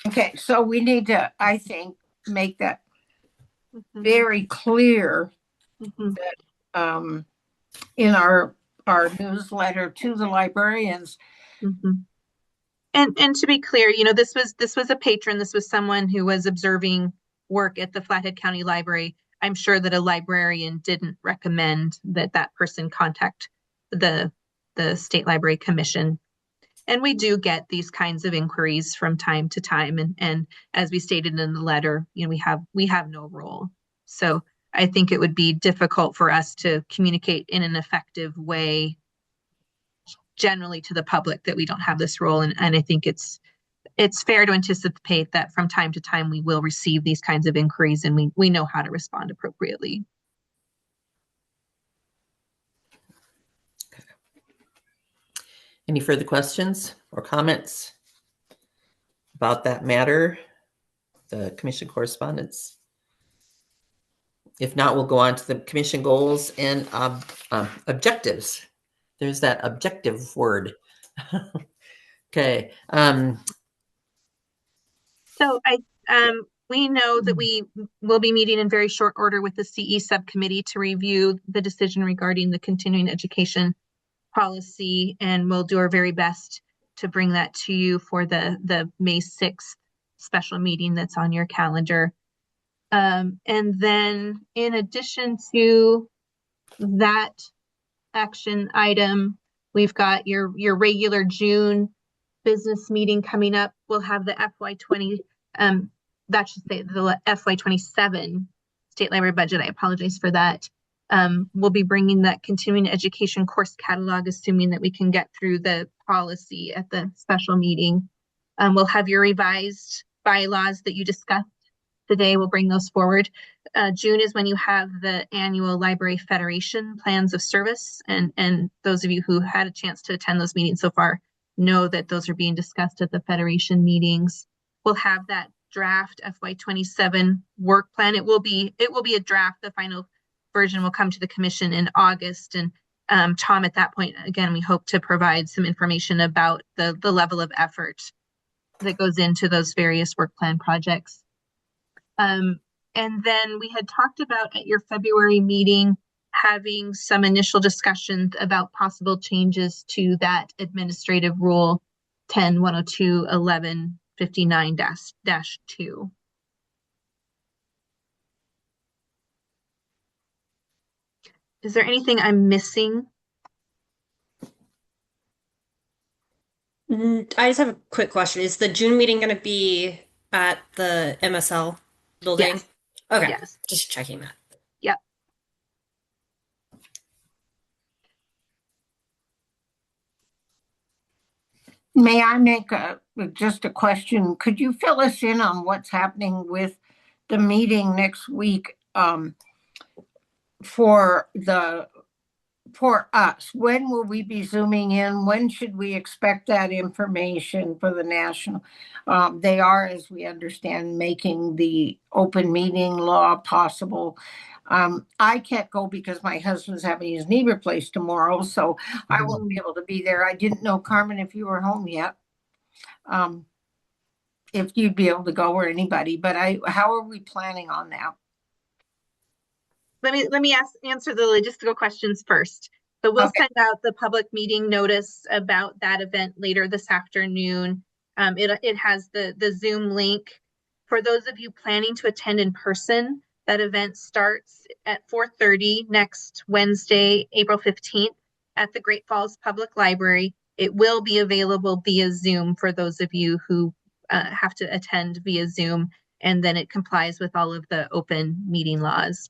S10: Okay, so we need to, I think, make that very clear that in our newsletter to the librarians.
S7: And to be clear, this was a patron. This was someone who was observing work at the Flathead County Library. I'm sure that a librarian didn't recommend that person contact the State Library Commission. And we do get these kinds of inquiries from time to time. And as we stated in the letter, we have no role. So I think it would be difficult for us to communicate in an effective way generally to the public that we don't have this role. And I think it's fair to anticipate that from time to time we will receive these kinds of inquiries, and we know how to respond appropriately.
S1: Any further questions or comments about that matter, the commission correspondence? If not, we'll go on to the commission goals and objectives. There's that objective word. Okay.
S7: So we know that we will be meeting in very short order with the CE subcommittee to review the decision regarding the continuing education policy, and we'll do our very best to bring that to you for the May 6th special meeting that's on your calendar. And then in addition to that action item, we've got your regular June business meeting coming up. We'll have the FY that should say the FY27 state library budget. I apologize for that. We'll be bringing that continuing education course catalog, assuming that we can get through the policy at the special meeting. We'll have your revised bylaws that you discussed today. We'll bring those forward. June is when you have the annual Library Federation plans of service. And those of you who had a chance to attend those meetings so far know that those are being discussed at the Federation meetings. We'll have that draft FY27 work plan. It will be a draft. The final version will come to the commission in August. And Tom, at that point, again, we hope to provide some information about the level of effort that goes into those various work plan projects. And then we had talked about at your February meeting having some initial discussions about possible changes to that administrative rule 10-102-11-59-2. Is there anything I'm missing?
S3: I just have a quick question. Is the June meeting going to be at the MSL building?
S7: Yes.
S3: Okay.
S7: Yes.
S3: Just checking that.
S7: Yep.
S10: May I make just a question? Could you fill us in on what's happening with the meeting next week for us? When will we be zooming in? When should we expect that information for the national? They are, as we understand, making the open meeting law possible. I can't go because my husband's having his knee replaced tomorrow, so I won't be able to be there. I didn't know, Carmen, if you were home yet. If you'd be able to go, or anybody, but how are we planning on that?
S7: Let me answer the logistical questions first. So we'll send out the public meeting notice about that event later this afternoon. It has the Zoom link. For those of you planning to attend in person, that event starts at 4:30 next Wednesday, April 15th at the Great Falls Public Library. It will be available via Zoom for those of you who have to attend via Zoom, and then it complies with all of the open meeting laws.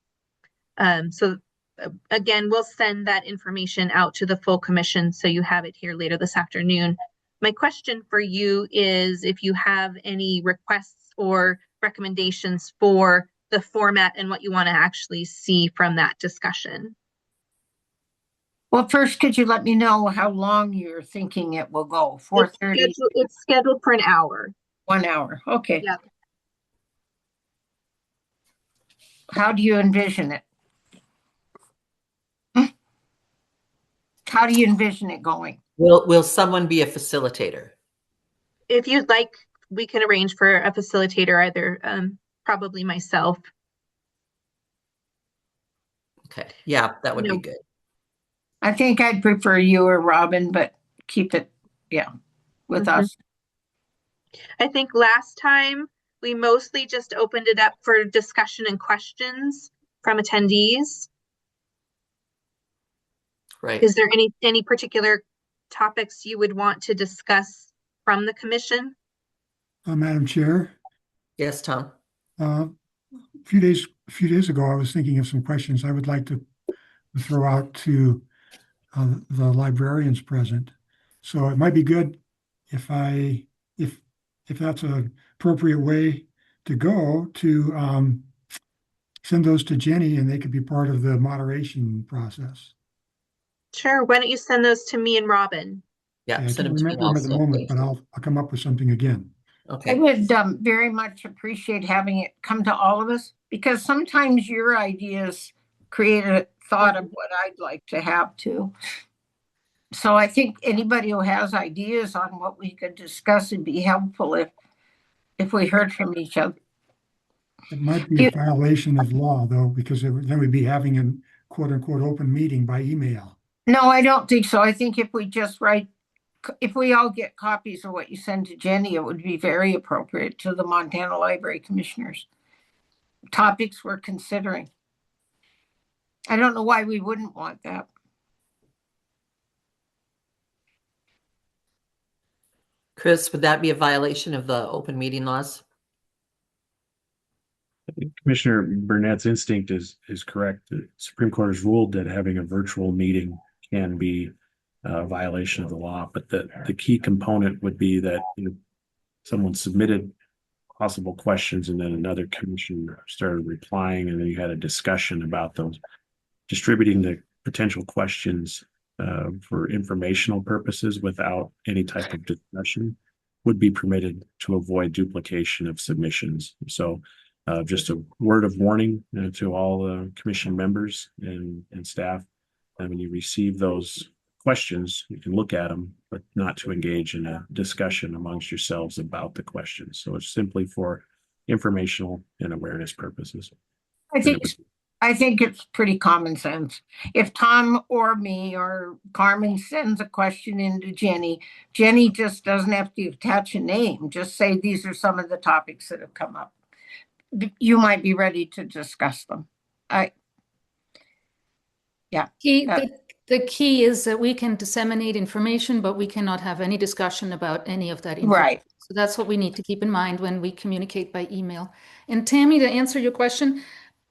S7: Again, we'll send that information out to the full commission so you have it here later this afternoon. My question for you is if you have any requests or recommendations for the format and what you want to actually see from that discussion.
S10: Well, first, could you let me know how long you're thinking it will go? 4:30?
S7: It's scheduled for an hour.
S10: 1 hour. Okay.
S7: Yep.
S10: How do you envision it? How do you envision it going?
S1: Will someone be a facilitator?
S7: If you'd like, we can arrange for a facilitator, either probably myself.
S1: Okay. Yeah, that would be good.
S10: I think I'd prefer you or Robin, but keep it, with us.
S7: I think last time we mostly just opened it up for discussion and questions from attendees.
S1: Right.
S7: Is there any particular topics you would want to discuss from the commission?
S5: Madam Chair.
S1: Yes, Tom.
S5: A few days ago, I was thinking of some questions I would like to throw out to the librarians present. So it might be good if that's an appropriate way to go to send those to Jenny, and they could be part of the moderation process.
S7: Sure. Why don't you send those to me and Robin?
S5: Yeah, I don't remember them at the moment, but I'll come up with something again.
S10: Okay. I would very much appreciate having it come to all of us, because sometimes your ideas create a thought of what I'd like to have too. So I think anybody who has ideas on what we could discuss would be helpful if we heard from each other.
S5: It might be a violation of law, though, because then we'd be having a quote unquote open meeting by email.
S10: No, I don't think so. I think if we all get copies of what you send to Jenny, it would be very appropriate to the Montana Library Commissioners. Topics we're considering. I don't know why we wouldn't want that.
S1: Chris, would that be a violation of the open meeting laws?
S6: Commissioner Burnett's instinct is correct. The Supreme Court has ruled that having a virtual meeting can be a violation of the law, but the key component would be that someone submitted possible questions and then another commissioner started replying, and then you had a discussion about those. Distributing the potential questions for informational purposes without any type of discussion would be permitted to avoid duplication of submissions. So just a word of warning to all commission members and staff. And when you receive those questions, you can look at them, but not to engage in a discussion amongst yourselves about the questions. So it's simply for informational and awareness purposes.
S10: I think it's pretty common sense. If Tom or me or Carmen sends a question into Jenny, Jenny just doesn't have to attach a name. Just say, these are some of the topics that have come up. You might be ready to discuss them.
S2: The key is that we can disseminate information, but we cannot have any discussion about any of that information.
S10: Right.
S2: So that's what we need to keep in mind when we communicate by email. And Tammy, to answer your question,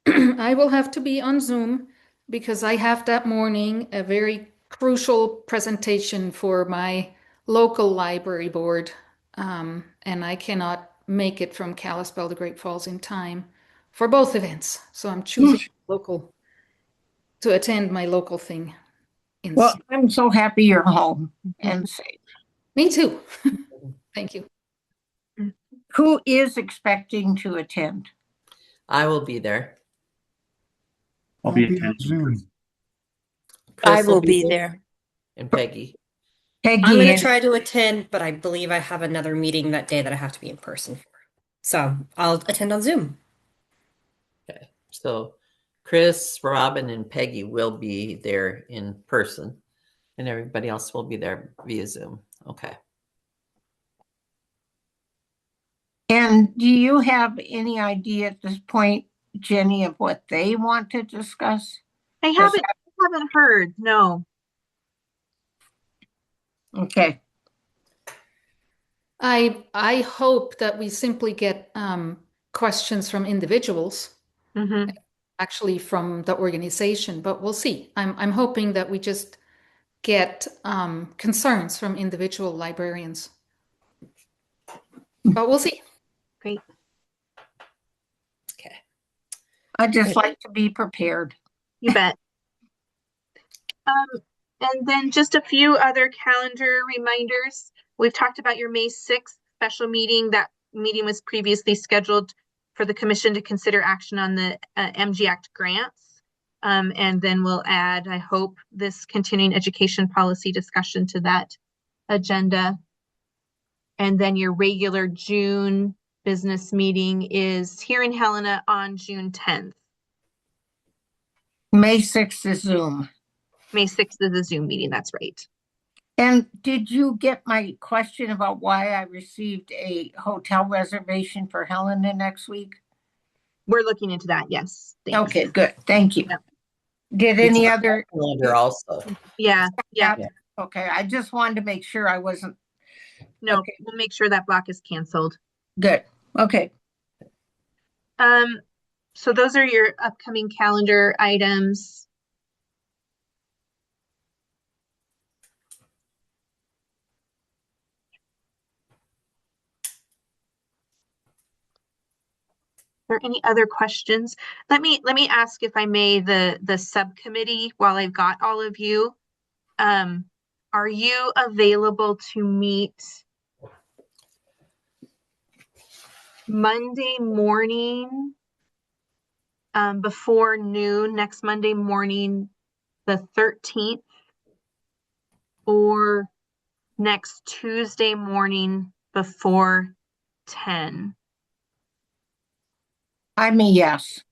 S2: I will have to be on Zoom because I have that morning a very crucial presentation for my local library board. And I cannot make it from Kalispell to Great Falls in time for both events. So I'm choosing local to attend my local thing.
S10: Well, I'm so happy you're home and safe.
S2: Me too. Thank you.
S10: Who is expecting to attend?
S1: I will be there.
S5: I'll be on Zoom.
S1: Chris
S4: I will be there.
S1: And Peggy.
S3: I'm going to
S10: and
S3: try to attend, but I believe I have another meeting that day that I have to be in person for. So I'll attend on Zoom.
S1: Okay. So Chris, Robin, and Peggy will be there in person, and everybody else will be there via Zoom. Okay.
S10: And do you have any idea at this point, Jenny, of what they want to discuss?
S7: I haven't heard. No.
S10: Okay.
S2: I hope that we simply get questions from individuals, actually from the organization, but we'll see. I'm hoping that we just get concerns from individual librarians, but we'll see.
S7: Great.
S1: Okay.
S10: I just like to be prepared.
S7: You bet. And then just a few other calendar reminders. We've talked about your May 6th special meeting. That meeting was previously scheduled for the commission to consider action on the MG Act grants. And then we'll add, I hope, this continuing education policy discussion to that agenda. And then your regular June business meeting is here in Helena on June 10th.
S10: May 6th is Zoom.
S7: May 6th is a Zoom meeting, that's right.
S10: And did you get my question about why I received a hotel reservation for Helena next week?
S7: We're looking into that, yes. Thanks.
S10: Okay, good. Thank you.
S7: Yep.
S10: Did
S1: It's
S10: any
S1: on
S10: other?
S1: my calendar also.
S7: Yeah.
S10: Okay, I just wanted to make sure I wasn't.
S7: No,
S10: Okay.
S7: we'll make sure that block is canceled.
S10: Good. Okay.
S7: So those are your upcoming calendar items. Are there any other questions? Let me ask, if I may, the subcommittee, while I've got all of you. Are you available to meet Monday morning before noon, next Monday morning, the 13th, or next Tuesday morning before 10?
S10: I'm a yes.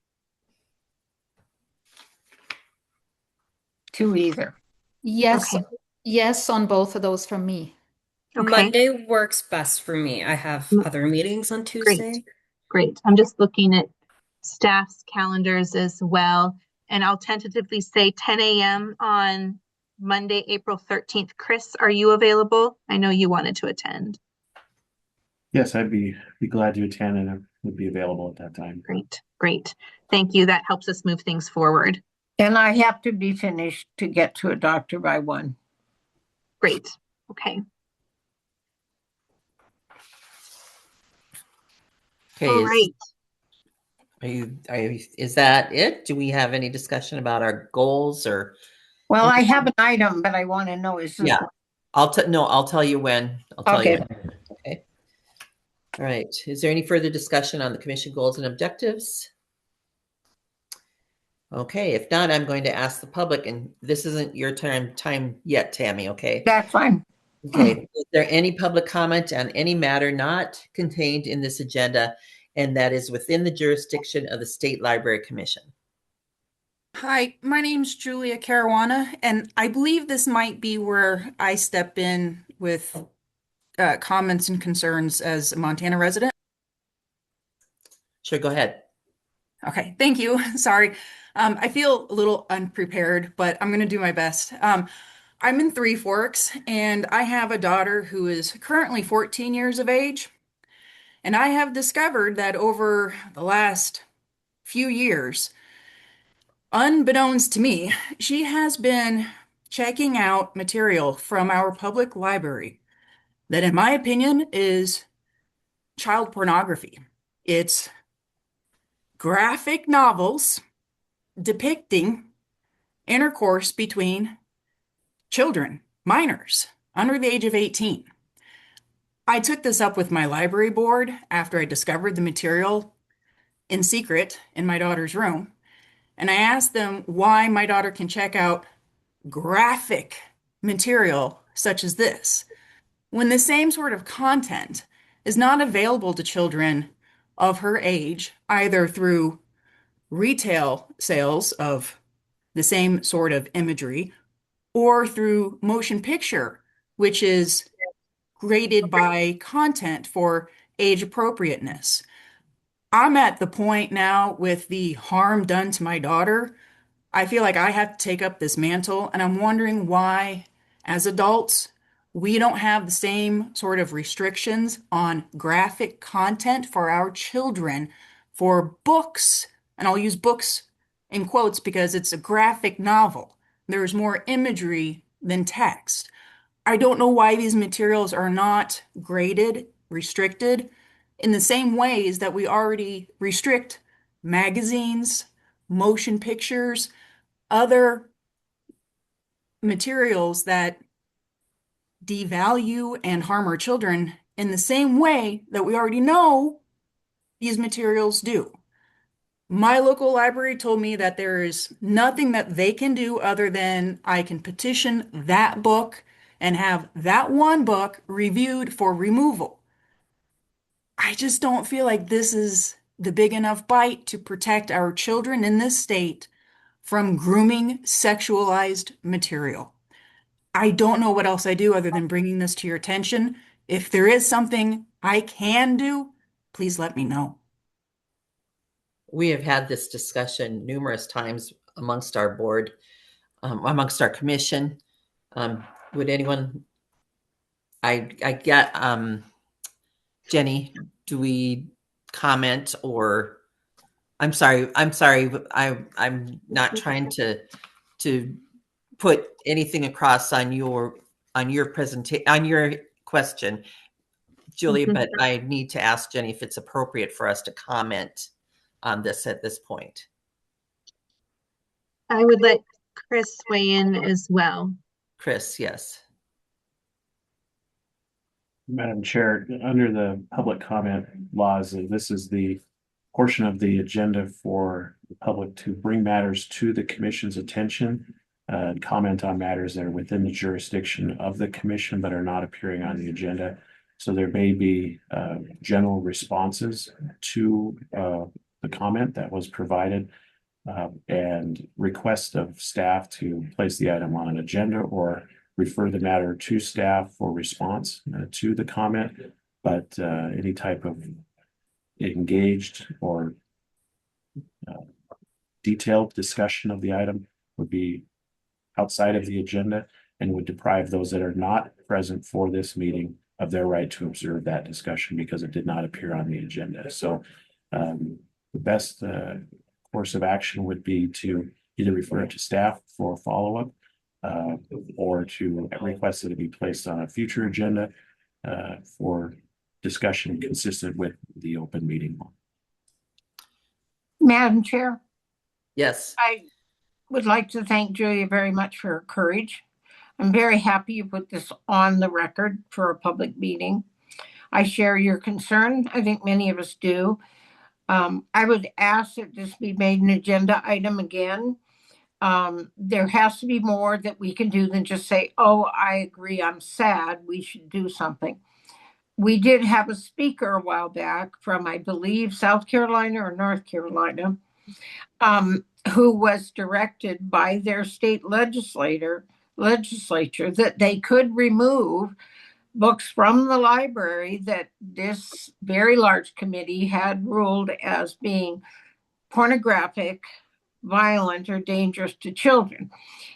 S10: To either.
S2: Yes,
S7: Okay.
S2: yes on both of those from me.
S7: Okay.
S3: Monday works best for me. I have other meetings on Tuesday.
S7: Great. I'm just looking at staff's calendars as well. And I'll tentatively say 10 a.m. on Monday, April 13th. Chris, are you available? I know you wanted to attend.
S6: Yes, I'd be glad to attend and I would be available at that time.
S7: Great. Great. Thank you. That helps us move things forward.
S10: And I have to be finished to get to a doctor by 1.
S7: Great. Okay.
S1: Okay,
S7: All right.
S1: is that it? Do we have any discussion about our goals or?
S10: Well, I have an item, but I want to know is this
S1: Yeah, I'll tell you when. I'll tell you
S10: okay?
S1: when. Okay. All right. Is there any further discussion on the commission goals and objectives? Okay, if not, I'm going to ask the public, and this isn't your time yet, Tammy, okay?
S10: That's fine.
S1: Okay, is there any public comment on any matter not contained in this agenda and that is within the jurisdiction of the State Library Commission?
S13: Hi, my name's Julia Caruana, and I believe this might be where I step in with comments and concerns as a Montana resident.
S1: Sure, go ahead.
S13: Okay, thank you. Sorry. I feel a little unprepared, but I'm going to do my best. I'm in Three Forks, and I have a daughter who is currently 14 years of age. And I have discovered that over the last few years, unbeknownst to me, she has been checking out material from our public library that, in my opinion, is child pornography. It's graphic novels depicting intercourse between children, minors, under the age of 18. I took this up with my library board after I discovered the material in secret in my daughter's room, and I asked them why my daughter can check out graphic material such as this when the same sort of content is not available to children of her age, either through retail sales of the same sort of imagery or through motion picture, which is graded by content for age appropriateness. I'm at the point now with the harm done to my daughter. I feel like I have to take up this mantle, and I'm wondering why, as adults, we don't have the same sort of restrictions on graphic content for our children for books. And I'll use books in quotes because it's a graphic novel. There's more imagery than text. I don't know why these materials are not graded, restricted in the same ways that we already restrict magazines, motion pictures, other materials that devalue and harm our children in the same way that we already know these materials do. My local library told me that there is nothing that they can do other than I can petition that book and have that one book reviewed for removal. I just don't feel like this is the big enough bite to protect our children in this state from grooming sexualized material. I don't know what else I do other than bringing this to your attention. If there is something I can do, please let me know.
S1: We have had this discussion numerous times amongst our board, amongst our commission. Would anyone, I get, Jenny, do we comment or, I'm sorry, I'm not trying to put anything across on your presentation, on your question, Julia, but I need to ask Jenny if it's appropriate for us to comment on this at this point.
S7: I would let Chris weigh in as well.
S1: Chris, yes.
S6: Madam Chair, under the public comment laws, this is the portion of the agenda for the public to bring matters to the commission's attention and comment on matters that are within the jurisdiction of the commission but are not appearing on the agenda. So there may be general responses to the comment that was provided and request of staff to place the item on an agenda or refer the matter to staff for response to the comment. But any type of engaged or detailed discussion of the item would be outside of the agenda and would deprive those that are not present for this meeting of their right to observe that discussion because it did not appear on the agenda. So the best course of action would be to either refer it to staff for follow-up or to request that it be placed on a future agenda for discussion consistent with the open meeting law.
S10: Madam Chair,
S1: Yes.
S10: I would like to thank Julia very much for her courage. I'm very happy you put this on the record for a public meeting. I share your concern. I think many of us do. I would ask that this be made an agenda item again. There has to be more that we can do than just say, oh, I agree, I'm sad, we should do something. We did have a speaker a while back from, I believe, South Carolina or North Carolina, who was directed by their state legislature that they could remove books from the library that this very large committee had ruled as being pornographic, violent, or dangerous to children.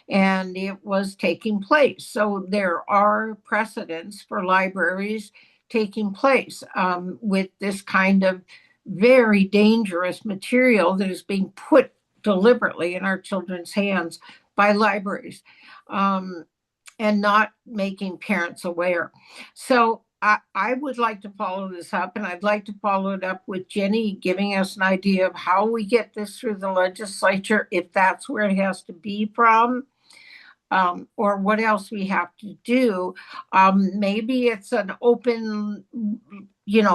S10: And it was taking place. So there are precedents for libraries taking place with this kind of very dangerous material that is being put deliberately in our children's hands by libraries. And not making parents aware. So I would like to follow this up, and I'd like to follow it up with Jenny giving us an idea of how we get this through the legislature, if that's where it has to be from, or what else we have to do. Maybe it's an open,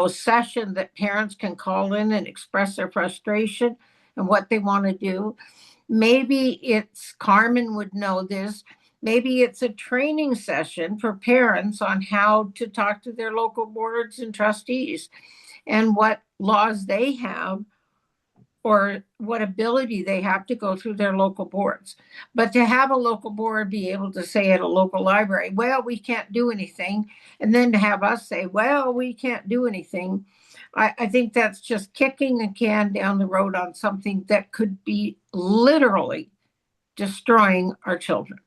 S10: session that parents can call in and express their frustration and what they want to do. Maybe it's, Carmen would know this, maybe it's a training session for parents on how to talk to their local boards and trustees and what laws they have or what ability they have to go through their local boards. But to have a local board be able to say at a local library, well, we can't do anything, and then to have us say, well, we can't do anything, I think that's just kicking a can down the road on something that could be literally destroying our children.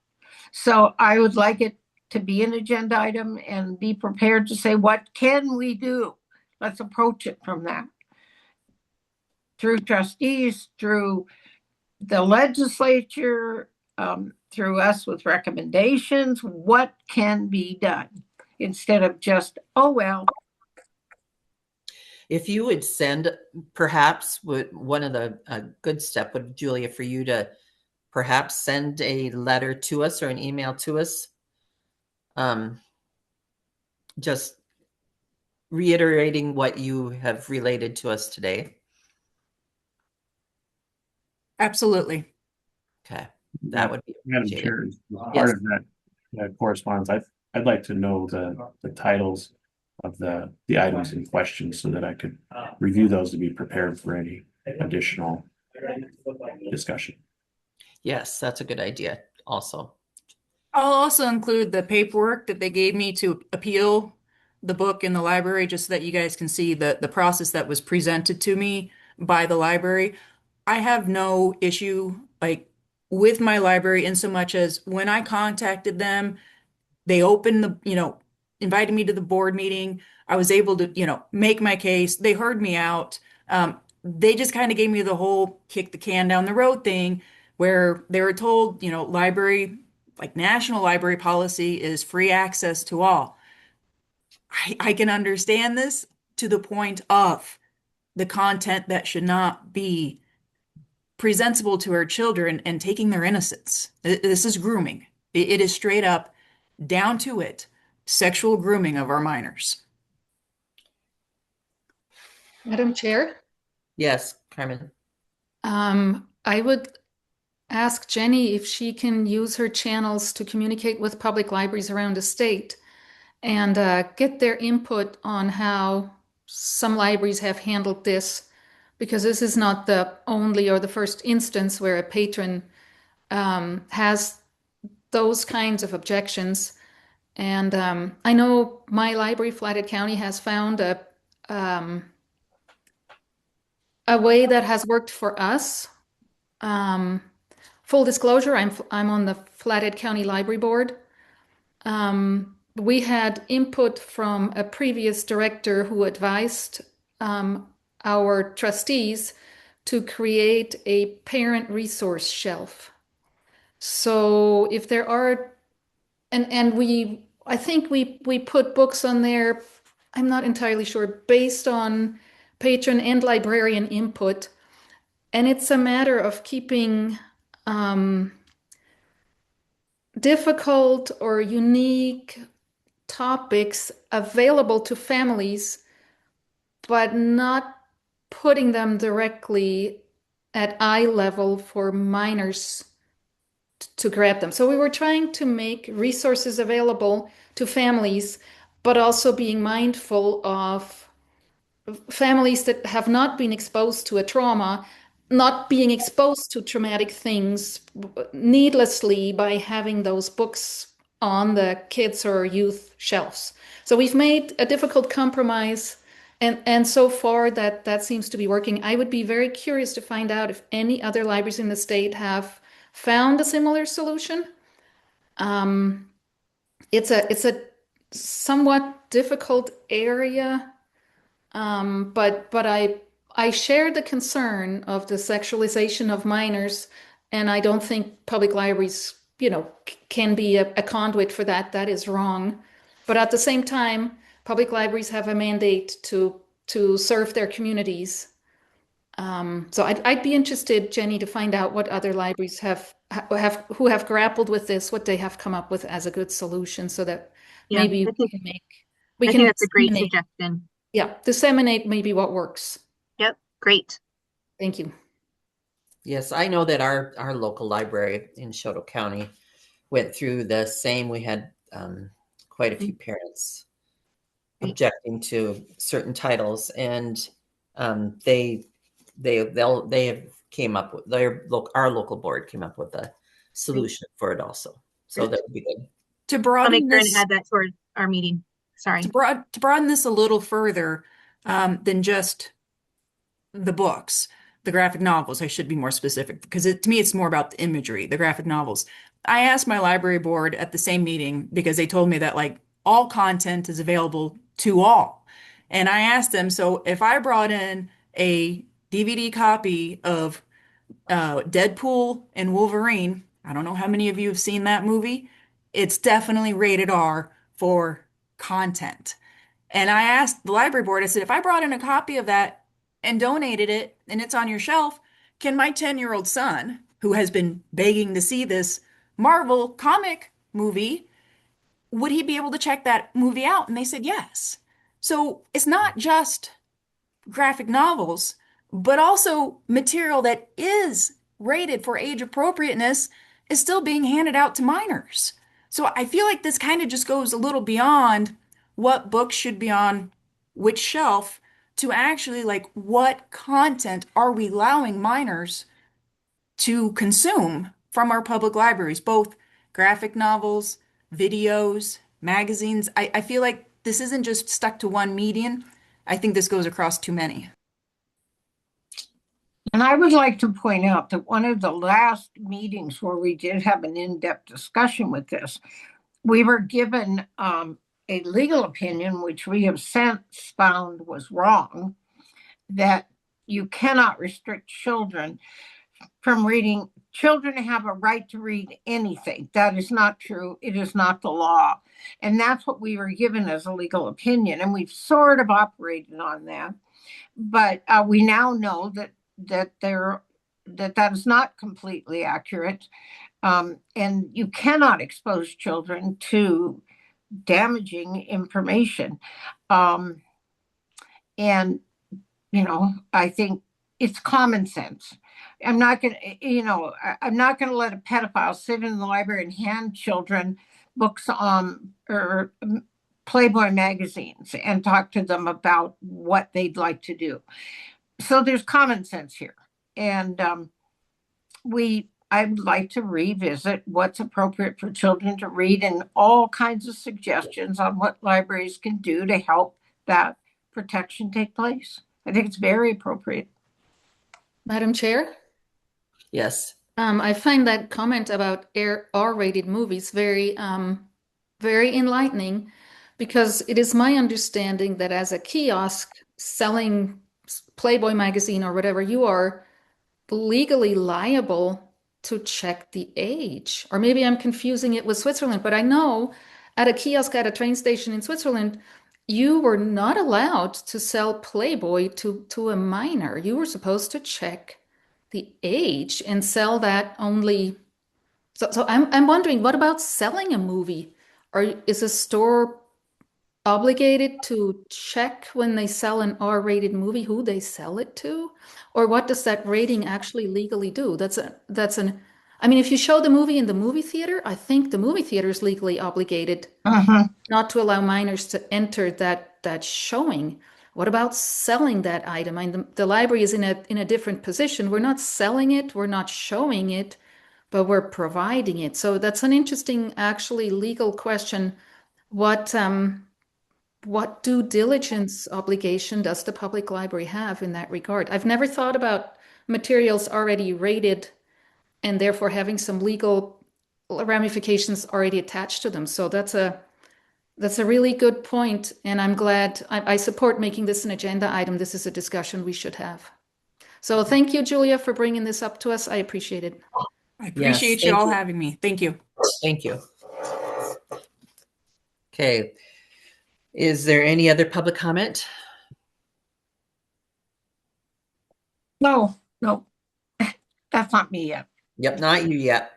S10: So I would like it to be an agenda item and be prepared to say, what can we do? Let's approach it from that. Through trustees, through the legislature, through us with recommendations, what can be done instead of just, oh, well.
S1: If you would send, perhaps one of the good step would, Julia, for you to perhaps send a letter to us or an email to us, just reiterating what you have related to us today.
S13: Absolutely.
S1: Okay, that would be
S6: Madam Chair, as part of that correspondence, I'd like to know the titles of the items in question so that I could review those to be prepared for any additional discussion.
S1: Yes, that's a good idea also.
S13: I'll also include the paperwork that they gave me to appeal the book in the library, just so that you guys can see the process that was presented to me by the library. I have no issue with my library in so much as when I contacted them, they opened invited me to the board meeting. I was able to, make my case. They heard me out. They just kind of gave me the whole kick the can down the road thing where they were told, library, like national library policy is free access to all. I can understand this to the point of the content that should not be presentable to our children and taking their innocence. This is grooming. It is straight up, down to it, sexual grooming of our minors.
S2: Madam Chair?
S1: Yes, Carmen.
S2: I would ask Jenny if she can use her channels to communicate with public libraries around the state and get their input on how some libraries have handled this, because this is not the only or the first instance where a patron has those kinds of objections. And I know my library, Flathead County, has found a way that has worked for us. Full disclosure, I'm on the Flathead County Library Board. We had input from a previous director who advised our trustees to create a parent resource shelf. So if there are, and I think we put books on there, I'm not entirely sure, based on patron and librarian input. And it's a matter of keeping difficult or unique topics available to families, but not putting them directly at eye level for minors to grab them. So we were trying to make resources available to families, but also being mindful of families that have not been exposed to a trauma, not being exposed to traumatic things needlessly by having those books on the kids or youth shelves. So we've made a difficult compromise, and so far that seems to be working. I would be very curious to find out if any other libraries in the state have found a similar solution. It's a somewhat difficult area, but I share the concern of the sexualization of minors, and I don't think public libraries, can be a conduit for that. That is wrong. But at the same time, public libraries have a mandate to serve their communities. So I'd be interested, Jenny, to find out what other libraries have who have grappled with this, what they have come up with as a good solution, so that
S7: Yeah,
S2: maybe
S7: I think
S2: we
S7: I
S2: can
S7: think that's a great
S2: disseminate.
S7: suggestion.
S2: Yeah, disseminate maybe what works.
S7: Yep, great.
S2: Thank you.
S1: Yes, I know that our local library in Choteau County went through the same. We had quite a few parents
S7: Great.
S1: objecting to certain titles, and they have came up with our local board came up with a solution for it also. So that would be good.
S13: To
S7: I'll
S13: broaden
S7: make sure and
S13: this,
S7: add that toward our meeting. Sorry.
S13: to broaden this a little further, than just the books, the graphic novels, I should be more specific because to me, it's more about the imagery, the graphic novels. I asked my library board at the same meeting because they told me that like all content is available to all. And I asked them, so if I brought in a DVD copy of Deadpool and Wolverine, I don't know how many of you have seen that movie. It's definitely rated R for content. And I asked the library board, I said, if I brought in a copy of that and donated it and it's on your shelf, can my 10-year-old son, who has been begging to see this Marvel comic movie, would he be able to check that movie out? And they said yes. So it's not just graphic novels, but also material that is rated for age appropriateness is still being handed out to minors. So I feel like this kind of just goes a little beyond what books should be on which shelf to actually like what content are we allowing minors to consume from our public libraries, both graphic novels, videos, magazines. I feel like this isn't just stuck to one median. I think this goes across too many.
S10: And I would like to point out that one of the last meetings where we did have an in-depth discussion with this, we were given a legal opinion, which we have since found was wrong, that you cannot restrict children from reading. Children have a right to read anything. That is not true. It is not the law. And that's what we were given as a legal opinion. And we've sort of operated on that. But we now know that that is not completely accurate. And you cannot expose children to damaging information. And, I think it's common sense. I'm not going to let a pedophile sit in the library and hand children books or Playboy magazines and talk to them about what they'd like to do. So there's common sense here. And I would like to revisit what's appropriate for children to read and all kinds of suggestions on what libraries can do to help that protection take place. I think it's very appropriate.
S2: Madam Chair,
S1: Yes.
S2: I find that comment about R-rated movies very enlightening, because it is my understanding that as a kiosk selling Playboy magazine or whatever you are, legally liable to check the age. Or maybe I'm confusing it with Switzerland, but I know at a kiosk at a train station in Switzerland, you were not allowed to sell Playboy to a minor. You were supposed to check the age and sell that only. So I'm wondering, what about selling a movie? Or is a store obligated to check when they sell an R-rated movie who they sell it to? Or what does that rating actually legally do? I mean, if you show the movie in the movie theater, I think the movie theater is legally obligated not to allow minors to enter that showing. What about selling that item? I mean, the library is in a different position. We're not selling it, we're not showing it, but we're providing it. So that's an interesting, actually, legal question. What due diligence obligation does the public library have in that regard? I've never thought about materials already rated and therefore having some legal ramifications already attached to them. So that's a really good point, and I'm glad. I support making this an agenda item. This is a discussion we should have. So thank you, Julia, for bringing this up to us. I appreciate it.
S13: I
S1: Yes,
S13: appreciate you
S1: thank
S13: all
S1: you.
S13: having me. Thank you.
S1: Thank you. Okay. Is there any other public comment?
S10: No, that's not me yet.
S1: Yep, not you yet.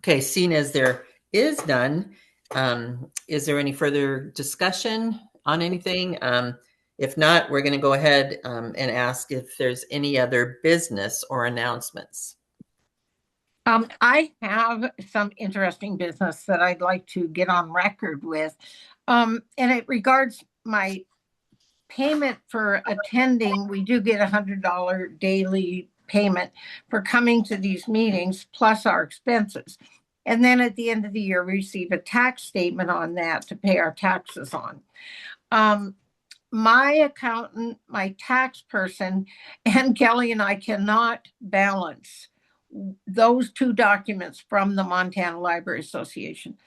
S1: Okay, seeing as there is none, is there any further discussion on anything? If not, we're going to go ahead and ask if there's any other business or announcements.
S10: I have some interesting business that I'd like to get on record with. And it regards my payment for attending. We do get $100 daily payment for coming to these meetings plus our expenses. And then at the end of the year, we receive a tax statement on that to pay our taxes on. My accountant, my tax person, and Kelly and I cannot balance those two documents from the Montana Library Association.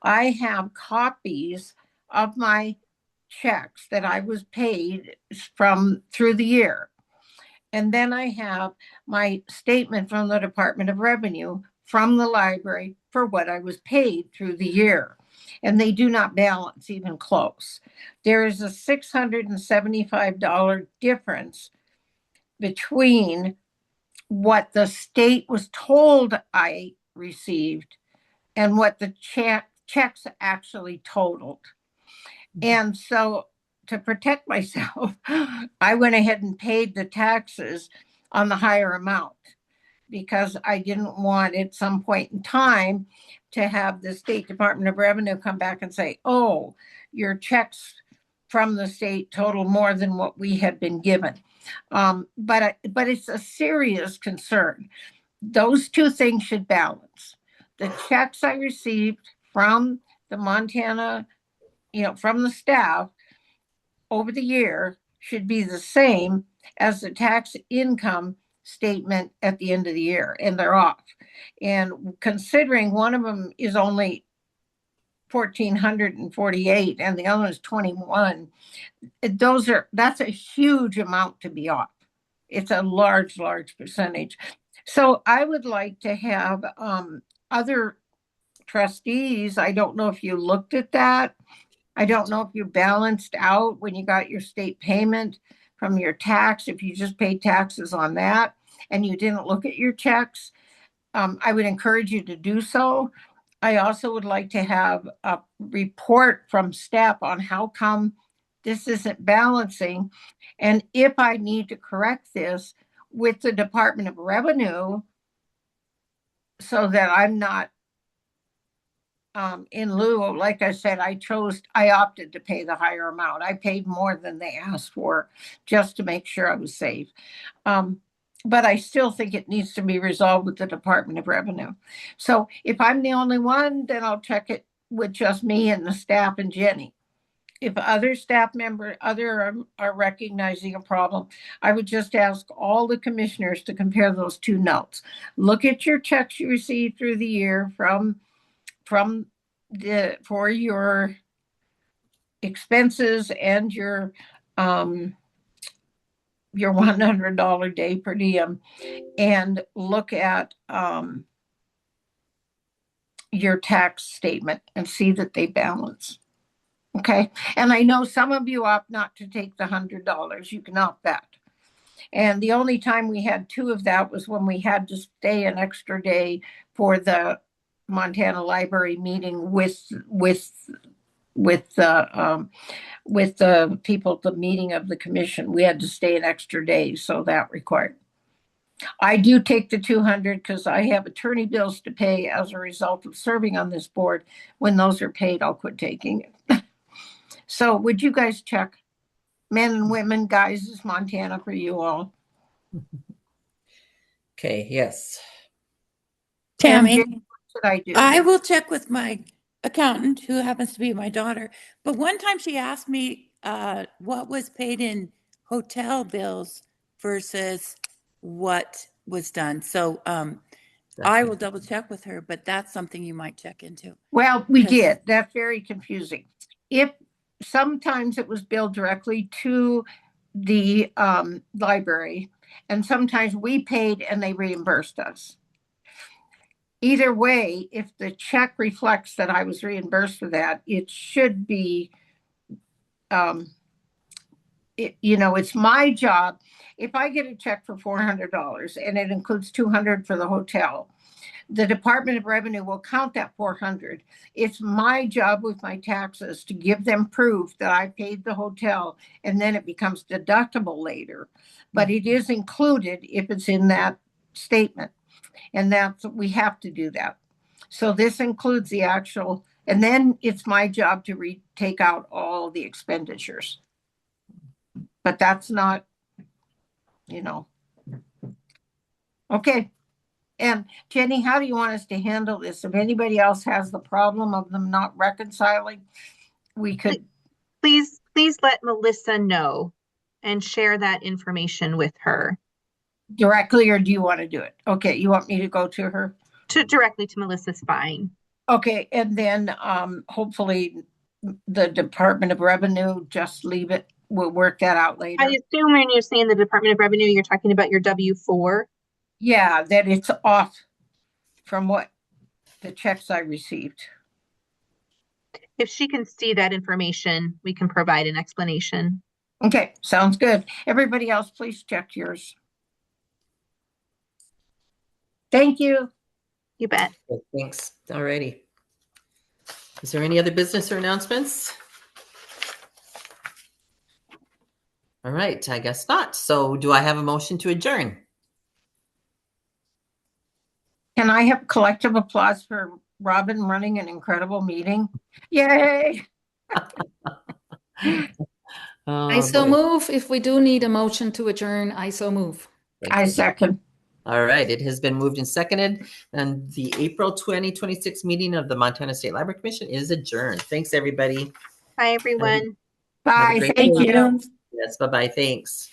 S10: I have copies of my checks that I was paid from through the year. And then I have my statement from the Department of Revenue from the library for what I was paid through the year. And they do not balance even close. There is a $675 difference between what the state was told I received and what the checks actually totaled. And so to protect myself, I went ahead and paid the taxes on the higher amount because I didn't want at some point in time to have the State Department of Revenue come back and say, oh, your checks from the state total more than what we had been given. But it's a serious concern. Those two things should balance. The checks I received from the Montana, from the staff over the year should be the same as the tax income statement at the end of the year, and they're off. And considering one of them is only 1,448 and the other is 21, that's a huge amount to be off. It's a large percentage. So I would like to have other trustees. I don't know if you looked at that. I don't know if you balanced out when you got your state payment from your tax, if you just paid taxes on that and you didn't look at your checks. I would encourage you to do so. I also would like to have a report from staff on how come this isn't balancing, and if I need to correct this with the Department of Revenue so that I'm not in lieu of, like I said, I opted to pay the higher amount. I paid more than they asked for just to make sure I was safe. But I still think it needs to be resolved with the Department of Revenue. So if I'm the only one, then I'll check it with just me and the staff and Jenny. If other staff members are recognizing a problem, I would just ask all the commissioners to compare those two notes. Look at your checks you received through the year for your expenses and your your $100 day per diem and look at your tax statement and see that they balance. Okay. And I know some of you opt not to take the $100. You can opt that. And the only time we had 2 of that was when we had to stay an extra day for the Montana Library meeting with the people at the meeting of the commission. We had to stay an extra day, so that required. I do take the 200 because I have attorney bills to pay as a result of serving on this board. When those are paid, I'll quit taking it. So would you guys check? Men and women, guys, is Montana for you all.
S1: Okay, yes.
S4: Tammy,
S10: And what should I do?
S4: I will check with my accountant, who happens to be my daughter. But one time she asked me what was paid in hotel bills versus what was done. So I will double check with her, but that's something you might check into.
S10: Well, we did. That's very confusing. If sometimes it was billed directly to the library, and sometimes we paid and they reimbursed us. Either way, if the check reflects that I was reimbursed for that, it should be, it's my job. If I get a check for $400 and it includes $200 for the hotel, the Department of Revenue will count that $400. It's my job with my taxes to give them proof that I paid the hotel, and then it becomes deductible later. But it is included if it's in that statement, and we have to do that. So this includes the actual, and then it's my job to take out all the expenditures. But that's not, Okay. And Jenny, how do you want us to handle this? If anybody else has the problem of them not reconciling, we could.
S7: Please let Melissa know and share that information with her.
S10: Directly, or do you want to do it? Okay, you want me to go to her?
S7: Directly to Melissa's fine.
S10: Okay, and then hopefully the Department of Revenue, just leave it. We'll work that out later.
S7: I assume when you're saying the Department of Revenue, you're talking about your W-4?
S10: Yeah, that it's off from what the checks I received.
S7: If she can see that information, we can provide an explanation.
S10: Okay, sounds good. Everybody else, please check yours. Thank you.
S7: You bet.
S1: Thanks. Alrighty. Is there any other business or announcements? All right, I guess not. So do I have a motion to adjourn?
S10: Can I have collective applause for Robin running an incredible meeting? Yay!
S2: I so move. If we do need a motion to adjourn, I so move.
S10: I second.
S1: All right, it has been moved and seconded, and the April 2026 meeting of the Montana State Library Commission is adjourned. Thanks, everybody.
S7: Bye, everyone.
S10: Bye. Thank you.
S1: Yes, bye-bye. Thanks.